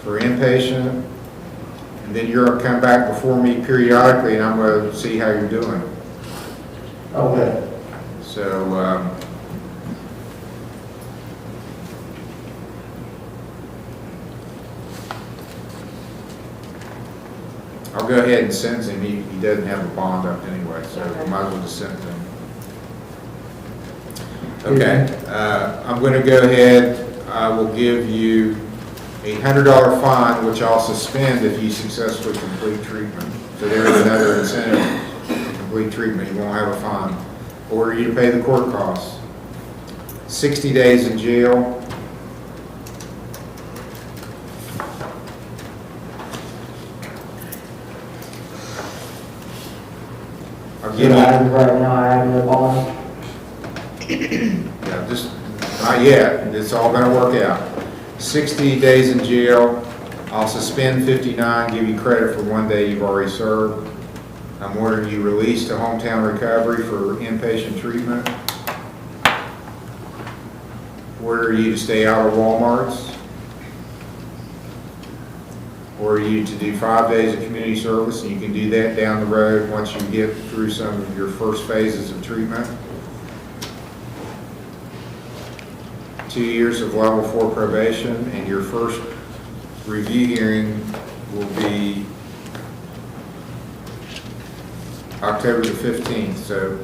for inpatient, and then you're going to come back before me periodically, and I'm going to see how you're doing. Okay. So, I'll go ahead and sentence him. He doesn't have a bond up anyway, so I might as well just sentence him. Okay, I'm going to go ahead. I will give you a $100 fine, which I'll suspend if you successfully complete treatment. So there's another incentive to complete treatment. You won't have a fine. Order you to pay the court costs. 60 days in jail. I'll give you. Right now, I have no bond. Yeah, just, not yet. It's all going to work out. 60 days in jail. I'll suspend 59, give you credit for 1 day you've already served. I'm ordering you released to hometown recovery for inpatient treatment. Order you to stay out of Walmarts. Order you to do 5 days of community service, and you can do that down the road once you get through some of your first phases of treatment. 2 years of level 4 probation, and your first review hearing will be October the 15th, so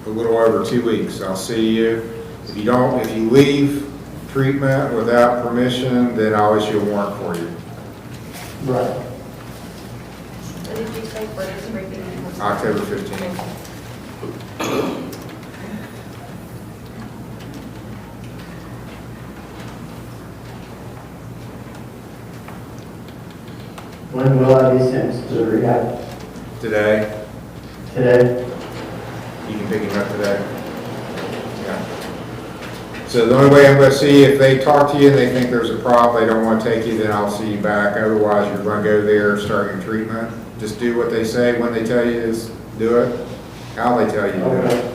a little over 2 weeks. I'll see you. If you leave treatment without permission, then I'll issue a warrant for you. Right. What did you say for this review? October 15th. When will I be sentenced to rehab? Today. Today? You can pick him up today. Yeah. So the only way I'm going to see, if they talk to you and they think there's a problem, they don't want to take you, then I'll see you back. Otherwise, you're going to go there and start your treatment. Just do what they say when they tell you to do it, how they tell you to do it.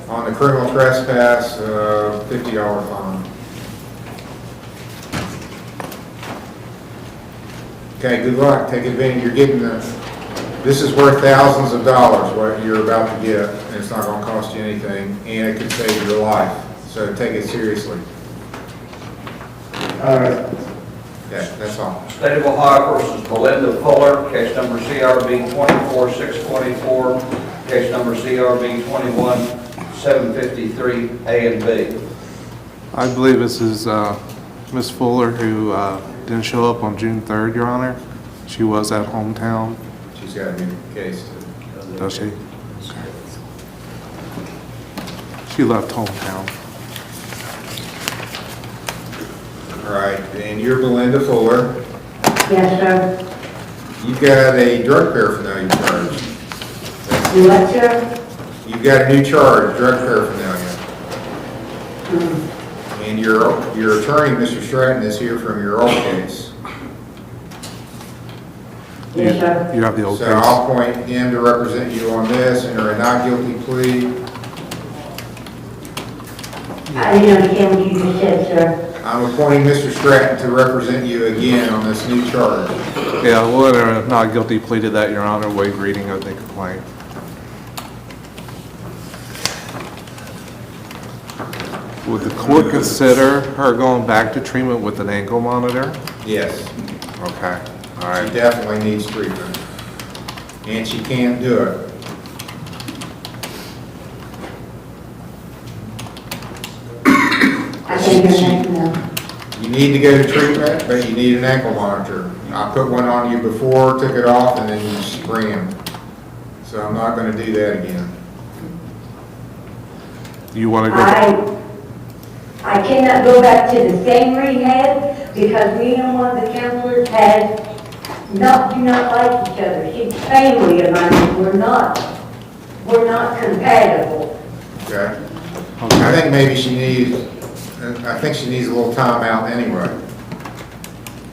On the criminal trespass, $50 fine. Okay, good luck. Take advantage. You're getting this is worth thousands of dollars, what you're about to get, and it's not going to cost you anything, and it could save your life. So take it seriously. All right. Okay, that's all. State of Ohio versus Belinda Fuller, case number CRB 24624, case number CRB 21753, A and B. I believe this is Ms. Fuller who didn't show up on June 3rd, Your Honor. She was at hometown. She's got a new case too. Does she? She left hometown. All right, and you're Belinda Fuller. Yes, sir. You've got a drug paraphernalia charge. You what, sir? You've got a new charge, drug paraphernalia. And your attorney, Mr. Stratton, is here from your old case. Yes, sir. You have the old So case. I'll appoint him to represent you on this, enter a not guilty plea. I didn't understand what you just said, sir. I'm appointing Mr. Stratton to represent you again on this new charge. Yeah, we'll enter a not guilty plea to that, Your Honor. Waive reading of the complaint. Would the court consider her going back to treatment with an ankle monitor? Yes, Okay, all she right. definitely needs treatment. And she can't do it. I think you're right now. You need to go to treatment, but you need an ankle monitor. I put one on you before, took it off, and then you screamed. So I'm not gonna do that again. You want to go? I cannot go back to the same rehab because me and one of the counselors do not like each other. She's family of mine, we're not compatible. Okay? I think maybe she needs a little time out anyway.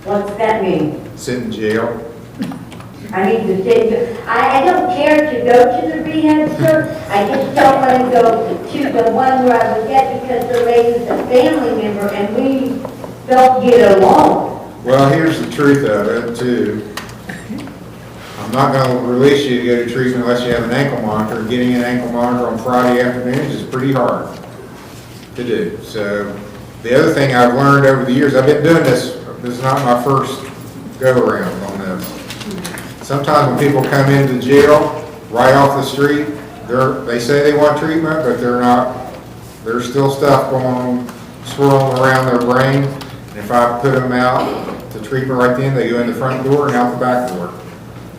What's that mean? Sit in jail. I need to sit, I don't care to go to the rehab, sir. I just don't want to go to the one where I was at because the lady's a family member and we don't get along. Well, here's the truth of it, too. I'm not going to release you to go to treatment unless you have an ankle monitor. Getting an ankle monitor on Friday afternoons is pretty hard to do. So the other thing I've learned over the years, I've been doing this is not my first go-around on this. Sometimes when people come into jail right off the street, they say they want treatment, but they're not. There's still stuff swirling around their brain. And if I put them out to treatment right then, they go in the front door and out the back door.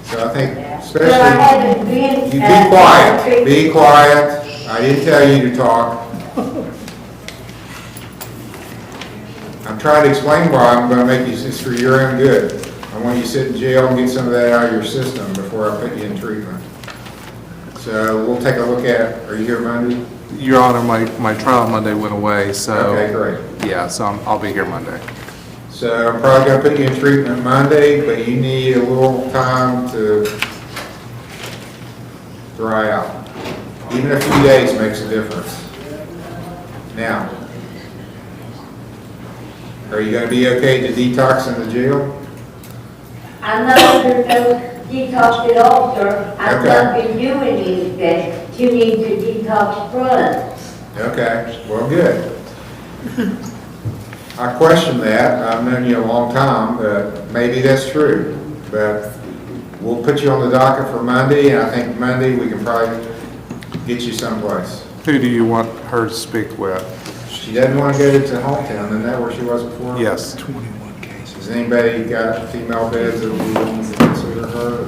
So I think especially, you be quiet, be quiet. I didn't tell you to talk. I'm trying to explain why I'm going to make you, it's for your own good. I want you to sit in jail and get some of that out of your system before I put you in treatment. So we'll take a look at, are you here Monday? Your Honor, my trial Monday went away, so. Okay, great. Yeah, so I'll be here Monday. So I'm probably going to put you in treatment Monday, but you need a little time to dry out. Even a few days makes a difference. Now, are you going to be okay to detox in the jail? I'm not under no detox at all, sir. I've Okay. not been doing anything to need to detox from. Okay, well, good. I question that. I've known you a long time, but maybe that's true. But we'll put you on the docket for Monday, and I think Monday we can probably get you someplace. Who do you want her to speak with? She doesn't want to go to hometown, isn't that where she was before? Yes. Has anybody got female beds that will be willing to consider her?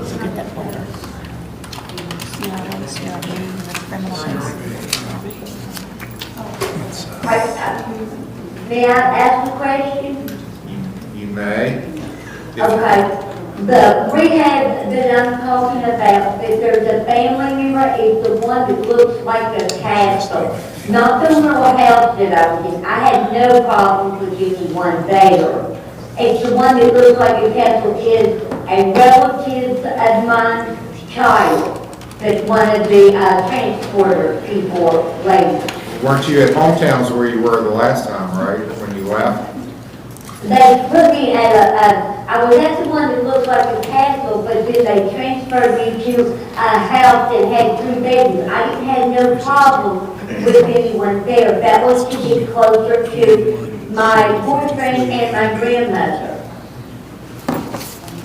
May I ask a question? You may. Okay, the rehab that I'm talking about, if there's a family member, it's the one that looks like a castle. Not the little house that I was in. I had no problems with anyone there. It's the one that looks like a castle is a relative of mine's child. That's one of the transporter people, ladies. Weren't you at hometowns where you were the last time, right, when you left? They put me at I was at the one that looked like a castle, but then they transferred me to a house that had 3 bedrooms. I didn't have no problem with anyone there. That was to get closer to my boyfriend and my grandmother.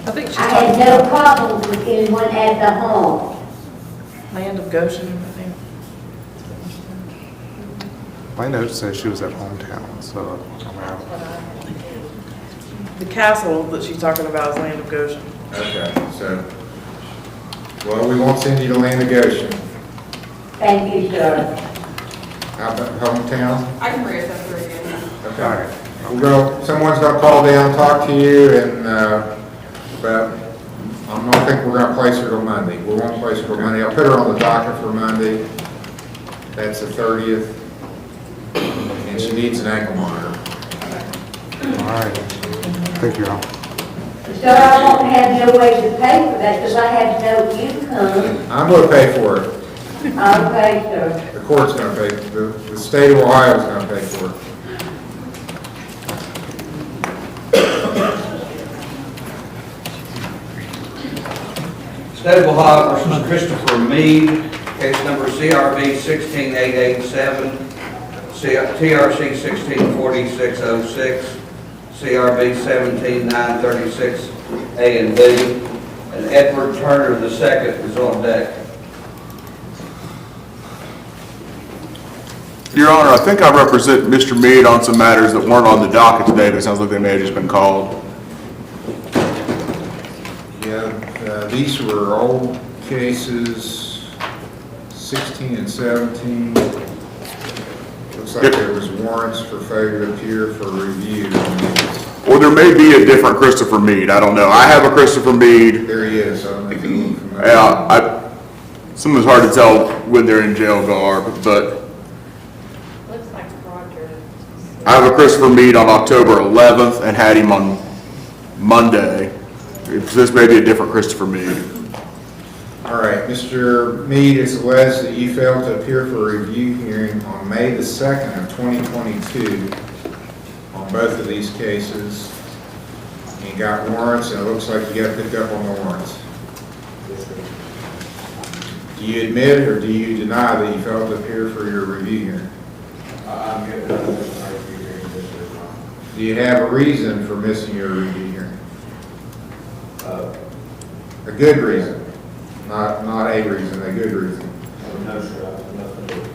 I think she's I had talking no about problems with anyone at the home. Land of Goshen, I think. My notes say she was at hometown, so I'm out. The castle that she's talking about is Land of Goshen. Okay, so, well, we won't send you to Land of Goshen. Thank you, sir. How about hometown? I can bring it up for again. Okay. Someone's gonna call down, talk to you, and, but I don't think we're gonna place her till Monday. We won't place her till Monday. I'll put her on the docket for Monday. That's the 30th. And she needs an ankle monitor. All right. Thank you, all. Sir, I won't have no way to pay for that because I have no income. I'm gonna pay for it. Okay, sir. The court's gonna pay, the state of Ohio is gonna pay for it. State of Ohio versus Christopher Meade, case number CRB 16887, TRC 164606, CRB 17936A and B, and Edward Turner II is on deck. Your Honor, I think I represent Mr. Meade on some matters that weren't on the docket today, but it sounds like they may have just been called. Yeah, these were old cases, 16 and 17. Looks like there was warrants for failure to appear for review. Or there may be a different Christopher Meade, I don't know. I have a Christopher Meade. There he is. I don't know if you're looking familiar. Yeah, sometimes hard to tell when they're in jail garb, but Looks like Roger. I have a Christopher Meade on October 11th and had him on Monday. This may be a different Christopher Meade. All right, Mr. Meade, it's alleged that you failed to appear for a review hearing on May the 2nd of 2022 on both of these cases. You got warrants, and it looks like you got picked up on the warrants. Do you admit or do you deny that you failed to appear for your review hearing? I'm getting out of this review hearing this year. Do you have a reason for missing your review hearing? A good reason, not a reason, a good reason. No, sir, I have nothing to do with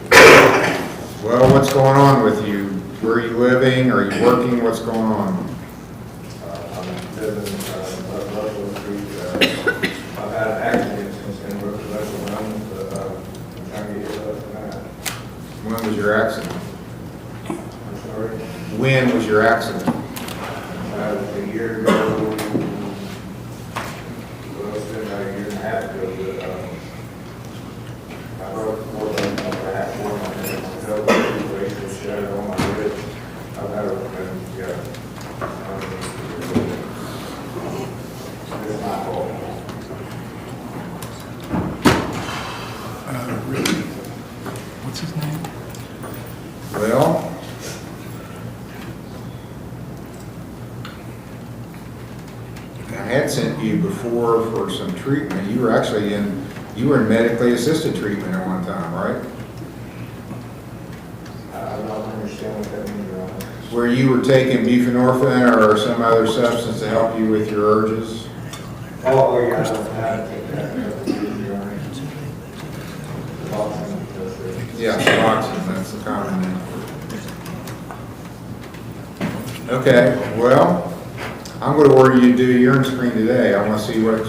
that. Well, what's going on with you? Where are you living? Are you working? What's going on? I'm living Russell Street. I've had an accident since then, Russell Run, but I'm trying to get it up tonight. When was your accident? I'm sorry. When was your accident? A year ago, well, it's been about a year and a half ago, but I broke four bones on my back, four on my head, my elbow, braces shattered on my wrist. I've had a, yeah. It's my fault. Really? What's his name? Well, I had sent you before for some treatment. You were actually in medically assisted treatment at one time, right? I don't understand what that means, Your Honor. Where you were taking buprenorphine or some other substance to help you with your urges? Oh, yeah, I don't take that, Your Honor. Suboxone, that's it. Yeah, Suboxone, that's the common name. Okay, well, I'm going to order you to do a urine screen today. I want to see what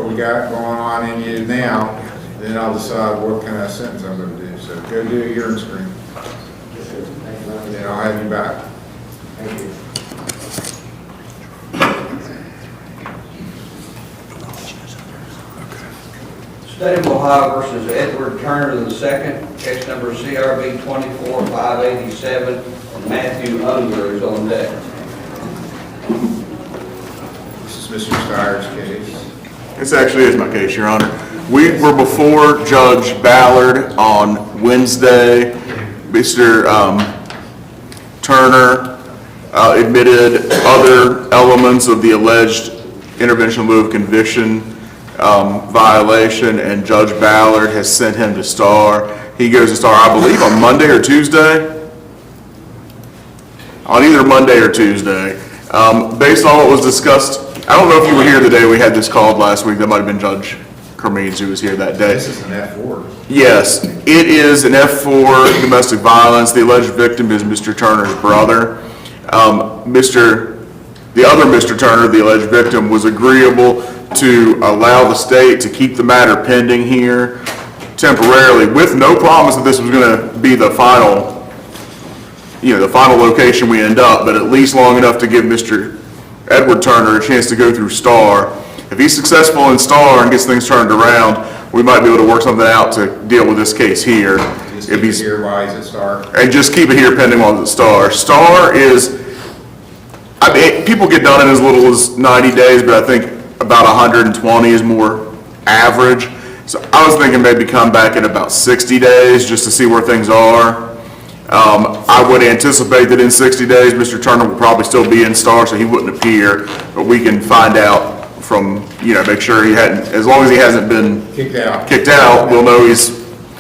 we got going on in you now. Then I'll decide what kind of sentence I'm going to do. So go do a urine screen. And I'll have you back. Thank you. State of Ohio versus Edward Turner II, case number CRB 24587, and Matthew Unger is on deck. This is Mr. Steyer's case. This actually is my case, Your Honor. We were before Judge Ballard on Wednesday. Mr. Turner admitted other elements of the alleged intervention in lieu of conviction violation, and Judge Ballard has sent him to STAR. He goes to STAR, I believe, on Monday or Tuesday. on either Monday or Tuesday. Based on what was discussed, I don't know if you were here the day we had this called last week. That might have been Judge Kermeans who was here that day. This is an F4. Yes, it is an F4 domestic violence. The alleged victim is Mr. Turner's brother. The other Mr. Turner, the alleged victim, was agreeable to allow the state to keep the matter pending here temporarily with no promise that this was going to be the final, the final location we end up, but at least long enough to give Mr. Edward Turner a chance to go through STAR. If he's successful in STAR and gets things turned around, we might be able to work something out to deal with this case here. Just keep it here, why is it STAR? And just keep it here pending while it's STAR. STAR is, I mean, people get done in as little as 90 days, but I think about 120 is more average. So I was thinking maybe come back in about 60 days just to see where things are. I would anticipate that in 60 days, Mr. Turner will probably still be in STAR, so he wouldn't appear, but we can find out from, make sure he hadn't, as long as he hasn't been Kicked out, we'll know he's,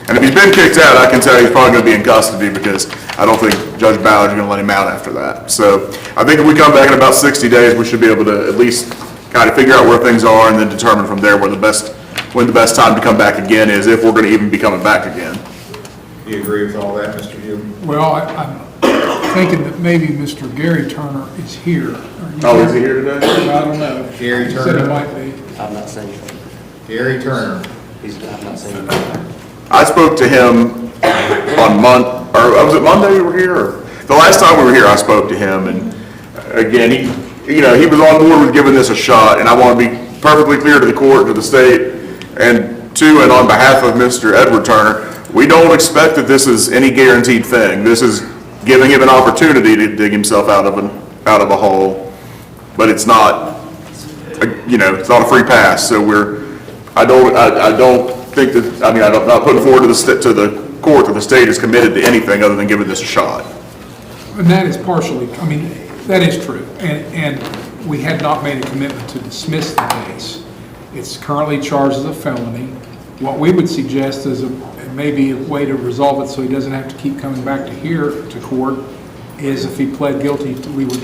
and if he's been kicked out, I can tell you he's probably going to be in custody because I don't think Judge Ballard's going to let him out after that. So I think if we come back in about 60 days, we should be able to at least kind of figure out where things are and then determine from there when the best time to come back again is, if we're going to even be coming back again. Do you agree with all that, Mr. Hume? Well, I'm thinking that maybe Mr. Gary Turner is here. Oh, is he here today? I don't know. Gary He said Turner? he might be. I'm not saying. Gary Turner. I'm not saying. I spoke to him on was it Monday we were here? Or the last time we were here, I spoke to him, and again, he was on board with giving this a shot, and I want to be perfectly clear to the court, to the state, and on behalf of Mr. Edward Turner, we don't expect that this is any guaranteed thing. This is giving him an opportunity to dig himself out of a hole, but it's not, it's not a free pass. So I don't think that, I'm not putting forward to the court that the state is committed to anything other than giving this a shot. And that is partially, that is true. And we had not made a commitment to dismiss the case. It's currently charged as a felony. What we would suggest is maybe a way to resolve it so he doesn't have to keep coming back to court is if he pled guilty, we would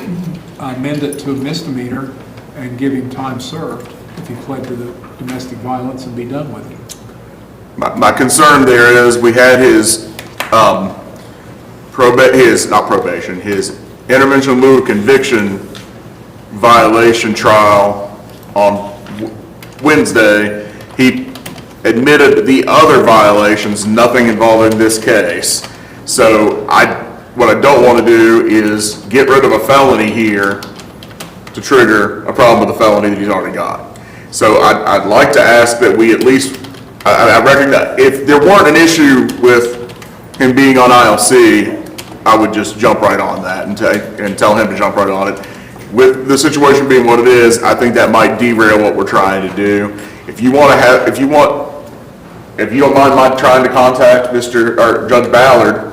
amend it to a misdemeanor and give him time served if he pled to the domestic violence and be done with it. My concern there is we had his his intervention in lieu of conviction violation trial on Wednesday. He admitted the other violations, nothing involving this case. So what I don't want to do is get rid of a felony here to trigger a problem with the felony that he's already got. So I'd like to ask that we at least, I recognize, if there weren't an issue with him being on ILC, I would just jump right on that and tell him to jump right on it. With the situation being what it is, I think that might derail what we're trying to do. If you don't mind trying to contact Judge Ballard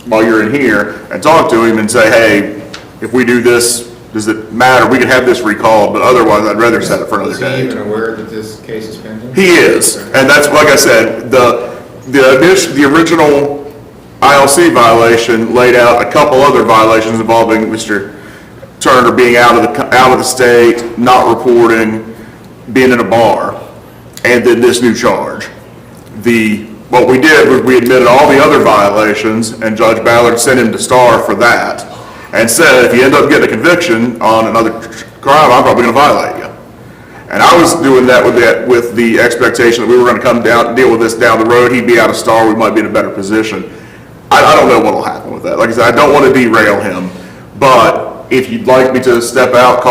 while you're in here and talk to him and say, hey, if we do this, does it matter? We can have this recalled, but otherwise I'd rather set it for another day. Is he even aware that this case is pending? He is, and that's, like I said, the original ILC violation laid out a couple other violations involving Mr. Turner being out of the state, not reporting, being in a bar, and then this new charge. What we did was we admitted all the other violations, and Judge Ballard sent him to STAR for that, and said if you end up getting a conviction on another crime, I'm probably going to violate you. And I was doing that with the expectation that we were going to come down and deal with this down the road. He'd be out of STAR, we might be in a better position. I don't know what will happen with that. Like I said, I don't want to derail him, but if you'd like me to step out,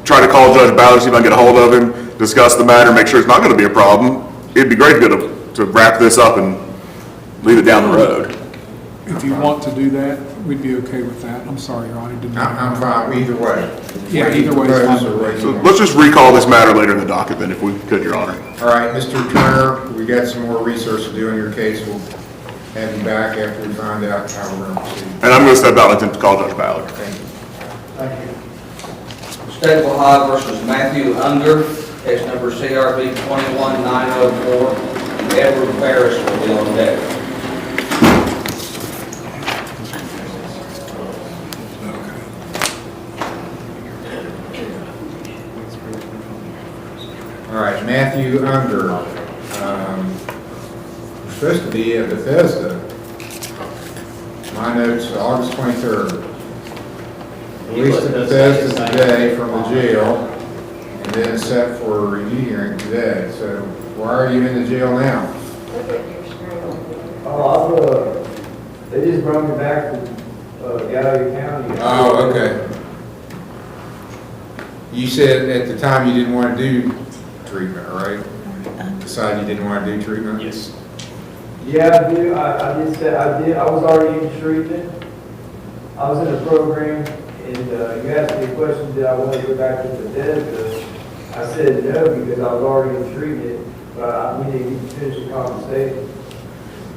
try to call Judge Ballard, see if I can get a hold of him, discuss the matter, make sure it's not going to be a problem, it'd be great to wrap this up and leave it down the road. If you want to do that, we'd be okay with that. I'm sorry, Your Honor. I'm fine either way. Yeah, either way is fine. So let's just recall this matter later in the docket then, if we could, Your Honor. All right, Mr. Turner, we got some more research to do on your case. We'll have you back after we find out how we're going to proceed. And I'm going to step out and attempt to call Judge Ballard. Thank you. Thank you. State of Ohio versus Matthew Unger, case number CRB 21904. Edward Ferris will be on deck. Okay. Matthew Unger. We're supposed to be at Bethesda. My notes, August 23rd. Released to Bethesda today from the jail, and then set for a review hearing today. So why are you in the jail now? They just brought me back from Gallia County. Oh, okay. You said at the time you didn't want to do treatment, right? Decided you didn't want to do treatment? Yes. Yeah, I do. I did say, I was already in treatment. I was in a program, and you asked me a question, did I want to go back to Bethesda? I said no, because I was already in treatment, but we need to finish the conversation.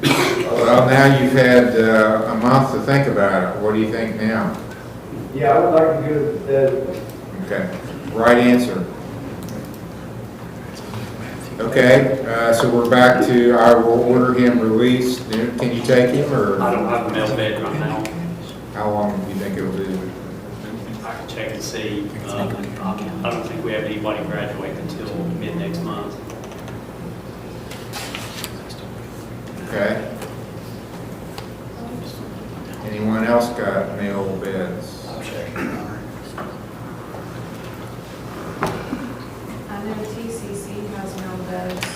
Well, now you've had a month to think about it. What do you think now? Yeah, I would like to go to Bethesda. Okay, right answer. Okay, so we're back to, I will order him released. Can you take him, or? I don't have a mail bed right now. How long do you think it'll be? I can check and see. I don't think we have anybody graduate until mid next month. Okay. Anyone else got mail beds? I know TCC has mail beds,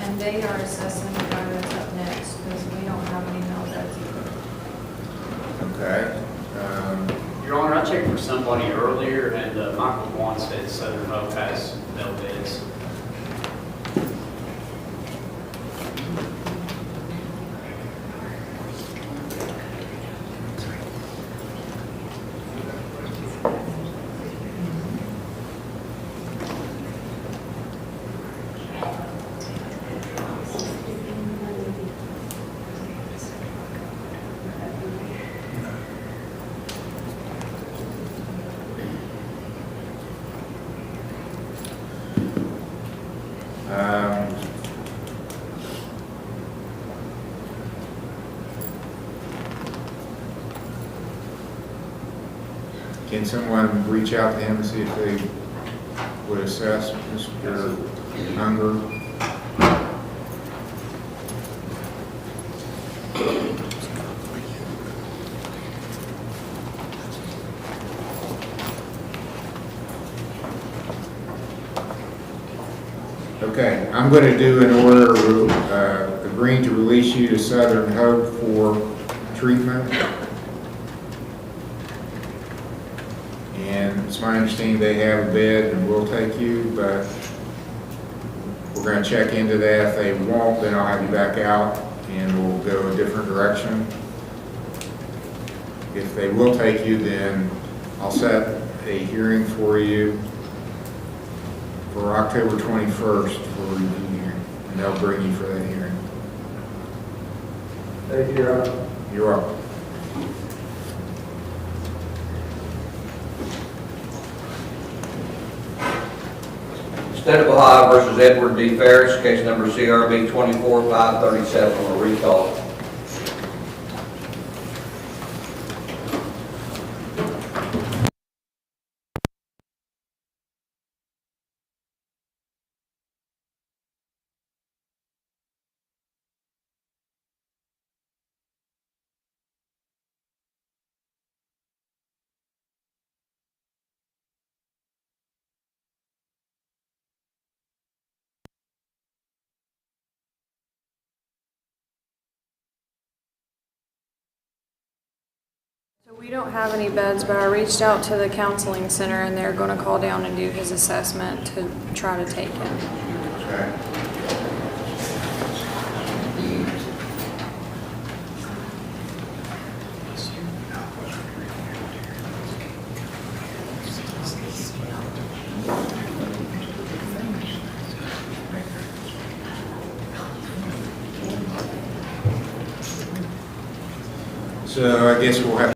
and they are assessing the guy that's up next, because we don't have any mail beds either. Okay. Your Honor, I checked for somebody earlier, and Michael Vaughn said Southern Hope has mail beds. Can someone reach out to him and see if they would assess Mr. Unger? Okay, I'm going to do an order agreeing to release you to Southern Hope for treatment. And it's my understanding they have a bed and will take you, but we're going to check into that. If they won't, then I'll have you back out and we'll go a different direction. If they will take you, then I'll set a hearing for you for October 21st for a review hearing, and they'll bring you for that hearing. Thank you, Your Honor. You're welcome. State of Ohio versus Edward D. Ferris, case number CRB 24-537 on a recall. So we don't have any beds, but I reached out to the counseling center, and they're going to call down and do his assessment to try to take him. Okay. So I guess we'll have